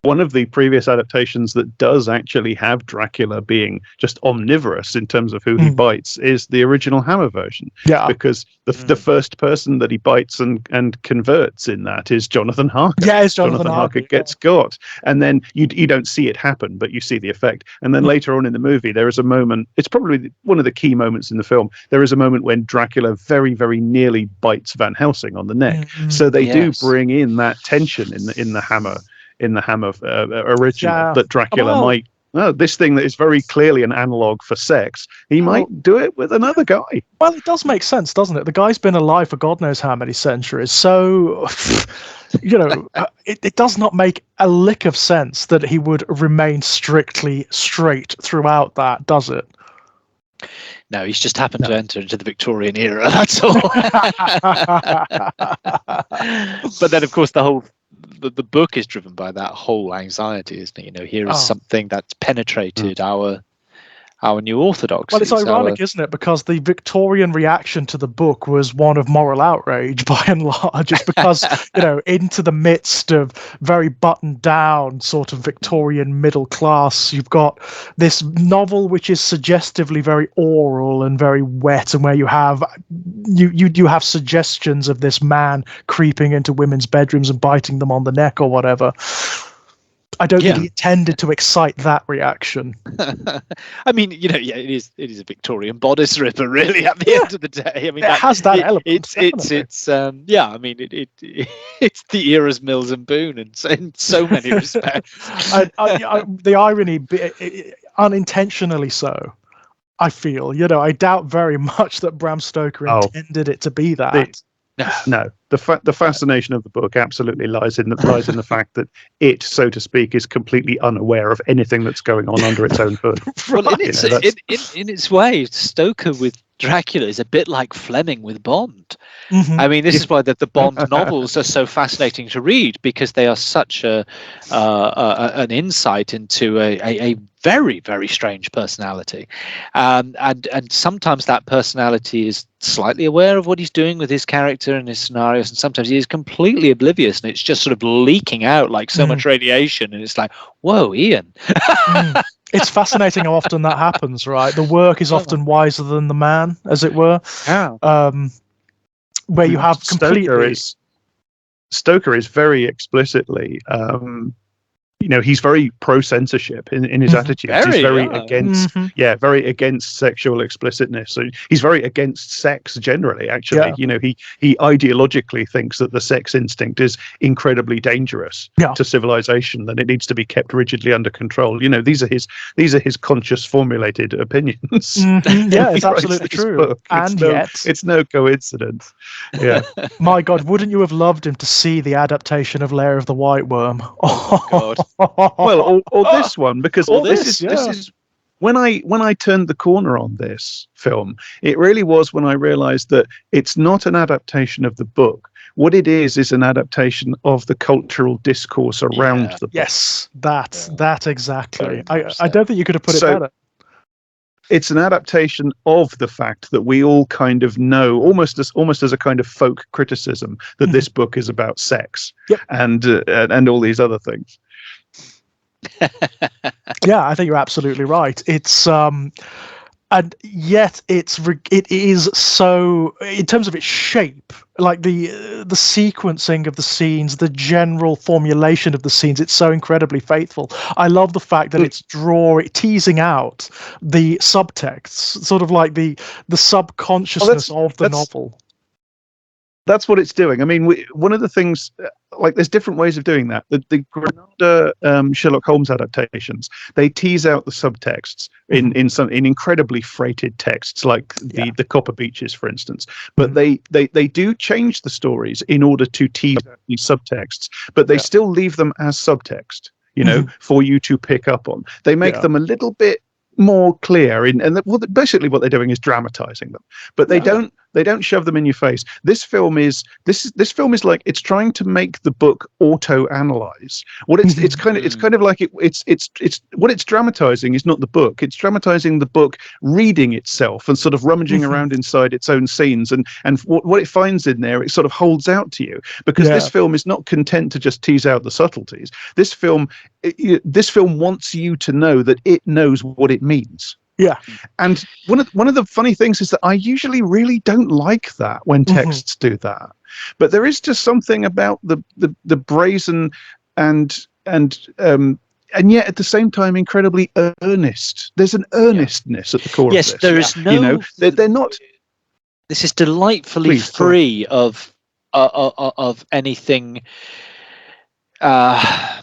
one of the previous adaptations that does actually have Dracula being just omnivorous in terms of who he bites is the original Hammer version. Yeah, because the first person that he bites and converts in that is Jonathan Harker. Yeah, it's Jonathan Harker gets got, and then you don't see it happen, but you see the effect. And then later on in the movie, there is a moment. It's probably one of the key moments in the film. There is a moment when Dracula very, very nearly bites Van Helsing on the neck. So they do bring in that tension in the Hammer. In the Hammer original, that Dracula might. No, this thing that is very clearly an analog for sex, he might do it with another guy. Well, it does make sense, doesn't it? The guy's been alive for God knows how many centuries. So, you know, it does not make a lick of sense that he would remain strictly straight throughout that, does it? No, he's just happened to enter into the Victorian era, that's all. But then, of course, the book is driven by that whole anxiety, isn't it? You know, here is something that's penetrated our new orthodoxy. Well, it's ironic, isn't it? Because the Victorian reaction to the book was one of moral outrage, by and large. It's because, you know, into the midst of very buttoned down sort of Victorian middle class, you've got this novel which is suggestively very oral and very wet, and where you have suggestions of this man creeping into women's bedrooms and biting them on the neck or whatever. I don't think he intended to excite that reaction. I mean, you know, it is a Victorian bodice ripper, really. At the end of the day, I mean, it has that element. It's I mean, it's the era's Mills and Boone, in so many respects. The irony, unintentionally so, I feel. You know, I doubt very much that Bram Stoker intended it to be that. No, the fascination of the book absolutely lies in the fact that it, so to speak, is completely unaware of anything that's going on under its own hood. Well, in its way, Stoker with Dracula is a bit like Fleming with Bond. I mean, this is why the Bond novels are so fascinating to read, because they are such an insight into a very, very strange personality, and sometimes that personality is slightly aware of what he's doing with his character and his scenarios, and sometimes he is completely oblivious, and it's just sort of leaking out like so much radiation, and it's like, whoa, Ian. It's fascinating how often that happens, right? The work is often wiser than the man, as it were. Yeah. Where you have completely... Stoker is very explicitly... you know, he's very pro-censorship in his attitudes. He's very very against sexual explicitness. So he's very against sex generally, actually. Yeah. You know, he ideologically thinks that the sex instinct is incredibly dangerous to civilization, that it needs to be kept rigidly under control. You know, these are his conscious formulated opinions. Yeah, it's absolutely true. And yet... It's no coincidence. Yeah. My God, wouldn't you have loved him to see the adaptation of Lair of the White Worm? Oh, God. Well, or this one, because this is when I turned the corner on this film, it really was when I realized that it's not an adaptation of the book. What it is an adaptation of the cultural discourse around the book. Yes, that exactly. I don't think you could have put it better. It's an adaptation of the fact that we all kind of know, almost as a kind of folk criticism, that this book is about sex and all these other things. Yeah, I think you're absolutely right. It's and yet it is so, in terms of its shape, like the sequencing of the scenes, the general formulation of the scenes, it's so incredibly faithful. I love the fact that it's teasing out the subtexts, sort of like the subconsciousness of the novel. That's what it's doing. I mean, one of the things, like, there's different ways of doing that. The Granada Sherlock Holmes adaptations, they tease out the subtexts in incredibly freighted texts, like the Copper Beaches, for instance. But they do change the stories in order to tease out these subtexts, but they still leave them as subtext, for you to pick up on. They make them a little bit more clear basically what they're doing is dramatizing them, but they don't shove them in your face. This film is like, it's trying to make the book auto-analyze. It's kind of like it's what it's dramatizing is not the book. It's dramatizing the book reading itself and sort of rummaging around inside its own scenes, and what it finds in there, it sort of holds out to you, because this film is not content to just tease out the subtleties. This film wants you to know that it knows what it means. Yeah. And one of the funny things is that I usually really don't like that when texts do that. But there is just something about the brazen and yet at the same time incredibly earnest. There's an earnestness at the core of this. Yes, there is no. They're not. This is delightfully free of anything. We're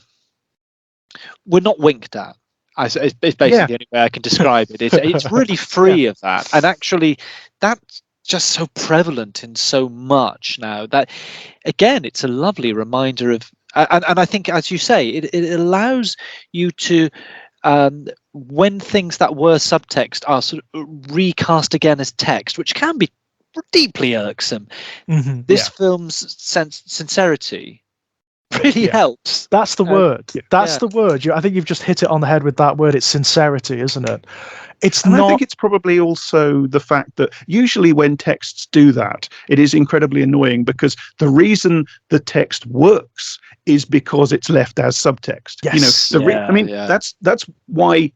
not winked at. It's basically the only way I can describe it. It's really free of that, and actually, that's just so prevalent in so much now that, again, it's a lovely reminder of, and I think, as you say, it allows you to, when things that were subtext are sort of recast again as text, which can be deeply irksome. This film's sincerity really helps. That's the word. That's the word. I think you've just hit it on the head with that word. It's sincerity, isn't it? I think it's probably also the fact that usually when texts do that, it is incredibly annoying, because the reason the text works is because it's left as subtext. Yes. That's why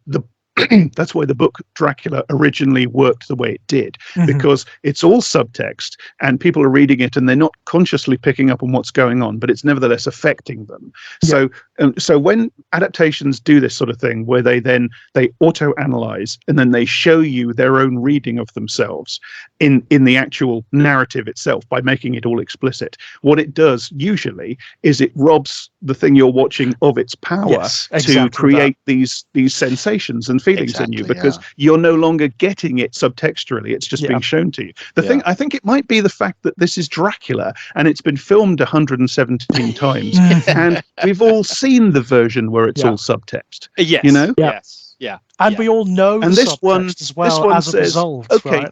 that's why the book Dracula originally worked the way it did, because it's all subtext and people are reading it and they're not consciously picking up on what's going on, but it's nevertheless affecting them. So when adaptations do this sort of thing, where they auto-analyze and then they show you their own reading of themselves in the actual narrative itself by making it all explicit, what it does usually is it robs the thing you're watching of its power to create these sensations and feelings in you, because you're no longer getting it subtextually. It's just being shown to you. The thing, I think it might be the fact that this is Dracula and it's been filmed 117 times and we've all seen the version where it's all subtext. And we all know and the subtext as well as a result. Right?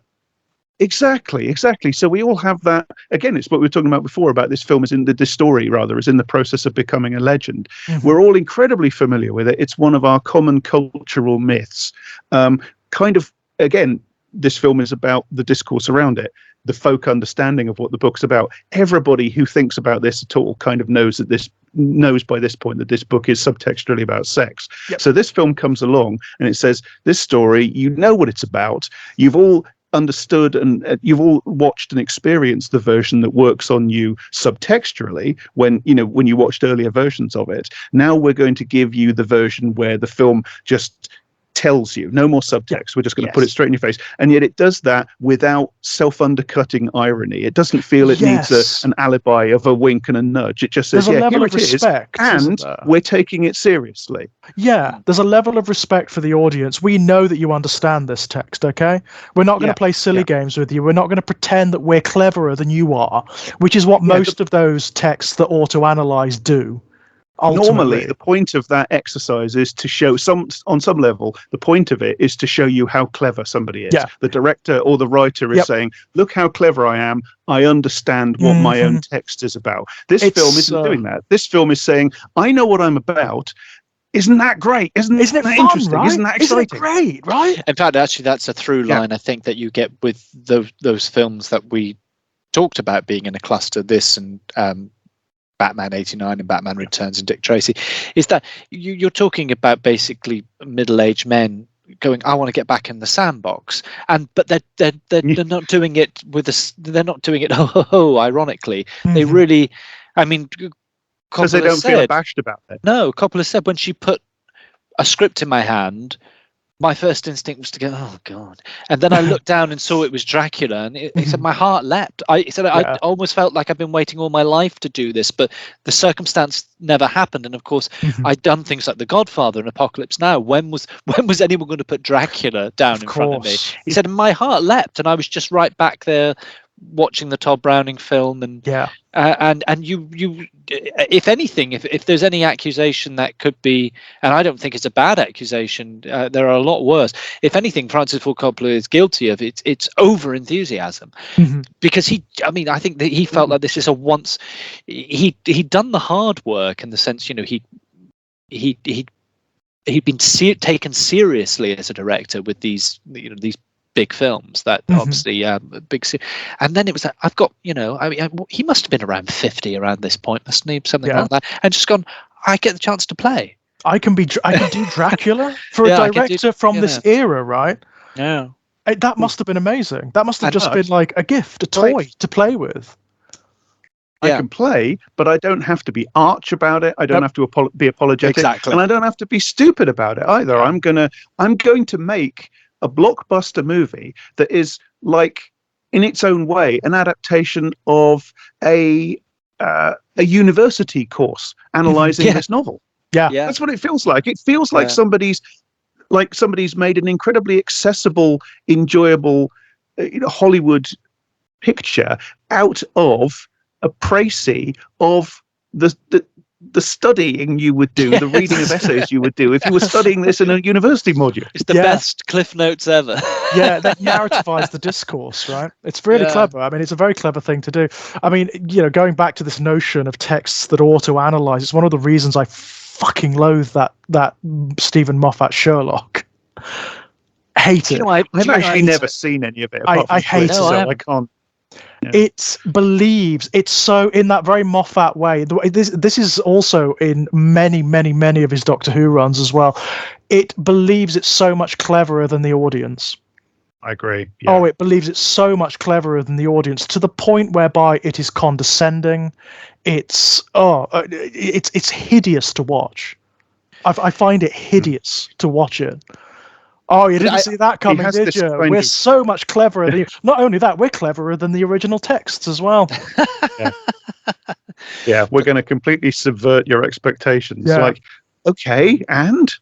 Exactly. So we all have that. Again, it's what we were talking about before, about this film this story is in the process of becoming a legend. We're all incredibly familiar with it. It's one of our common cultural myths. Again, this film is about the discourse around it, the folk understanding of what the book's about. Everybody who thinks about this at all kind of knows by this point that this book is subtextually about sex. So this film comes along and it says, this story, you know what it's about. You've all understood and you've all watched and experienced the version that works on you subtextually when you watched earlier versions of it. Now we're going to give you the version where the film just tells you, no more subtext, we're just going to put it straight in your face. And yet it does that without self-undercutting irony. It doesn't feel it needs an alibi of a wink and a nudge. It just says, here it is, and we're taking it seriously. There's a level of respect for the audience. We know that you understand this text, okay? We're not going to play silly games with you. We're not going to pretend that we're cleverer than you are, which is what most of those texts that auto-analyze do. Ultimately. Normally, the point of that exercise is to show on some level, the point of it is to show you how clever somebody is. The director or the writer is saying, look how clever I am. I understand what my own text is about. This film isn't doing that. This film is saying, I know what I'm about. Isn't that great? Isn't it fun, interesting? Right? Isn't that exciting? Isn't it great, right? In fact, actually, that's a through line I think that you get with those films that we talked about being in a cluster, this and Batman 89 and Batman Returns and Dick Tracy, is that you're talking about basically middle-aged men going, I want to get back in the sandbox, but they're not doing it they're not doing it ironically. They really, I mean, because they don't feel abashed about it. No, Coppola said when she put a script in my hand, my first instinct was to go, oh God. And then I looked down and saw it was Dracula, and he said my heart leapt. He said I almost felt like I've been waiting all my life to do this, but the circumstance never happened. And of course, I'd done things like The Godfather and Apocalypse Now. When was anyone going to put Dracula down in front of me? He said my heart leapt, and I was just right back there watching the Todd Browning film, and and you if anything, if there's any accusation that could be, and I don't think it's a bad accusation, there are a lot worse. If anything, Francis Ford Coppola is guilty of it's over enthusiasm, because I think that he felt like this is he'd done the hard work, in the sense, he'd been taken seriously as a director with these big films that obviously and then it was I've got he must have been around 50 around this point, mustn't he, something like that, and just gone, I get the chance to play, I can do Dracula for a director from this era, right? That must have been amazing. That must have just been like a gift, a toy to play with. I can play, but I don't have to be arch about it. I don't have to be apologetic, and I don't have to be stupid about it either. I'm going to make a blockbuster movie that is, like, in its own way, an adaptation of a university course analyzing this novel. That's what it feels like. It feels like somebody's made an incredibly accessible, enjoyable Hollywood picture out of a précis of the studying you would do, the reading of essays you would do if you were studying this in a university module. It's the best Cliff Notes ever. That narrativized the discourse, right? It's really clever. I mean, it's a very clever thing to do. I mean, going back to this notion of texts that auto-analyze, it's one of the reasons I fucking loathe that Stephen Moffat Sherlock. Hate it. I've actually never seen any of it. I hate it. So I can't. It believes, it's so in that very Moffat way. This is also in many of his Doctor Who runs as well. It believes it's so much cleverer than the audience. I agree. It believes it's so much cleverer than the audience, to the point whereby it is condescending. It's hideous to watch. I find it hideous to watch it. Oh, you didn't see that coming, did you? We're so much cleverer than you. Not only that, we're cleverer than the original texts as well. We're going to completely subvert your expectations. Like, okay, and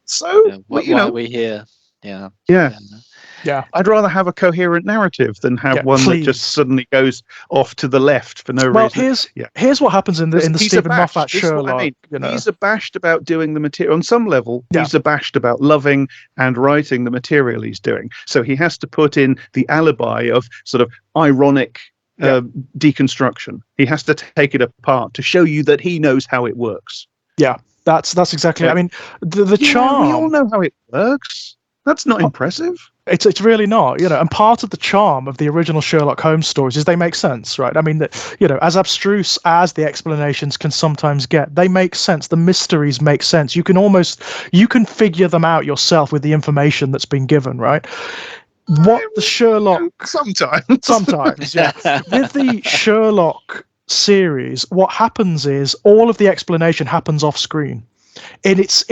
so why are we here? I'd rather have a coherent narrative than have one that just suddenly goes off to the left for no reason. Here's what happens in the Stephen Moffat Sherlock. He's abashed about doing the material on some level. He's abashed about loving and writing the material he's doing. So he has to put in the alibi of sort of ironic deconstruction. He has to take it apart to show you that he knows how it works. That's exactly. I mean, the charm. We all know how it works. That's not impressive. It's really not, and part of the charm of the original Sherlock Holmes stories is they make sense, right? I mean, as abstruse as the explanations can sometimes get, they make sense. The mysteries make sense. You can figure them out yourself with the information that's been given, right? What the Sherlock sometimes, with the Sherlock series, what happens is all of the explanation happens off screen, and it's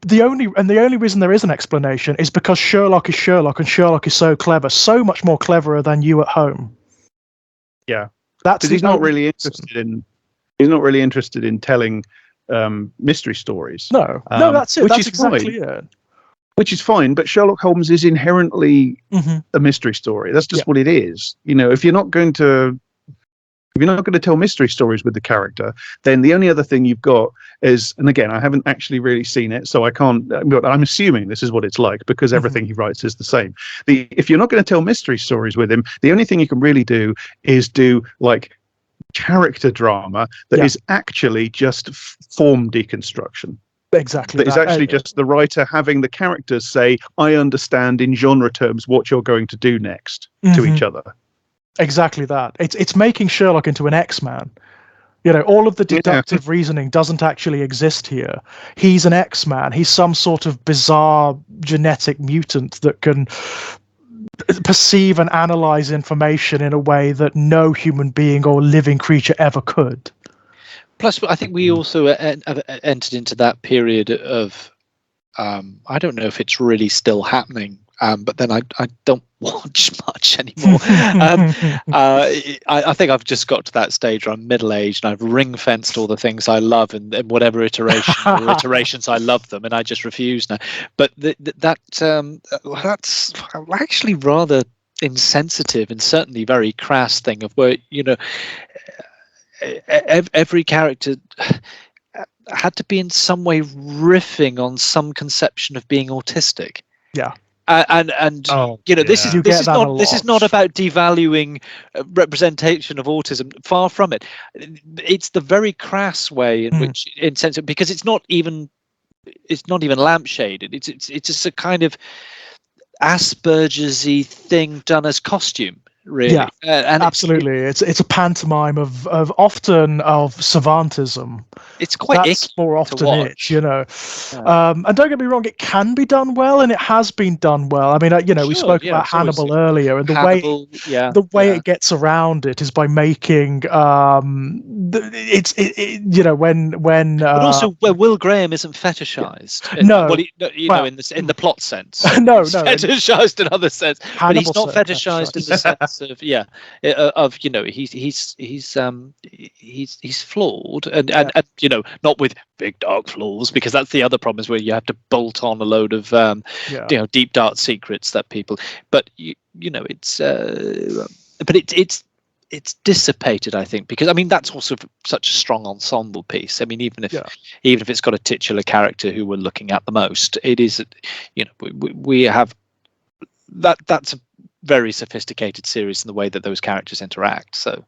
the only reason there is an explanation is because Sherlock is Sherlock, and Sherlock is so clever, so much more cleverer than you at home. That's he's not really interested in telling mystery stories. No, that's it. That's exactly it. Which is fine, but Sherlock Holmes is inherently a mystery story. That's just what it is. If you're not going to tell mystery stories with the character, then the only other thing you've got is, and again, I haven't actually really seen it, so I can't, but I'm assuming this is what it's like because everything he writes is the same. If you're not going to tell mystery stories with him, the only thing you can really do is do like character drama that is actually just form deconstruction. Exactly. That is actually just the writer having the characters say, I understand in genre terms what you're going to do next to each other. Exactly that. It's making Sherlock into an X-Man. You know, all of the deductive reasoning doesn't actually exist here. He's an X-Man. He's some sort of bizarre genetic mutant that can perceive and analyze information in a way that no human being or living creature ever could. Plus, I think we also entered into that period of, I don't know if it's really still happening, but then I don't watch much anymore. I think I've just got to that stage where I'm middle-aged and I've ring-fenced all the things I love and whatever iteration or iterations I love them, and I just refuse now. But that's actually rather insensitive and certainly very crass thing of where, you know, every character had to be in some way riffing on some conception of being autistic. Yeah. And you know, this is not about devaluing representation of autism. Far from it. It's the very crass way in which, insensitive, because it's not even lampshaded. It's just a kind of Asperger's-y thing done as costume. Really, yeah, and absolutely. It's a pantomime of savantism. It's quite That's more often it, you know. Yeah. And don't get me wrong, it can be done well, and it has been done well. I mean, you know, we spoke about Hannibal earlier, and the way it gets around it is by making you know, when but also where Will Graham isn't fetishized. No, you know, in the plot sense. no, he's fetishized in other sense, but he's not fetishized in the sense of you know, he's flawed and you know, not with big dark flaws, because that's the other problem, is where you have to bolt on a load of you know, deep dark secrets that people, but you know, it's but it's dissipated, I think, because I mean, that's also such a strong ensemble piece. I mean, even if it's got a titular character who we're looking at the most, it is, you know, we have that's a very sophisticated series in the way that those characters interact. So,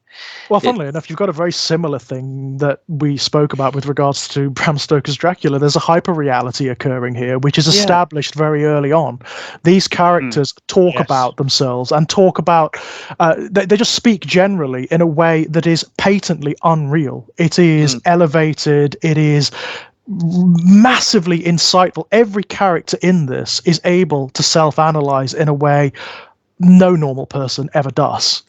well, funnily enough, you've got a very similar thing that we spoke about with regards to Bram Stoker's Dracula. There's a hyper reality occurring here, which is established very early on. These characters talk about themselves and talk about they just speak generally in a way that is patently unreal. It is elevated. It is massively insightful. Every character in this is able to self-analyze in a way no normal person ever does.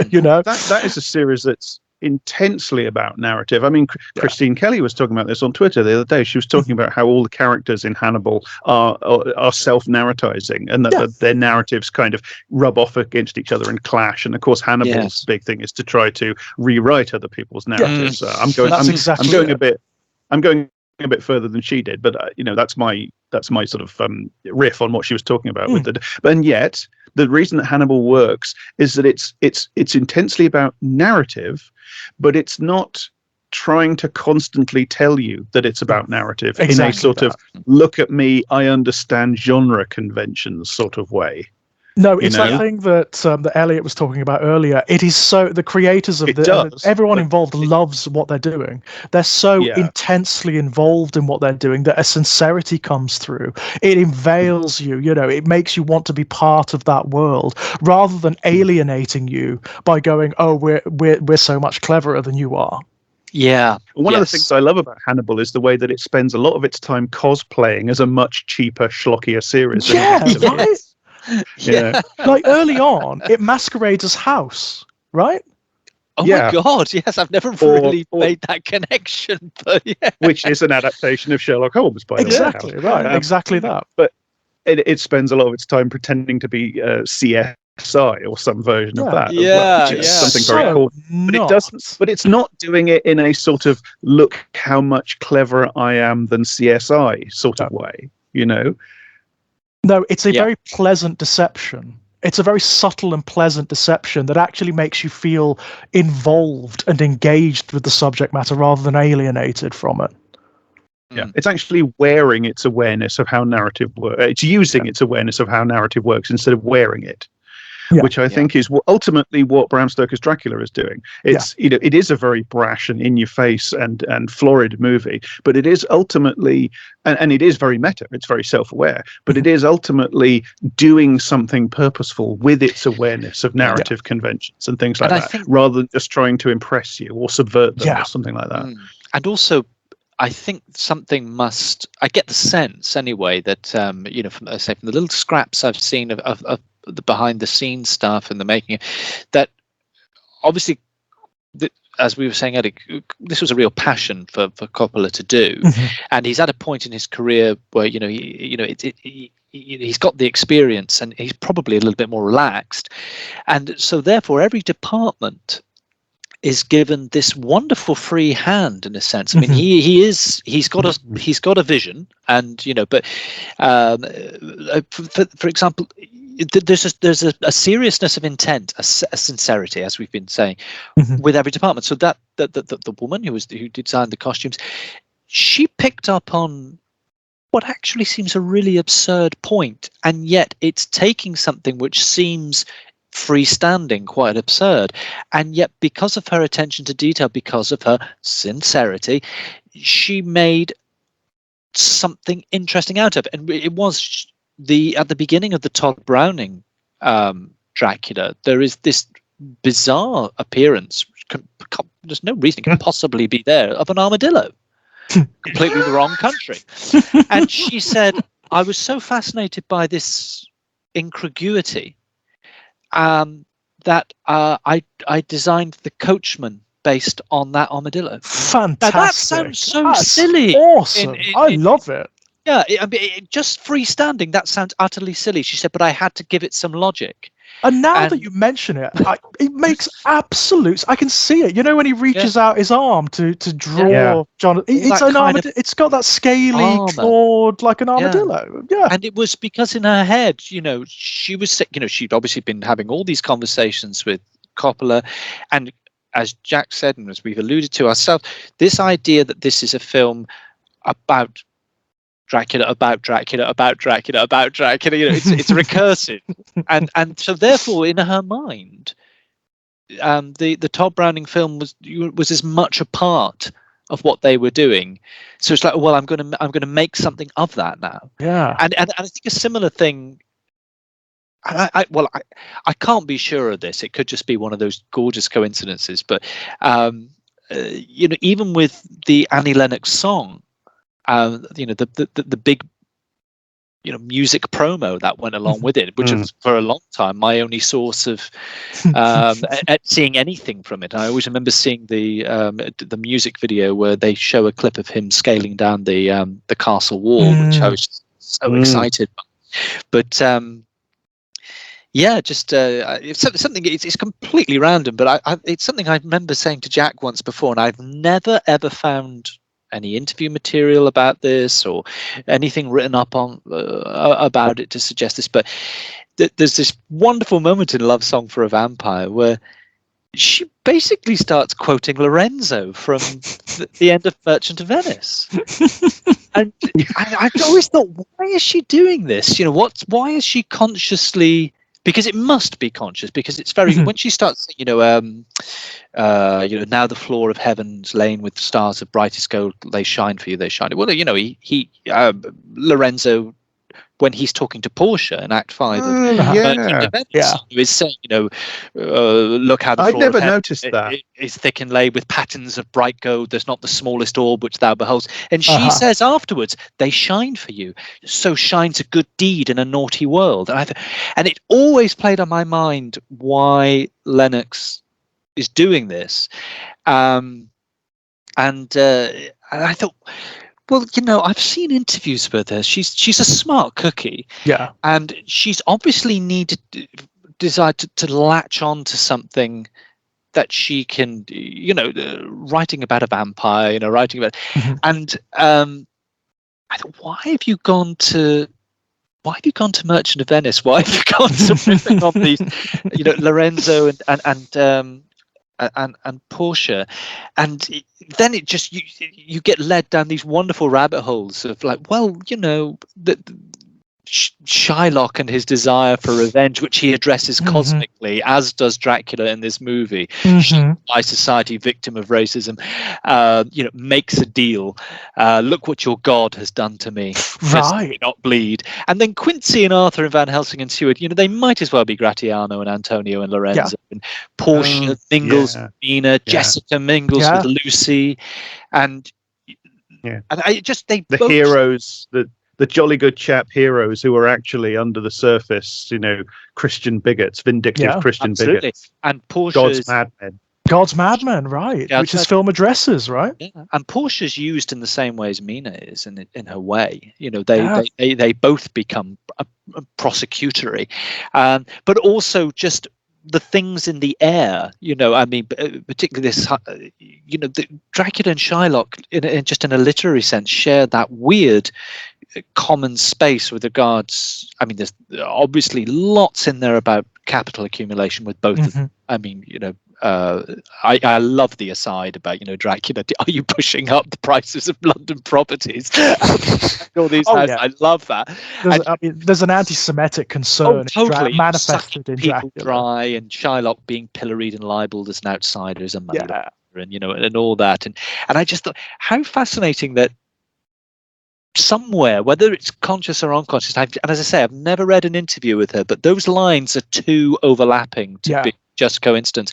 You know, that is a series that's intensely about narrative. I mean, Christine Kelly was talking about this on Twitter the other day. She was talking about how all the characters in Hannibal are self-narratizing, and that their narratives kind of rub off against each other and clash. And of course, Hannibal's big thing is to try to rewrite other people's narratives. I'm going a bit further than she did, but you know, that's my sort of riff on what she was talking about with it. And yet, the reason that Hannibal works is that it's intensely about narrative, but it's not trying to constantly tell you that it's about narrative in a sort of look at me, I understand genre conventions sort of way. No, it's that thing that Elliot was talking about earlier. It is so, the creators of everyone involved loves what they're doing. They're so intensely involved in what they're doing that a sincerity comes through. It enveils you, you know, it makes you want to be part of that world rather than alienating you by going, oh, we're so much cleverer than you are. Yeah. One of the things I love about Hannibal is the way that it spends a lot of its time cosplaying as a much cheaper, schlockier series. Right? Like early on, it masquerades as House, right? Oh my God! Yes, I've never really made that connection, but which is an adaptation of Sherlock Holmes, by the way. Exactly right, exactly that. But it spends a lot of its time pretending to be CSI or some version of that. Which is something very cool. But it doesn't. But it's not doing it in a sort of look how much cleverer I am than CSI sort of way, you know. No, it's a very pleasant deception. It's a very subtle and pleasant deception that actually makes you feel involved and engaged with the subject matter rather than alienated from it. Yeah, it's actually wearing its awareness of how narrative works. It's using its awareness of how narrative works instead of wearing it. which I think is ultimately what Bram Stoker's Dracula is doing. It's it is a very brash and in your face and florid movie, but it is ultimately and it is very meta. It's very self-aware, but it is ultimately doing something purposeful with its awareness of narrative conventions and things like that, rather than just trying to impress you or subvert them or something like that. And also, I think I get the sense anyway that from the little scraps I've seen of the behind the scenes stuff and the making, that obviously, as we were saying, Eddie, this was a real passion for Coppola to do, and he's at a point in his career where he's got the experience and he's probably a little bit more relaxed, and so therefore every department is given this wonderful free hand in a sense. I mean, he's got a vision, and but for example, there's a seriousness of intent, a sincerity, as we've been saying, with every department. So that the woman who designed the costumes, she picked up on what actually seems a really absurd point, and yet it's taking something which seems freestanding, quite absurd, and yet because of her attention to detail, because of her sincerity, she made something interesting out of it. And it was at the beginning of the Todd Browning Dracula, there is this bizarre appearance, there's no reason it can possibly be there, of an armadillo, completely the wrong country. And she said, I was so fascinated by this incongruity that I designed the coachman based on that armadillo. Fantastic. Now, that sounds so silly. Awesome. I love it. Yeah, just freestanding, that sounds utterly silly. She said, but I had to give it some logic. And now that you mention it, it makes absolute. I can see it. You know when he reaches out his arm to draw John. It's an armadillo. It's got that scaly clawed like an armadillo. Yeah. And it was because in her head, she was, she'd obviously been having all these conversations with Coppola, and as Jack said, and as we've alluded to ourselves, this idea that this is a film about Dracula, about Dracula, about Dracula, about Dracula. It's recursive, and so therefore, in her mind, the Todd Browning film was as much a part of what they were doing. So it's like, well, I'm going to make something of that now. Yeah, and I think a similar thing. I can't be sure of this. It could just be one of those gorgeous coincidences, but even with the Annie Lennox song. The big music promo that went along with it, which was for a long time my only source of seeing anything from it. I always remember seeing the music video where they show a clip of him scaling down the castle wall, which I was so excited by. But it's something. It's completely random, but it's something I remember saying to Jack once before, and I've never ever found any interview material about this or anything written up on about it to suggest this, but there's this wonderful moment in Love Song for a Vampire where she basically starts quoting Lorenzo from the end of Merchant of Venice. And I always thought, why is she doing this? Why is she consciously, because it must be conscious, because it's very, when she starts, now the floor of heaven's lain with stars of brightest gold, they shine for you, they shine. Well, Lorenzo, when he's talking to Portia in Act 5 is saying, look how the floor I'd never of heaven noticed that. Is thick and laid with patterns of bright gold. There's not the smallest orb which thou beholds. And she says afterwards, they shine for you. So shines a good deed in a naughty world. And it always played on my mind why Lennox is doing this. And I thought, well, I've seen interviews with her. She's a smart cookie. Yeah. And she's obviously decided to latch on to something that she can, writing about a vampire, writing about, and I thought, why have you gone to Merchant of Venice? Why have you gone to ripping on these, Lorenzo and Portia? And then it just, you get led down these wonderful rabbit holes of like, well, Shylock and his desire for revenge, which he addresses cosmically, as does Dracula in this movie. By society, victim of racism, makes a deal. Look what your God has done to me. Right. Not bleed. And then Quincy and Arthur and Van Helsing and Seward, they might as well be Gratiano and Antonio and Lorenzo. And Portia mingles with Nina. Jessica mingles with Lucy. And I just, the heroes, the jolly good chap heroes who are actually under the surface, Christian bigots, vindictive Christian bigots. And Portia's God's madmen, right? Which his film addresses, right? Yeah. And Portia's used in the same way as Mina is in her way. They both become prosecutory, but also just the things in the air. Particularly this. The Dracula and Shylock, in a literary sense, share that weird common space with regards. There's obviously lots in there about capital accumulation with both of them. I love the aside about Dracula. Are you pushing up the prices of London properties? All these houses. I love that. There's an anti-Semitic concern totally manifested in people Dracula. Dry, and Shylock being pilloried and libeled as an outsider, as a money launderer, and all that. And I just thought how fascinating that somewhere, whether it's conscious or unconscious, and as I say, I've never read an interview with her, but those lines are too overlapping to be just coincidence.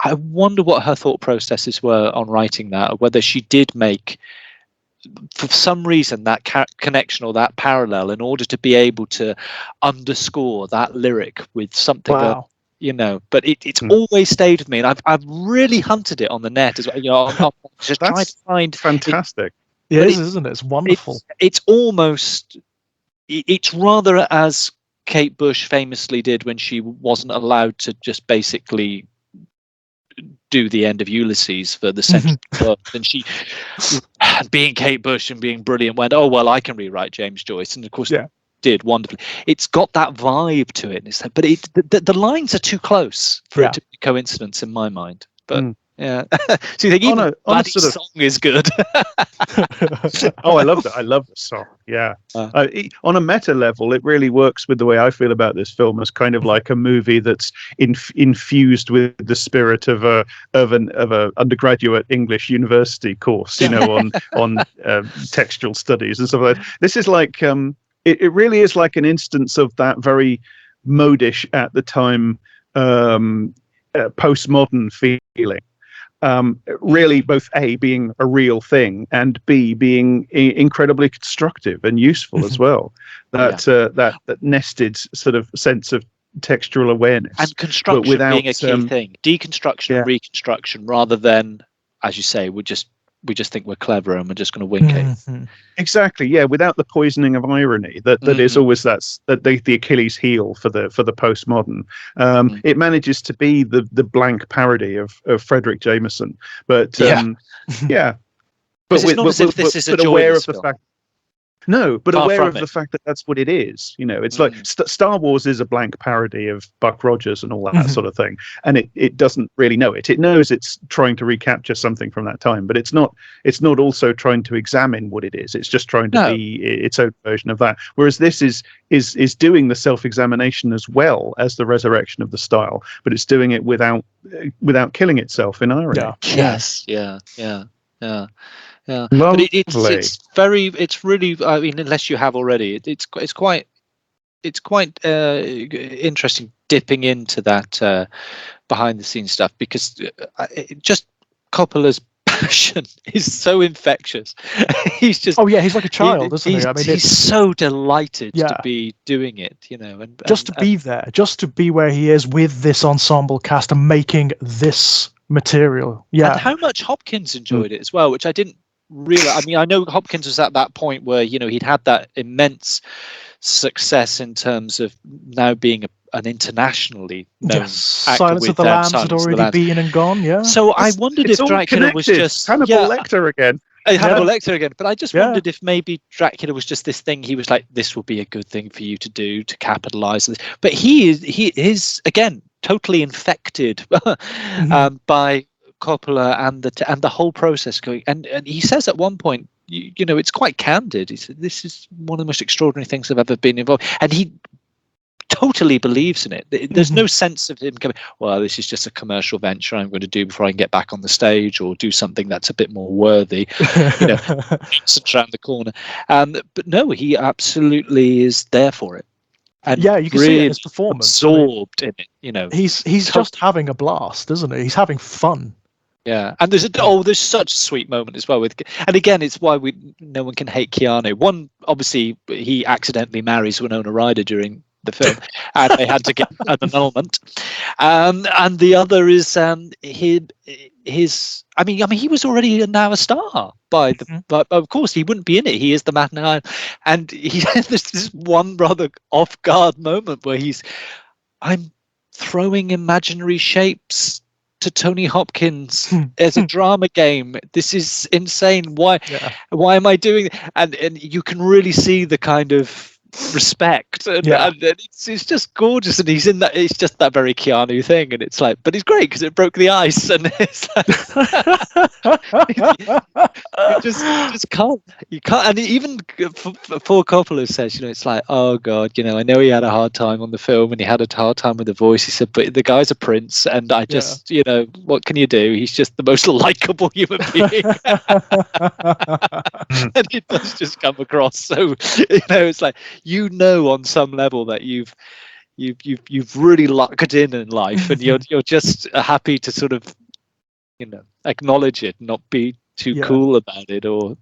I wonder what her thought processes were on writing that, or whether she did make, for some reason, that connection or that parallel in order to be able to underscore that lyric with something. Wow. But it's always stayed with me, and I've really hunted it on the net as well. I'm just trying to find fantastic. It is, isn't it? It's wonderful. It's almost. It's rather as Kate Bush famously did when she wasn't allowed to just basically do the end of Ulysses for the century world. And she, being Kate Bush and being brilliant, went, oh, well, I can rewrite James Joyce. And of course, did wonderfully. It's got that vibe to it. But the lines are too close for it to be coincidence in my mind. But yeah. So you think even bloody song is good. I love that. I love the song. Yeah. On a meta level, it really works with the way I feel about this film as kind of like a movie that's infused with the spirit of an undergraduate English university course, on textual studies and stuff like that. This is like it really is like an instance of that very modish at the time postmodern feeling. Really both A, being a real thing, and B, being incredibly constructive and useful as well. That nested sort of sense of textual awareness. And construction being a key thing. Deconstruction and reconstruction, rather than, as you say, we just think we're clever and we're just going to wink it. Exactly, yeah. Without the poisoning of irony that is always the Achilles heel for the postmodern. It manages to be the blank parody of Frederick Jameson, but But this is aware of the fact. No, but Far aware from of it. the fact that that's what it is. It's like Star Wars is a blank parody of Buck Rogers and all that sort of thing. And it doesn't really know it. It knows it's trying to recapture something from that time, but it's not also trying to examine what it is. It's just trying to be its own version of that. Whereas this is doing the self-examination as well as the resurrection of the style, but it's doing it without killing itself in irony. Yes. Yeah. Lovely. But it's really, I mean, unless you have already, it's quite interesting dipping into that behind the scenes stuff, because just Coppola's passion is so infectious. He's just he's like a child, isn't he? I mean, he's so delighted to be doing it, and just to be there, just to be where he is with this ensemble cast and making this material. Yeah. And how much Hopkins enjoyed it as well, which I didn't realize. I mean, I know Hopkins was at that point where he'd had that immense success in terms of now being an internationally known actor. Silence of the Lambs had already been and gone. Yeah. So I wondered if Dracula was just Hannibal Lecter again. Hannibal Lecter again. But I just wondered if maybe Dracula was just this thing. He was like, this will be a good thing for you to do to capitalize on this. But he is again totally infected by Coppola and the whole process going. And he says at one point, you know, it's quite candid. He said, "This is one of the most extraordinary things I've ever been involved." And he totally believes in it. There's no sense of him going, "Well, this is just a commercial venture I'm going to do before I can get back on the stage, or do something that's a bit more worthy." You know, it's around the corner. But no, he absolutely is there for it. And yeah, you can see it in his performance. Absorbed in it. You know, he's just having a blast, isn't he? He's having fun. Yeah, and there's such a sweet moment as well and again, it's why no one can hate Keanu. One, obviously, he accidentally marries Winona Ryder during the film, and they had to get an annulment. And the other is his. I mean, he was already now a star but of course he wouldn't be in it. He is the Matinee, and he has this one rather off guard moment where I'm throwing imaginary shapes to Tony Hopkins as a drama game. This is insane. Why am I doing? And you can really see the kind of respect, and it's just gorgeous. And he's in that. It's just that very Keanu thing, and it's like, but it's great because it broke the ice, and it's like, you just can't. You can't. And even before Coppola says, you know, it's like, oh God, you know, I know he had a hard time on the film, and he had a hard time with the voice. He said, but the guy's a prince, and I just, you know, what can you do? He's just the most likable human being, and it does just come across. So, you know, it's like, you know, on some level that you've really lucked in life, and you're just happy to sort of, you know, acknowledge it, not be too cool about it, or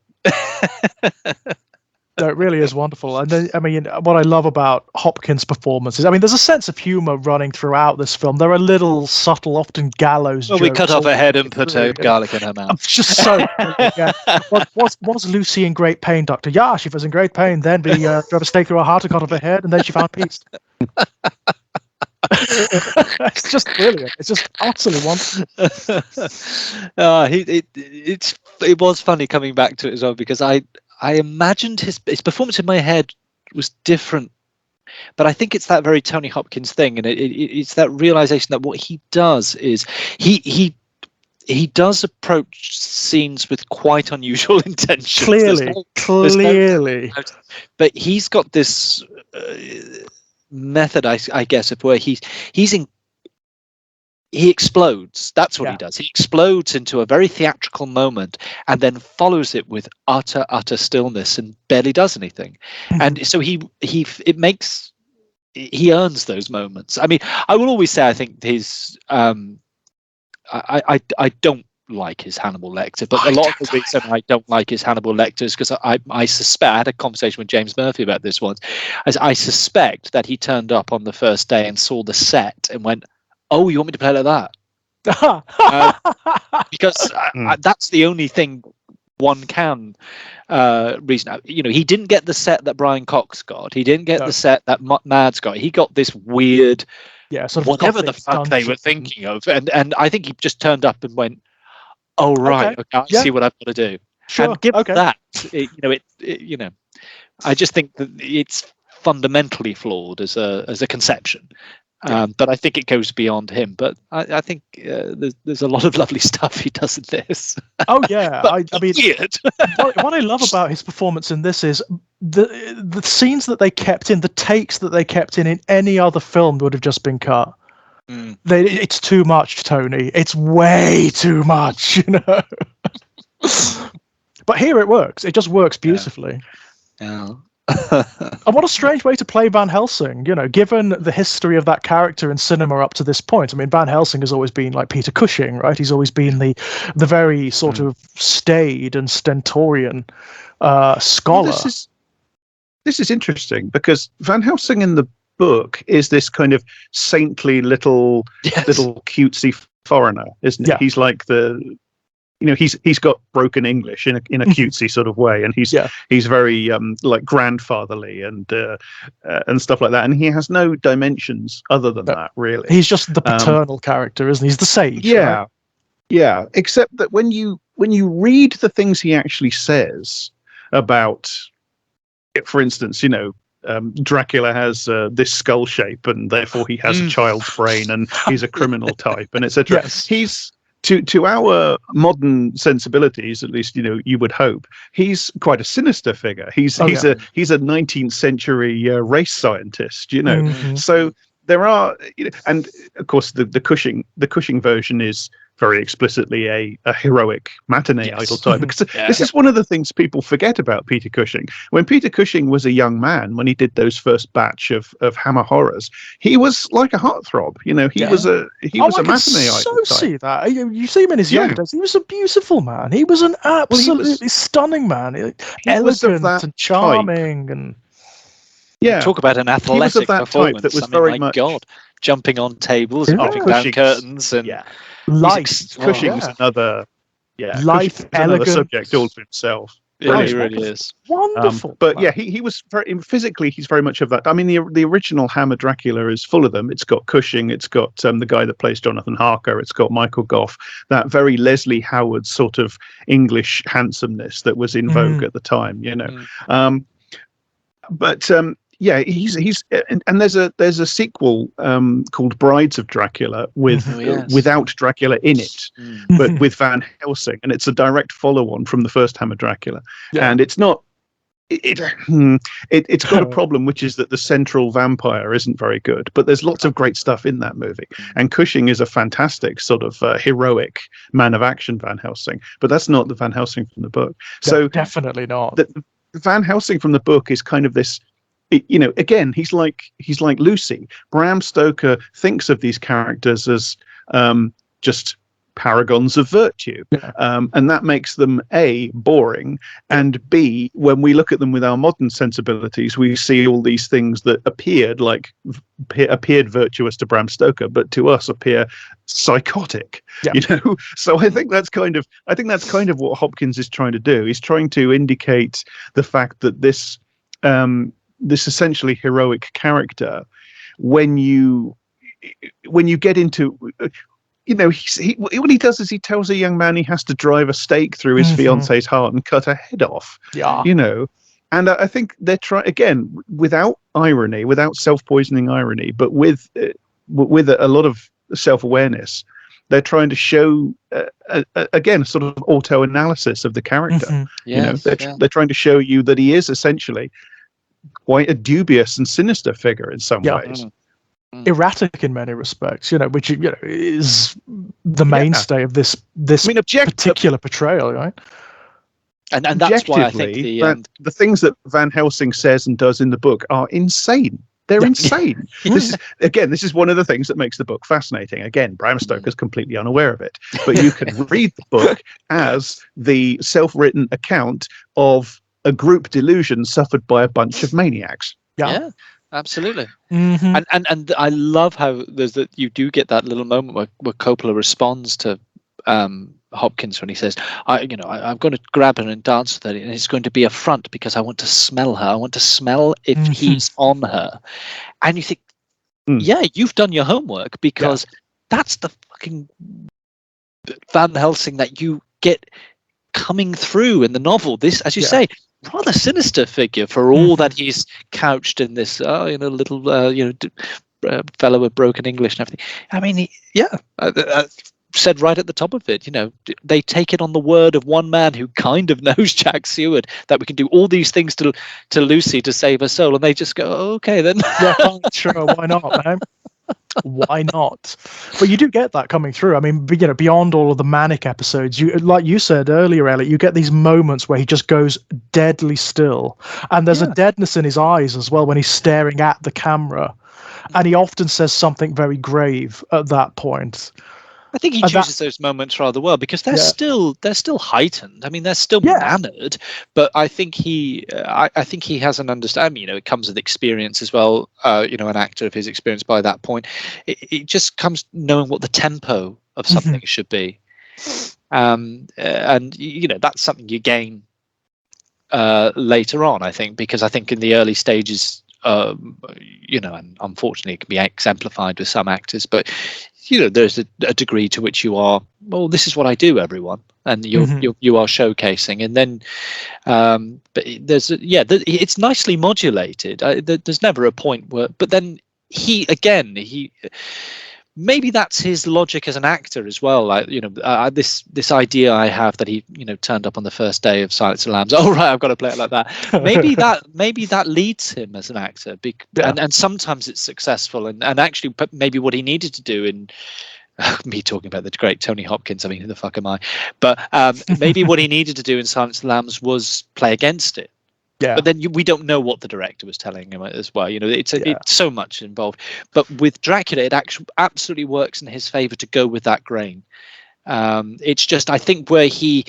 No, it really is wonderful. And then, I mean, what I love about Hopkins' performances, I mean, there's a sense of humor running throughout this film. There are little subtle, often gallows jokes. We cut off her head and put garlic in her mouth. I'm just so yeah. Was Lucy in great pain, Doctor? Yeah, she was in great pain. Then we drove a stake through her heart and cut off her head, and then she found peace. It's just brilliant. It's just utterly wonderful. It was funny coming back to it as well, because I imagined his performance in my head was different, but I think it's that very Tony Hopkins thing, and it's that realization that what he does is he does approach scenes with quite unusual intentions. Clearly, but he's got this method, I guess, of where he explodes. That's what he does. He explodes into a very theatrical moment, and then follows it with utter stillness, and barely does anything. And so he earns those moments. I mean, I will always say I think his I don't like his Hannibal Lecter, but a lot of the reason I don't like his Hannibal Lecter is because I suspect, I had a conversation with James Murphy about this once, as I suspect that he turned up on the first day and saw the set and went, "Oh, you want me to play like that?" Because that's the only thing one can reason. You know, he didn't get the set that Brian Cox got. He didn't get the set that Mads got. He got this weird, sort of whatever the fuck they were thinking of, and I think he just turned up and went, "Oh right, okay, I see what I've got to do." Sure. And given that, you know, I just think that it's fundamentally flawed as a conception. But I think it goes beyond him. But I think there's a lot of lovely stuff he does in this. Oh yeah, I mean, weird. what I love about his performance in this is the scenes that they kept in, the takes that they kept in any other film would have just been cut. It's too much, Tony. It's way too much, you know. But here it works. It just works beautifully. Yeah. And what a strange way to play Van Helsing, you know, given the history of that character in cinema up to this point. I mean, Van Helsing has always been like Peter Cushing, right? He's always been the very sort of staid and stentorian scholar. Well, this is interesting, because Van Helsing in the book is this kind of saintly little cutesy foreigner, isn't he? He's like he's got broken English in a cutesy sort of way, and he's very like grandfatherly and stuff like that, and he has no dimensions other than that, really. He's just the paternal character, isn't he? He's the sage. Yeah, except that when you read the things he actually says about it, for instance, you know, Dracula has this skull shape, and therefore he has a child's brain, and he's a criminal type, and etc. to our modern sensibilities, at least you would hope, he's quite a sinister figure. He's a 19th century race scientist. So there are, and of course the Cushing version is very explicitly a heroic matinee idol type, because this is one of the things people forget about Peter Cushing. When Peter Cushing was a young man, when he did those first batch of Hammer horrors, he was like a heartthrob. He was a matinee idol type. See that you see him in his young days. He was a beautiful man. He was an absolutely stunning man, elegant and charming, and talk about an athletic performance. That was very much jumping on tables, knocking down curtains, and Cushing's another another subject all to himself. Yeah, he really is wonderful. But he was physically, he's very much of that. I mean, the original Hammer Dracula is full of them. It's got Cushing, it's got the guy that plays Jonathan Harker, it's got Michael Gough, that very Leslie Howard sort of English handsomeness that was in vogue at the time. He's and there's a sequel called Brides of Dracula without Dracula in it, but with Van Helsing, and it's a direct follow-on from the first Hammer Dracula, and it's not. It's got a problem, which is that the central vampire isn't very good, but there's lots of great stuff in that movie, and Cushing is a fantastic sort of heroic man of action Van Helsing, but that's not the Van Helsing from the book. So definitely not. The Van Helsing from the book is kind of this. Again, he's like Lucy. Bram Stoker thinks of these characters as just paragons of virtue, and that makes them A, boring, and B, when we look at them with our modern sensibilities, we see all these things that appeared virtuous to Bram Stoker, but to us appear psychotic. So I think that's kind of what Hopkins is trying to do. He's trying to indicate the fact that this essentially heroic character, when you get into, what he does is he tells a young man he has to drive a stake through his fiance's heart and cut her head off. And I think they're trying, again, without irony, without self-poisoning irony, but with a lot of self-awareness. They're trying to show again sort of auto-analysis of the character. They're trying to show you that he is essentially quite a dubious and sinister figure in some ways. Erratic in many respects, which is the mainstay of this particular portrayal, right? And that's why I think the things that Van Helsing says and does in the book are insane. They're insane. This is one of the things that makes the book fascinating. Again, Bram Stoker's completely unaware of it, but you can read the book as the self-written account of a group delusion suffered by a bunch of maniacs. Yeah, absolutely. And I love how you do get that little moment where Coppola responds to Hopkins when he says, I'm going to grab her and dance with her, and it's going to be a front because I want to smell her. I want to smell if he's on her. And you think, you've done your homework, because that's the fucking Van Helsing that you get coming through in the novel. This, as you say, rather sinister figure for all that he's couched in this little fellow with broken English and everything. I mean, said right at the top of it, they take it on the word of one man who kind of knows Jack Seward, that we can do all these things to Lucy to save her soul, and they just go, okay then. Sure, why not, man? Why not? But you do get that coming through. I mean, beyond all of the manic episodes, like you said earlier, Elliot, you get these moments where he just goes deadly still, and there's a deadness in his eyes as well when he's staring at the camera, and he often says something very grave at that point. I think he chooses those moments rather well, because they're still heightened. I mean, they're still mannered, but I think he has an understanding. It comes with experience as well. An actor of his experience by that point, it just comes knowing what the tempo of something should be, and that's something you gain later on. I think, because I think in the early stages, and unfortunately it can be exemplified with some actors, but there's a degree to which you are, well, this is what I do, everyone, and you are showcasing, and then but it's nicely modulated. There's never a point where, but then he maybe that's his logic as an actor as well. Like, this idea I have that he, turned up on the first day of Silence of the Lambs. Oh, right, I've got to play it like that. Maybe that leads him as an actor. And sometimes it's successful. And actually, maybe what he needed to do in me talking about the great Tony Hopkins. I mean, who the fuck am I? But maybe what he needed to do in Silence of the Lambs was play against it. Yeah. But then we don't know what the director was telling him as well. It's so much involved. But with Dracula, it actually absolutely works in his favor to go with that grain. It's just, I think, where he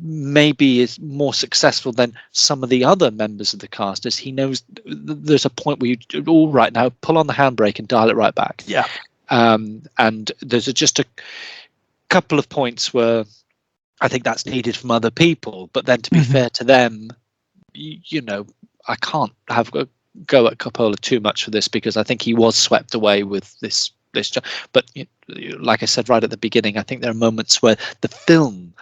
maybe is more successful than some of the other members of the cast is he knows there's a point where you, all right, now pull on the handbrake and dial it right back. Yeah. And there's just a couple of points where I think that's needed from other people. But then to be fair to them, I can't have a go at Coppola too much for this because I think he was swept away with this. But like I said right at the beginning, I think there are moments where the film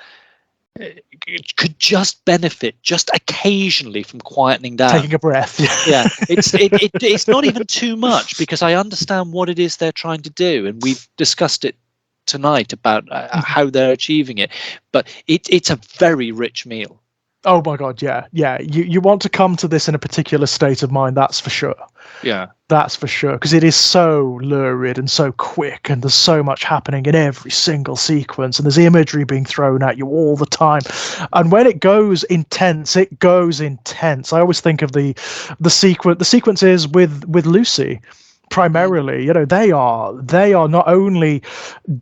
could just benefit just occasionally from quietening down, taking a breath. Yeah, it's not even too much because I understand what it is they're trying to do, and we've discussed it tonight about how they're achieving it. But it's a very rich meal. Oh my God, yeah. You want to come to this in a particular state of mind, that's for sure. Yeah, that's for sure, because it is so lurid and so quick, and there's so much happening in every single sequence, and there's imagery being thrown at you all the time. And when it goes intense, it goes intense. I always think of the sequences with Lucy. Primarily, they are not only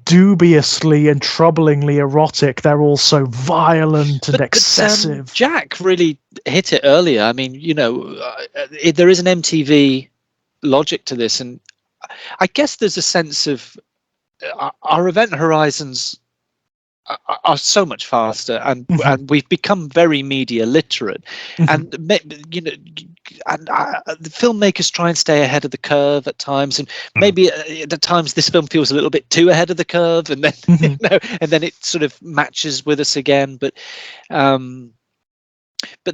dubiously and troublingly erotic, they're also violent and excessive. Jack really hit it earlier. I mean, there is an MTV logic to this, and I guess there's a sense of our event horizons are so much faster, and we've become very media literate, and the filmmakers try and stay ahead of the curve at times, and maybe at times this film feels a little bit too ahead of the curve, and then and then it sort of matches with us again. But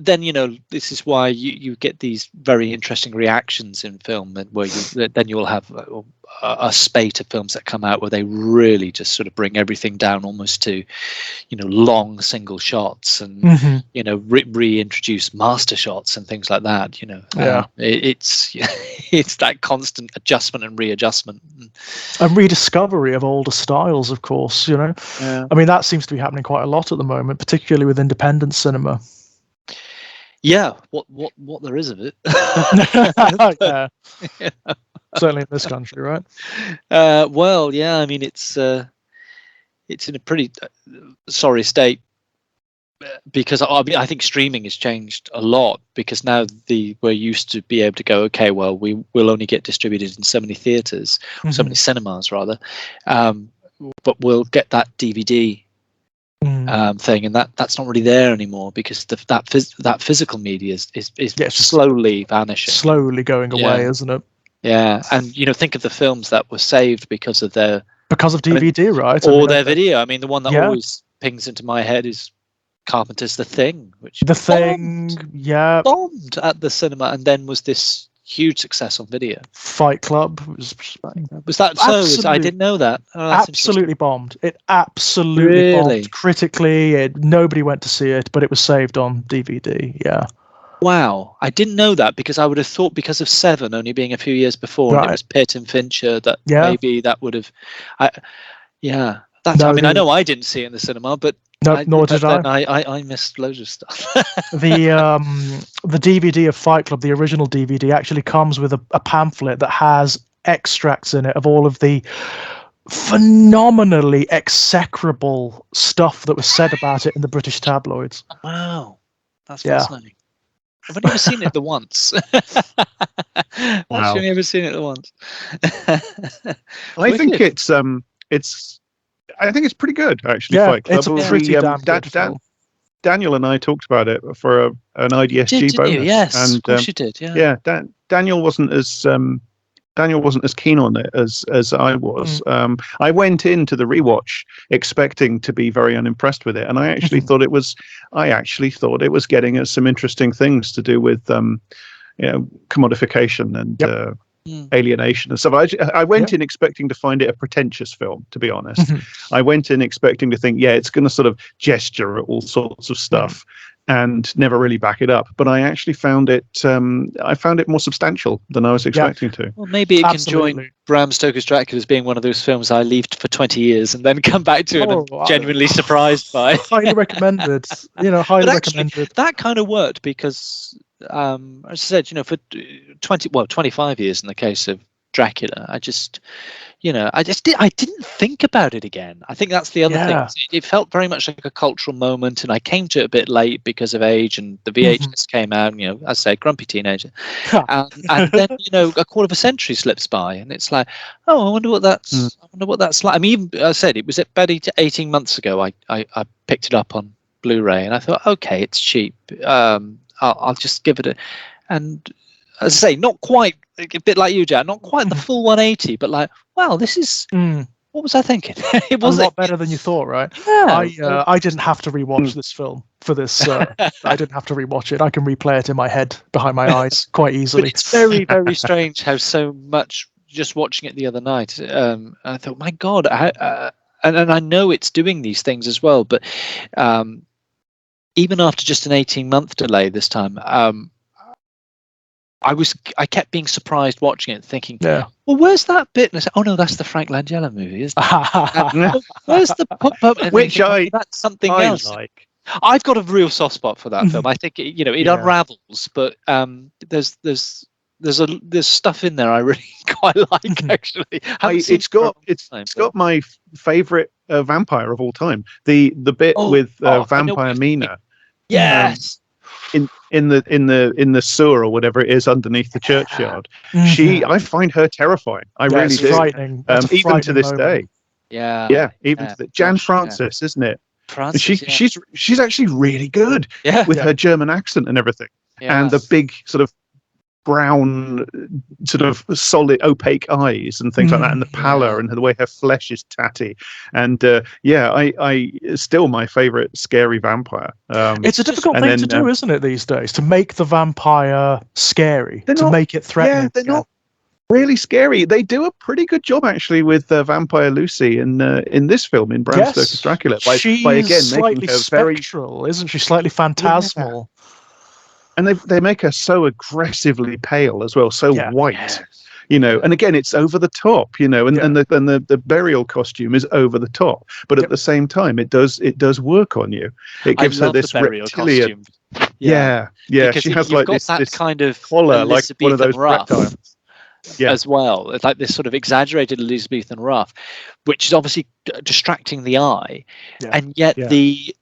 then this is why you get these very interesting reactions in film, and where you'll have a spate of films that come out where they really just sort of bring everything down almost to long single shots, and reintroduce master shots and things like that. It's that constant adjustment and readjustment and rediscovery of older styles, of course. I mean, that seems to be happening quite a lot at the moment, particularly with independent cinema. Yeah, what there is of it. Yeah. Certainly in this country, right? Well, yeah. I mean, it's in a pretty sorry state because I think streaming has changed a lot, because now we're used to be able to go, okay, well, we will only get distributed in so many theaters, so many cinemas rather, but we'll get that DVD thing, and that's not really there anymore, because that physical media is slowly vanishing, slowly going away, isn't it? Yeah, and think of the films that were saved because of DVD, right? Or their video. I mean, the one that always pings into my head is Carpenter's The Thing, which bombed at the cinema, and then was this huge success on video. Fight Club was that so? I didn't know that. Absolutely bombed. It absolutely bombed critically. Nobody went to see it, but it was saved on DVD. Yeah. Wow, I didn't know that, because I would have thought, because of Seven only being a few years before, and it was Pitt and Fincher, that maybe that would have. I know I didn't see it in the cinema, but nor did I. I missed loads of stuff. The DVD of Fight Club, the original DVD, actually comes with a pamphlet that has extracts in it of all of the phenomenally execrable stuff that was said about it in the British tabloids. Wow, that's fascinating. I've only ever seen it the once. I've only ever seen it the once. I think I think it's pretty good, actually. Yeah, Fight Club. it's a pretty damn good film. Daniel and I talked about it for an IDSG bonus. You? Yes, of course you did. Yeah. Yeah. Daniel wasn't as keen on it as I was. I went into the rewatch expecting to be very unimpressed with it, and I actually thought it was getting at some interesting things to do with commodification and alienation and stuff. I went in expecting to find it a pretentious film, to be honest. I went in expecting to think, it's going to sort of gesture at all sorts of stuff and never really back it up. But I actually found it more substantial than I was expecting to. Well, maybe it can join Bram Stoker's Dracula as being one of those films I leave for 20 years and then come back to it and genuinely surprised by. Highly recommended. Highly recommended. That kind of worked because, as I said, for 25 years in the case of Dracula, I didn't think about it again. I think that's the other thing. It felt very much like a cultural moment, and I came to it a bit late because of age, and the VHS came out, as I say, grumpy teenager. And then, a quarter of a century slips by, and it's like, I wonder what that's like. I mean, even I said it was about 18 months ago I picked it up on Blu-ray, and I thought, okay, it's cheap. I'll just give it a, and as I say, not quite a bit like you, Jack, not quite the full 180, but like, wow, this is what was I thinking? It was a lot better than you thought, right? Yeah. I didn't have to rewatch this film for this. I didn't have to rewatch it. I can replay it in my head behind my eyes quite easily. But it's very, very strange how so much. Just watching it the other night, I thought, my God, and I know it's doing these things as well, but even after just an 18-month delay this time, I kept being surprised watching it, thinking, well, where's that bit? And I said, oh no, that's the Frank Langella movie, isn't it? Where's the pop-up? Which that's something else. Like. I've got a real soft spot for that film. I think it unravels, but there's stuff in there I really quite like. Actually, it's got my favorite vampire of all time. The bit with Vampire Mina. Yes. In the sewer or whatever it is underneath the churchyard. I find her terrifying. I really do. Frightening. Even to this day. Jan Francis, isn't it? Francis, she's actually really good with her German accent and everything, and the big sort of brown, sort of solid, opaque eyes and things like that, and the pallor and the way her flesh is tatty. And I still my favorite scary vampire. It's a difficult thing to do, isn't it, these days, to make the vampire scary, make it threatening. They're not really scary. They do a pretty good job actually with Vampire Lucy in this film, in Bram Stoker's Dracula, by again making her spectral, very, isn't she? Slightly phantasmal. And they make her so aggressively pale as well, so white, and again, it's over the top, and the burial costume is over the top, but at the same time, it does work on you. It gives her this reptilian. Yeah. Because she has like this kind of collar, like one of those reptiles. As well. It's like this sort of exaggerated Elizabethan ruff, which is obviously distracting the eye, and yet the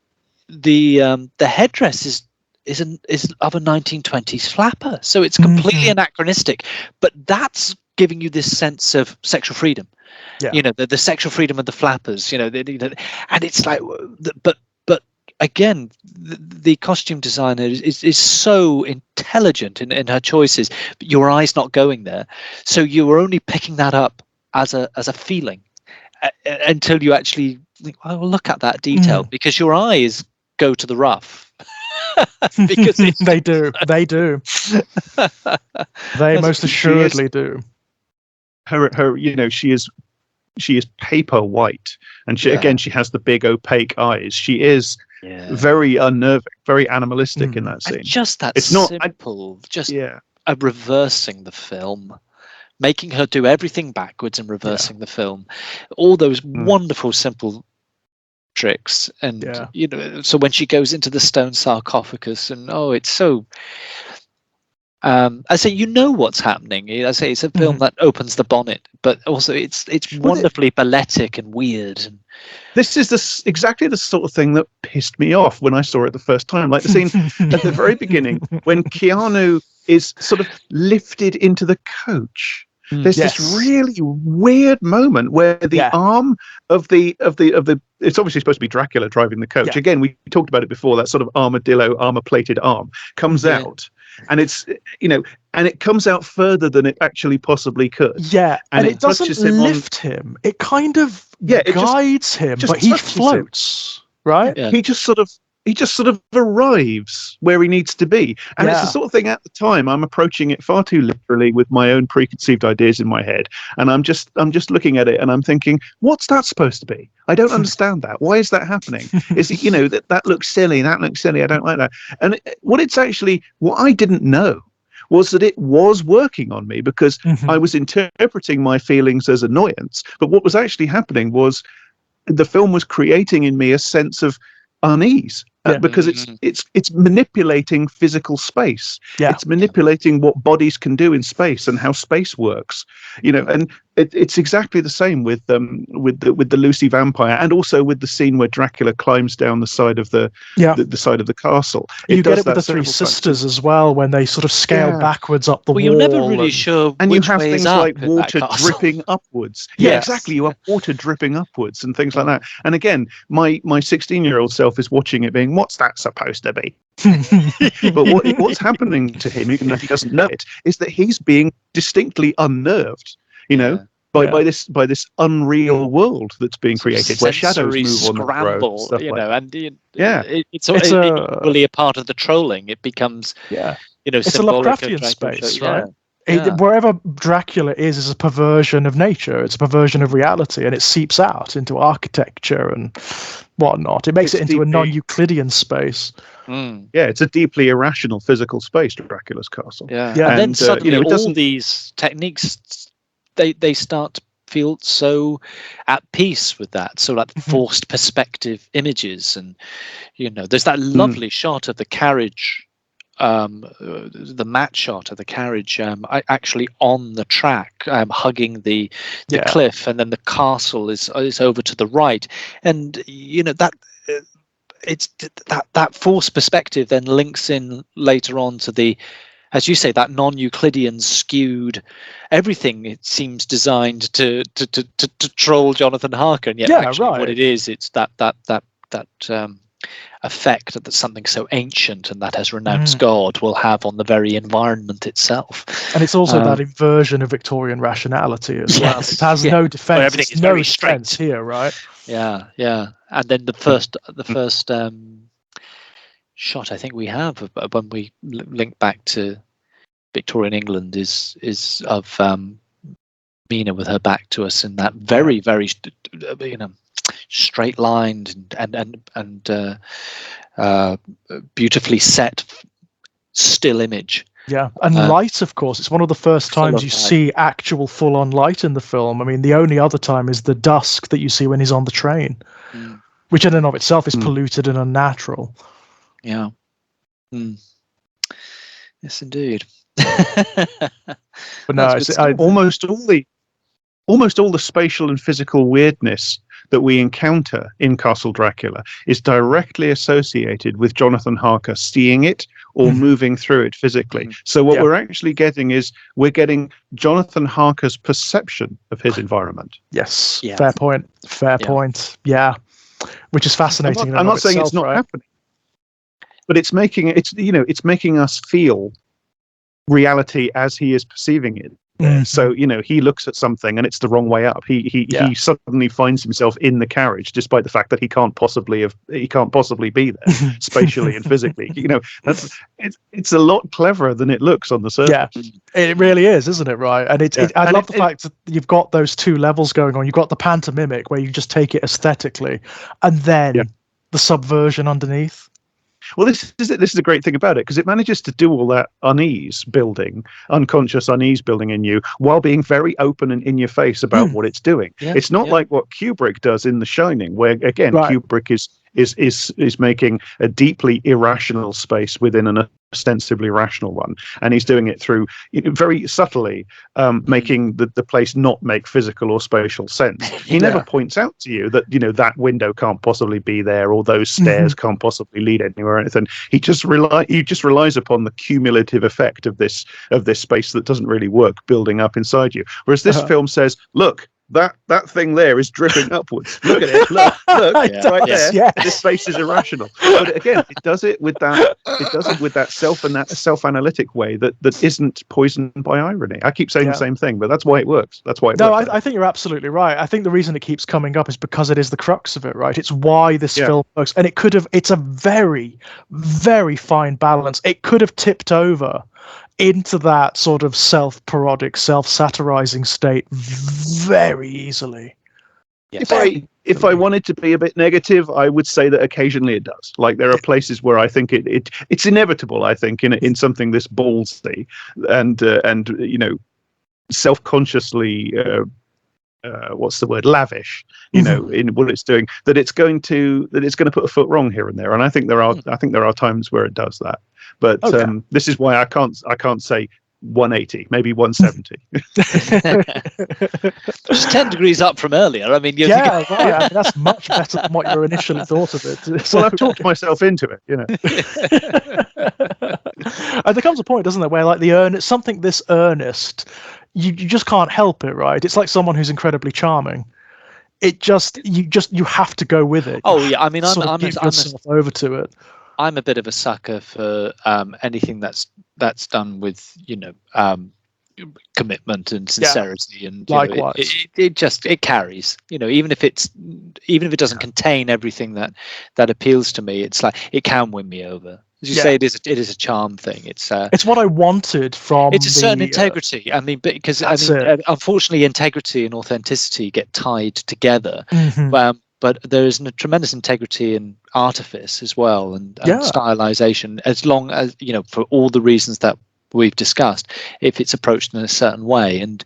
headdress is of a 1920s flapper, so it's completely anachronistic, but that's giving you this sense of sexual freedom. The sexual freedom of the flappers, and it's like, but again, the costume designer is so intelligent in her choices, but your eye's not going there, so you're only picking that up as a feeling until you actually think, oh, look at that detail, because your eyes go to the rough. Because they do they most assuredly do. Her she is paper white, and she has the big opaque eyes. She is very unnerving, very animalistic in that scene. And just that, it's simple, reversing the film, making her do everything backwards and reversing the film, all those wonderful simple tricks. And so when she goes into the stone sarcophagus, and it's so I say, what's happening. I say it's a film that opens the bonnet, but also it's wonderfully balletic and weird. And this is exactly the sort of thing that pissed me off when I saw it the first time, like the scene at the very beginning when Keanu is sort of lifted into the coach. There's this really weird moment where the arm of the it's obviously supposed to be Dracula driving the coach. Again, we talked about it before, that sort of armor-plated arm comes out, and it's and it comes out further than it actually possibly could. And it doesn't lift him. It kind of guides him, but he floats. Right? He just sort of he just sort of arrives where he needs to be. And it's the sort of thing at the time I'm approaching it far too literally with my own preconceived ideas in my head. And I'm just looking at it and I'm thinking, what's that supposed to be? I don't understand that. Why is that happening? Is it, that looks silly, that looks silly. I don't like that. And what I didn't know was that it was working on me, because I was interpreting my feelings as annoyance. But what was actually happening was the film was creating in me a sense of unease, because it's manipulating physical space. It's manipulating what bodies can do in space and how space works. And it's exactly the same with the Lucy vampire, and also with the scene where Dracula climbs down the side of the side of the castle. You get it with the three sisters as well, when they sort of scale backwards up the wall. You're never really sure. And which you have way things is up like water dripping upwards. Yeah, exactly. You have water dripping upwards and things like that. And again, my 16-year-old self is watching it, being, what's that supposed to be? But what's happening to him, even if he doesn't know it, is that he's being distinctly unnerved. By this unreal world that's being created, where shadows move on the road, stuff like that. It's equally a part of the trolling. It becomes it's a Lovecraftian space, right? Wherever Dracula is a perversion of nature. It's a perversion of reality, and it seeps out into architecture and whatnot. It makes it into a non-Euclidean space. It's a deeply irrational physical space, Dracula's castle. And then suddenly all these techniques, they start to feel so at peace with that. So like forced perspective images, and there's that lovely shot of the carriage, the matte shot of the carriage actually on the track, hugging the cliff, and then the castle is over to the right, and it's that forced perspective then links in later on to the, as you say, that non-Euclidean skewed everything. It seems designed to troll Jonathan Harker, and yet what it is, it's that effect that something so ancient and that has renounced God will have on the very environment itself. And it's also that inversion of Victorian rationality as well. It has no defense, everything is no very strength here, right? Yeah. And then the first shot I think we have when we link back to Victorian England is of Mina with her back to us in that very, very straight lined and beautifully set still image. And light, of course. It's one of the first times you see actual full-on light in the film. I mean, the only other time is the dusk that you see when he's on the train, which in and of itself is polluted and unnatural. Yes, indeed. But no, almost all the spatial and physical weirdness that we encounter in Castle Dracula is directly associated with Jonathan Harker seeing it or moving through it physically. So what we're actually getting is we're getting Jonathan Harker's perception of his environment. Yes, fair point. Yeah, which is fascinating. I'm not saying it's not happening, but it's making us feel reality as he is perceiving it. So he looks at something and it's the wrong way up. He suddenly finds himself in the carriage, despite the fact that he can't possibly be there spatially and physically. It's a lot cleverer than it looks on the surface. Yeah, it really is, isn't it? Right, and I love the fact that you've got those two levels going on. You've got the pantomimic where you just take it aesthetically, and then the subversion underneath. Well, this is a great thing about it, because it manages to do all that unconscious unease building in you, while being very open and in your face about what it's doing. It's not like what Kubrick does in The Shining, where again Kubrick is making a deeply irrational space within an ostensibly rational one, and he's doing it through very subtly making the place not make physical or spatial sense. He never points out to you that that window can't possibly be there, or those stairs can't possibly lead anywhere or anything. He just relies upon the cumulative effect of this space that doesn't really work building up inside you. Whereas this film says, look, that thing there is dripping upwards. Look at it. Look, right there. Yes. This face is irrational. But again, it does it with that self-analytic way that isn't poisoned by irony. I keep saying the same thing, but that's why it works. That's why it works. I think you're absolutely right. I think the reason it keeps coming up is because it is the crux of it, right? It's why this film works. And it's a very, very fine balance. It could have tipped over into that sort of self-parodic, self-satirizing state very easily. If I wanted to be a bit negative, I would say that occasionally it does. Like there are places where I think it's inevitable. I think in something this ballsy and self-consciously what's the word, lavish, in what it's doing, that it's going to put a foot wrong here and there. And I think there are times where it does that. But this is why I can't say 180, maybe 170. Just 10 degrees up from earlier. I mean, right. I mean, that's much better than what you initially thought of it. So, well, I've talked myself into it, And there comes a point, doesn't there, where like something this earnest, you just can't help it, right? It's like someone who's incredibly charming. You have to go with it. Oh yeah, I mean, I'm over to it. I'm a bit of a sucker for anything that's done with commitment and sincerity, and likewise, it carries. Even if it doesn't contain everything that appeals to me, it's like it can win me over. As you say, it is a charm thing. It's what I wanted from. It's a certain integrity. I mean, because unfortunately, integrity and authenticity get tied together. Mm-hmm. But there is a tremendous integrity in artifice as well, and stylization, as long as, for all the reasons that we've discussed, if it's approached in a certain way. And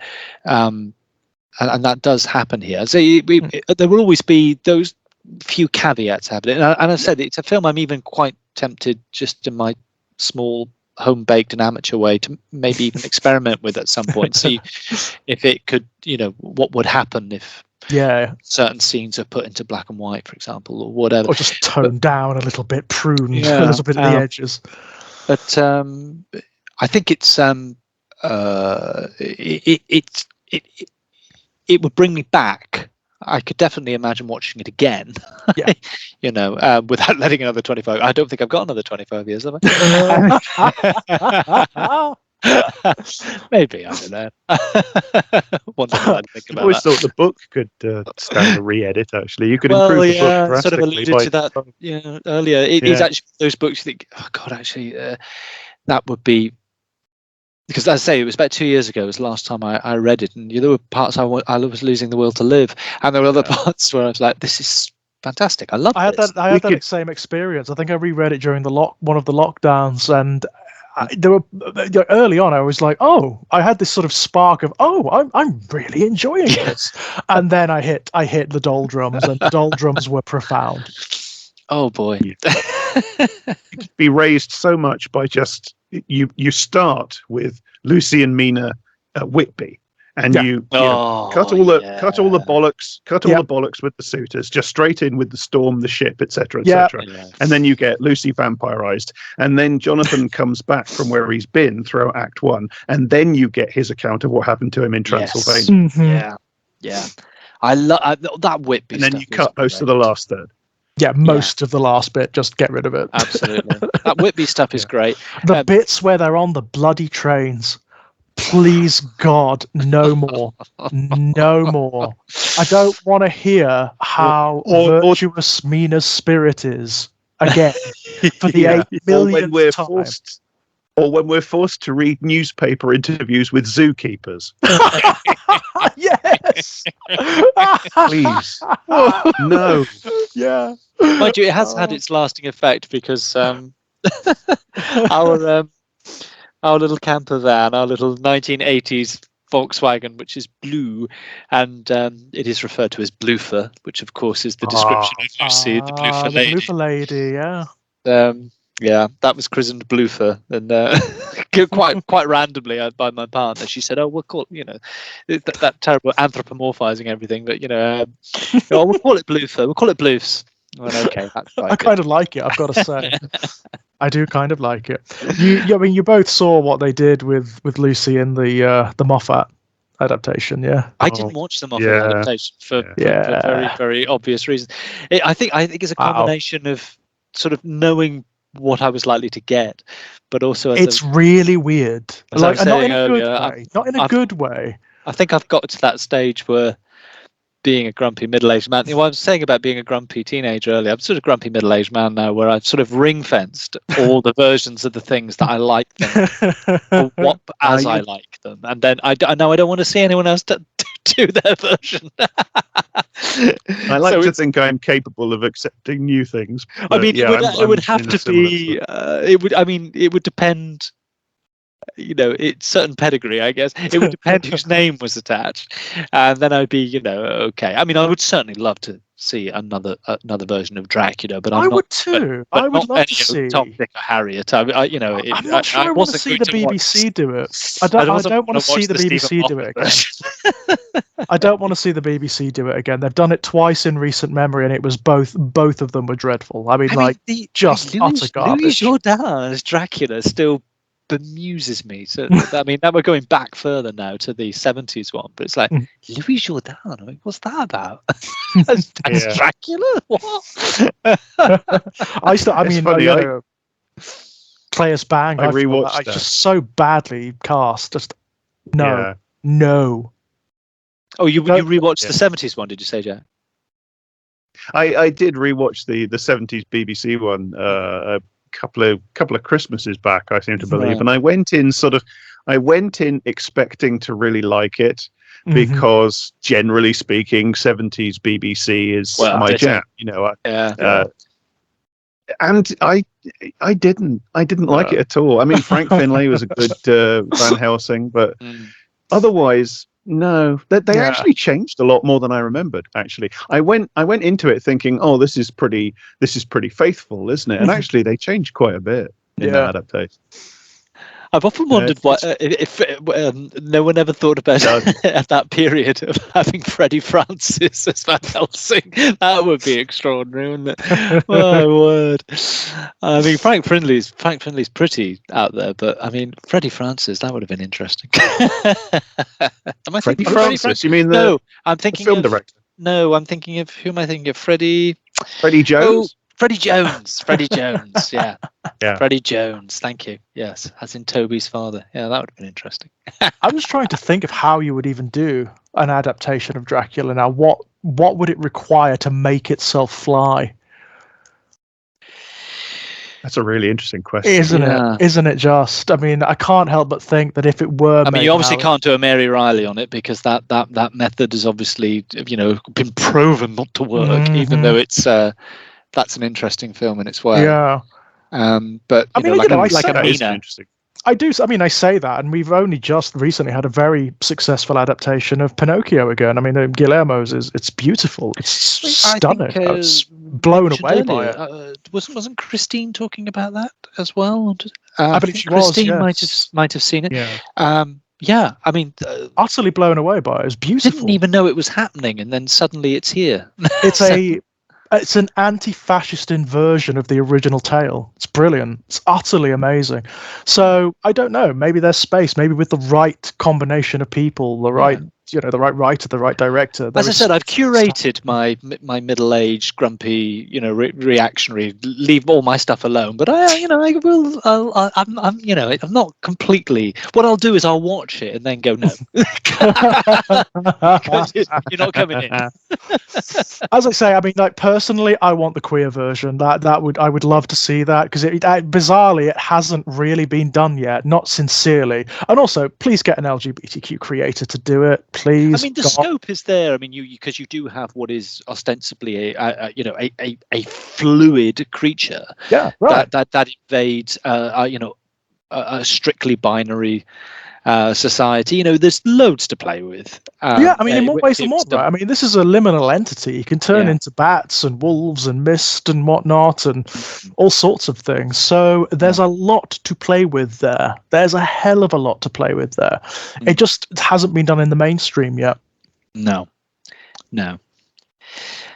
that does happen here. So there will always be those few caveats happening. And I said, it's a film I'm even quite tempted, just in my small home-baked and amateur way, to maybe even experiment with at some point. See if it could, what would happen if certain scenes are put into black and white, for example, or whatever, or just toned down a little bit, pruned a little bit at the edges. But I think it's it would bring me back. I could definitely imagine watching it again. Without letting another 25. I don't think I've got another 25 years, have I? Maybe, I don't know. One thing I'd think about. I always thought the book could stand a re-edit. Actually, you could improve the book drastically. Sort of alluded to that earlier. It is actually those books you think, oh God, actually, that would be. Because, as I say, it was about 2 years ago. It was the last time I read it, and there were parts I was losing the will to live, and there were other parts where I was like, "This is fantastic. I love this." I had that same experience. I think I reread it during one of the lockdowns, and there were early on. I was like, "Oh," I had this sort of spark of, "Oh, I'm really enjoying this," and then I hit the doldrums, and the doldrums were profound. Oh boy, you could be raised so much by just. You start with Lucy and Mina Whitby, and you cut all the bollocks with the suitors, just straight in with the storm, the ship, etc., etc. And then you get Lucy vampirized, and then Jonathan comes back from where he's been throughout Act 1, and then you get his account of what happened to him in Transylvania. Yeah. I love that Whitby. And then you cut most of the last third. Yeah, most of the last bit, just get rid of it. Absolutely. That Whitby stuff is great. The bits where they're on the bloody trains, please God, no more. No more. I don't want to hear how virtuous Mina's spirit is again for the 8 millionth time. Or when we're forced to read newspaper interviews with zookeepers. Yes! Please. No. Yeah. Mind you, it has had its lasting effect, because our little camper van, our little 1980s Volkswagen, which is blue, and it is referred to as Bloofer, which of course is the description of Lucy, the Bloofer lady. The Bloofer lady, yeah. Yeah, that was christened Bloofer, and quite randomly by my partner. She said, "Oh, we'll call that terrible anthropomorphizing everything, but we'll call it Bloofer. We'll call it Bloofs." I went, okay, that's I kind of like it. I've got to say, I do kind of like it. I mean, you both saw what they did with Lucy in the Moffat adaptation. Yeah, I didn't watch them often adaptation for very, very obvious reasons. I think it's a combination of sort of knowing what I was likely to get, but also it's really weird. Like not in a good way. Not in a good way. I think I've got to that stage where being a grumpy middle-aged man. What I was saying about being a grumpy teenager earlier, I'm sort of grumpy middle-aged man now, where I've sort of ring-fenced all the versions of the things that I like them for what as I like them, and then I know I don't want to see anyone else do their version. I like to think I'm capable of accepting new things. I mean, it would have to be. It would. I mean, it would depend. It's certain pedigree, I guess. It would depend whose name was attached, and then I'd be, okay. I mean, I would certainly love to see another version of Dracula, but I would too. I would love to see Tom, Dick, or Harriet. I'm not sure I want to see the BBC do it. I don't want to see the BBC do it again. I don't want to see the BBC do it again. They've done it twice in recent memory, and it was both of them were dreadful. I mean just utter garbage. Louis Jourdan as Dracula still bemuses me. So I mean, now we're going back further now to the 70s one, but it's like Louis Jourdan. I mean, what's that about? as Dracula? What? Claes Bang. I rewatched that. Just so badly cast. Just no. Oh, you rewatched the 70s one? Did you say, Jack? I did rewatch the 70s BBC one. Couple of Christmases back, I seem to believe, and I went in expecting to really like it because generally speaking 70s BBC is my jam, and I didn't like it at all. I mean, Frank Finlay was a good Van Helsing, but otherwise no, they actually changed a lot more than I remembered. Actually, I went into it thinking, oh, this is pretty faithful, isn't it? And actually, they changed quite a bit in the adaptation. I've often wondered if no one ever thought about at that period of having Freddie Francis as Van Helsing. That would be extraordinary, wouldn't it? My word! I mean, Frank Finley's pretty out there, but I mean, Freddie Francis, that would have been interesting. Am I thinking Freddie Francis? You mean I'm thinking the film director? No, I'm thinking of who am I thinking of? Freddie Jones. Freddie Jones, yeah. Freddie Jones, thank you. Yes, as in Toby's father. Yeah, that would have been interesting. I was trying to think of how you would even do an adaptation of Dracula now. What would it require to make itself fly? That's a really interesting question. Isn't it? Isn't it just? I mean, I can't help but think that if it were... I mean, you obviously can't do a Mary Riley on it because that method has obviously, been proven not to work, even though it's... that's an interesting film in its way. Yeah. But I mean, interesting. I do. I mean, I say that, and we've only just recently had a very successful adaptation of Pinocchio again. I mean, Guillermo's it's beautiful. It's stunning. I was blown away by it. Wasn't Christine talking about that as well? I believe she Christine was. might have seen it. Yeah. Yeah, I mean, utterly blown away by it. It was beautiful. Didn't even know it was happening, and then suddenly it's here. It's an anti-fascist inversion of the original tale. It's brilliant. It's utterly amazing. So I don't know. Maybe there's space. Maybe with the right combination of people, the right writer, the right director. As I said, I've curated my middle-aged, grumpy, reactionary. Leave all my stuff alone. But I'm not completely. What I'll do is I'll watch it and then go no. You're not coming in. As I say, I mean, like personally, I want the queer version. I would love to see that because bizarrely it hasn't really been done yet, not sincerely. And also, please get an LGBTQ creator to do it, please. I mean, the scope is there. I mean, because you do have what is ostensibly a fluid creature. Yeah, right. That invades a strictly binary society. There's loads to play with. I mean, in more ways than one, right? I mean, this is a liminal entity. You can turn into bats and wolves and mist and whatnot and all sorts of things. So there's a lot to play with there. There's a hell of a lot to play with there. It just hasn't been done in the mainstream yet. No.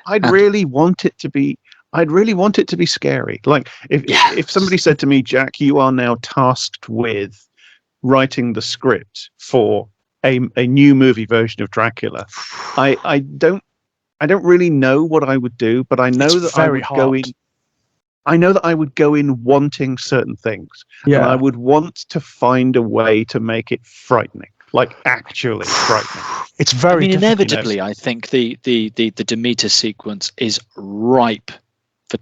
I'd really want it to be scary. Like if somebody said to me, Jack, you are now tasked with writing the script for a new movie version of Dracula, I don't really know what I would do, but I know that I would go in. I know that I would go in wanting certain things, and I would want to find a way to make it frightening, like actually frightening. It's very inevitably, I think the Demeter sequence is ripe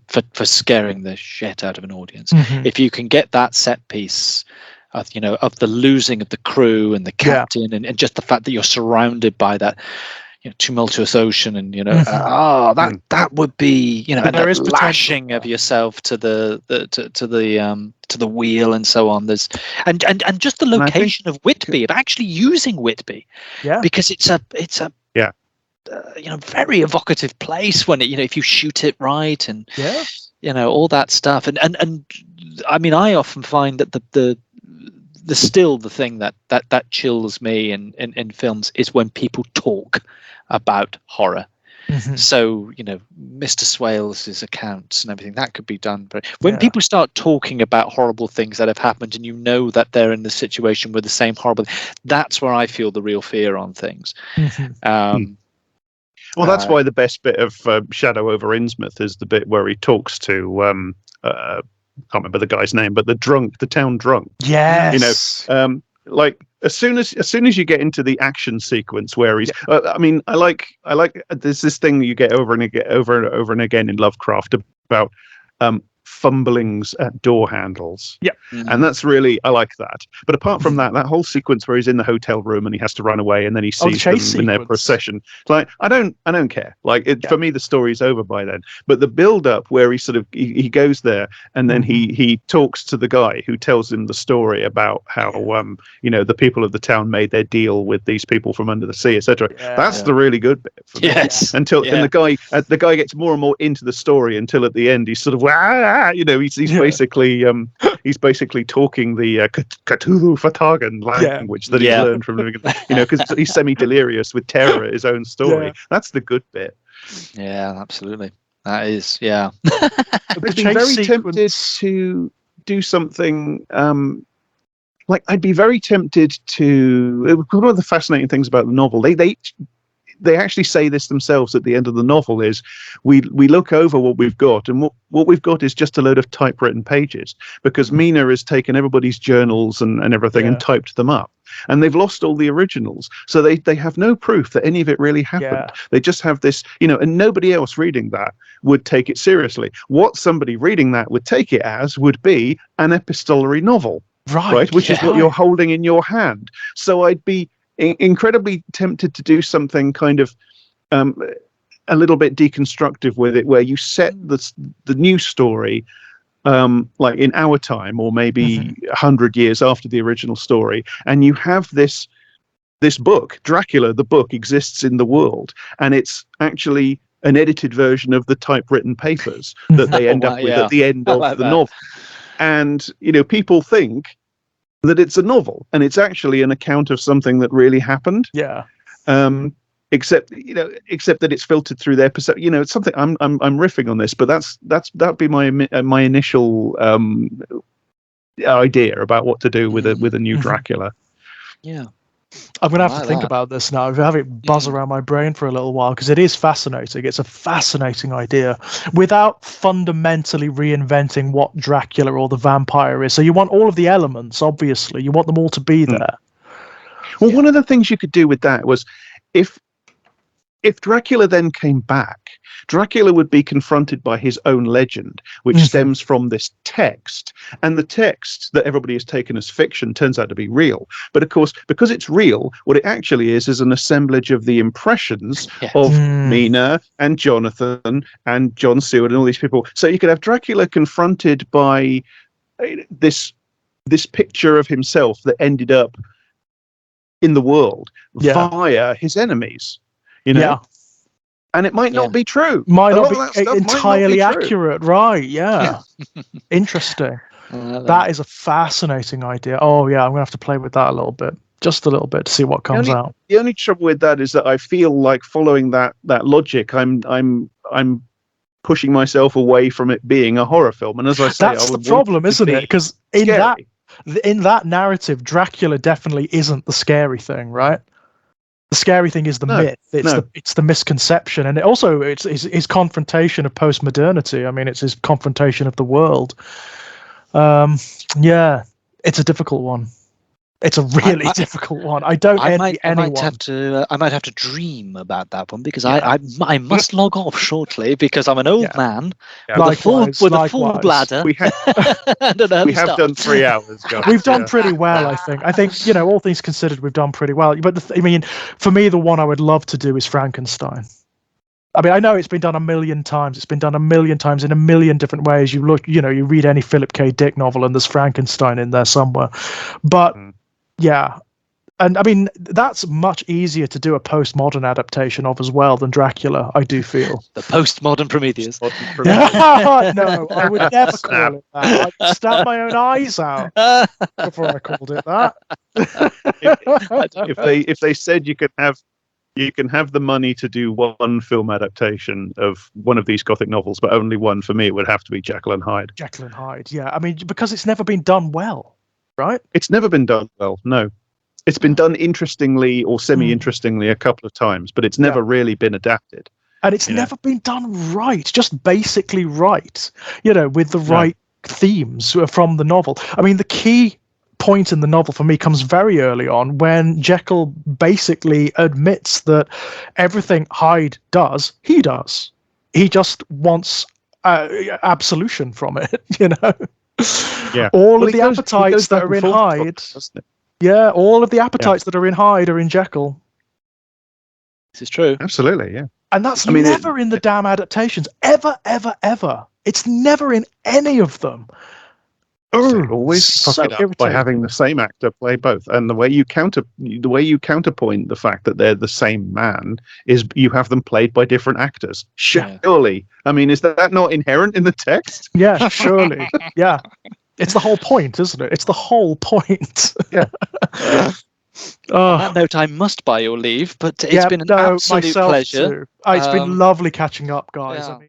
for scaring the shit out of an audience. If you can get that set piece of the losing of the crew and the captain, and just the fact that you're surrounded by that tumultuous ocean, and that would be and there is lashing of yourself to the wheel and so on. There's and just the location of Whitby, of actually using Whitby, because it's a very evocative place when if you shoot it right, and all that stuff, and I mean, I often find that the thing that chills me in films is when people talk about horror. So Mr. Swales' accounts and everything that could be done, but when people start talking about horrible things that have happened, and that they're in the situation with the same horrible, that's where I feel the real fear on things. Well, that's why the best bit of Shadow over Innsmouth is the bit where he talks to I can't remember the guy's name, but the town drunk. Yes. Like as soon as you get into the action sequence where he's, I mean, I like there's this thing you get over and again in Lovecraft about fumblings at door handles. And that's really, I like that. But apart from that whole sequence where he's in the hotel room and he has to run away, and then he sees them in their procession, like I don't care. Like for me, the story's over by then. But the build up where he sort of he goes there, and then he talks to the guy who tells him the story about how the people of the town made their deal with these people from under the sea, etc. That's the really good bit for me. And the guy gets more and more into the story until at the end he's sort of he's basically talking the Cthulhu Fatagan language that he's learned from because he's semi-delirious with terror at his own story. That's the good bit. Yeah, absolutely. That is, I'd be very tempted to do something. I'd be very tempted to. One of the fascinating things about the novel, they actually say this themselves at the end of the novel, is we look over what we've got, and what we've got is just a load of typewritten pages, because Mina has taken everybody's journals and everything and typed them up, and they've lost all the originals, so they have no proof that any of it really happened. They just have this, and nobody else reading that would take it seriously. What somebody reading that would take it as would be an epistolary novel, right? Which is what you're holding in your hand. So I'd be incredibly tempted to do something kind of a little bit deconstructive with it, where you set the new story like in our time, or maybe 100 years after the original story, and you have this book, Dracula, the book, exists in the world, and it's actually an edited version of the typewritten papers that they end up with at the end of the novel. And people think that it's a novel, and it's actually an account of something that really happened. Except that it's filtered through their perception. It's something I'm riffing on this, but that'd be my initial idea about what to do with a new Dracula. I'm going to have to think about this now. I've had it buzz around my brain for a little while, because it is fascinating. It's a fascinating idea without fundamentally reinventing what Dracula or the vampire is. So you want all of the elements, obviously. You want them all to be there. Well, one of the things you could do with that was if Dracula then came back, Dracula would be confronted by his own legend, which stems from this text. And the text that everybody has taken as fiction turns out to be real. But of course, because it's real, what it actually is an assemblage of the impressions of Mina and Jonathan and John Seward and all these people. So you could have Dracula confronted by this picture of himself that ended up in the world via his enemies. And it might not be true. Might not be entirely accurate, right? Interesting. That is a fascinating idea. Oh yeah, I'm gonna have to play with that a little bit, just a little bit, to see what comes out. The only trouble with that is that I feel like, following that logic, I'm pushing myself away from it being a horror film. And as I say, that's the problem, isn't it? Because in that, in that narrative, Dracula definitely isn't the scary thing, right? The scary thing is the myth. It's the misconception, and it's his confrontation of postmodernity. I mean, it's his confrontation of the world. Yeah, it's a difficult one. It's a really difficult one. I might have to dream about that one, because I must log off shortly, because I'm an old man with a full bladder. We have done 3 hours, guys. We've done pretty well, I think. All things considered, we've done pretty well. But for me, the one I would love to do is Frankenstein. I mean, I know it's been done a million times. It's been done a million times in a million different ways. You read any Philip K. Dick novel, and there's Frankenstein in there somewhere. But yeah, and I mean, that's much easier to do a postmodern adaptation of as well than Dracula, I do feel. The postmodern Prometheus. No, I would never call it that. I'd stab my own eyes out before I called it that. If they said you can have the money to do one film adaptation of one of these Gothic novels, but only one, for me, it would have to be Jekyll and Hyde. Jekyll and Hyde, yeah. I mean, because it's never been done well, right? It's never been done well, no. It's been done interestingly or semi-interestingly a couple of times, but it's never really been adapted. And it's never been done right, just basically right, with the right themes from the novel. I mean, the key point in the novel for me comes very early on, when Jekyll basically admits that everything Hyde does, he does. He just wants absolution from it, Yeah. All of the appetites that are in Hyde. Yeah, all of the appetites that are in Hyde are in Jekyll. This is true. Absolutely, yeah. And that's never in the damn adaptations. Ever, ever, ever. It's never in any of them. They always fuck it up by having the same actor play both. And the way you counterpoint the fact that they're the same man is you have them played by different actors. Surely. I mean, is that not inherent in the text? Yeah, surely. Yeah. It's the whole point, isn't it? It's the whole point. Yeah. On that note, I must buy your leave, but it's been an absolute pleasure. It's been lovely catching up, guys. Yeah. I mean,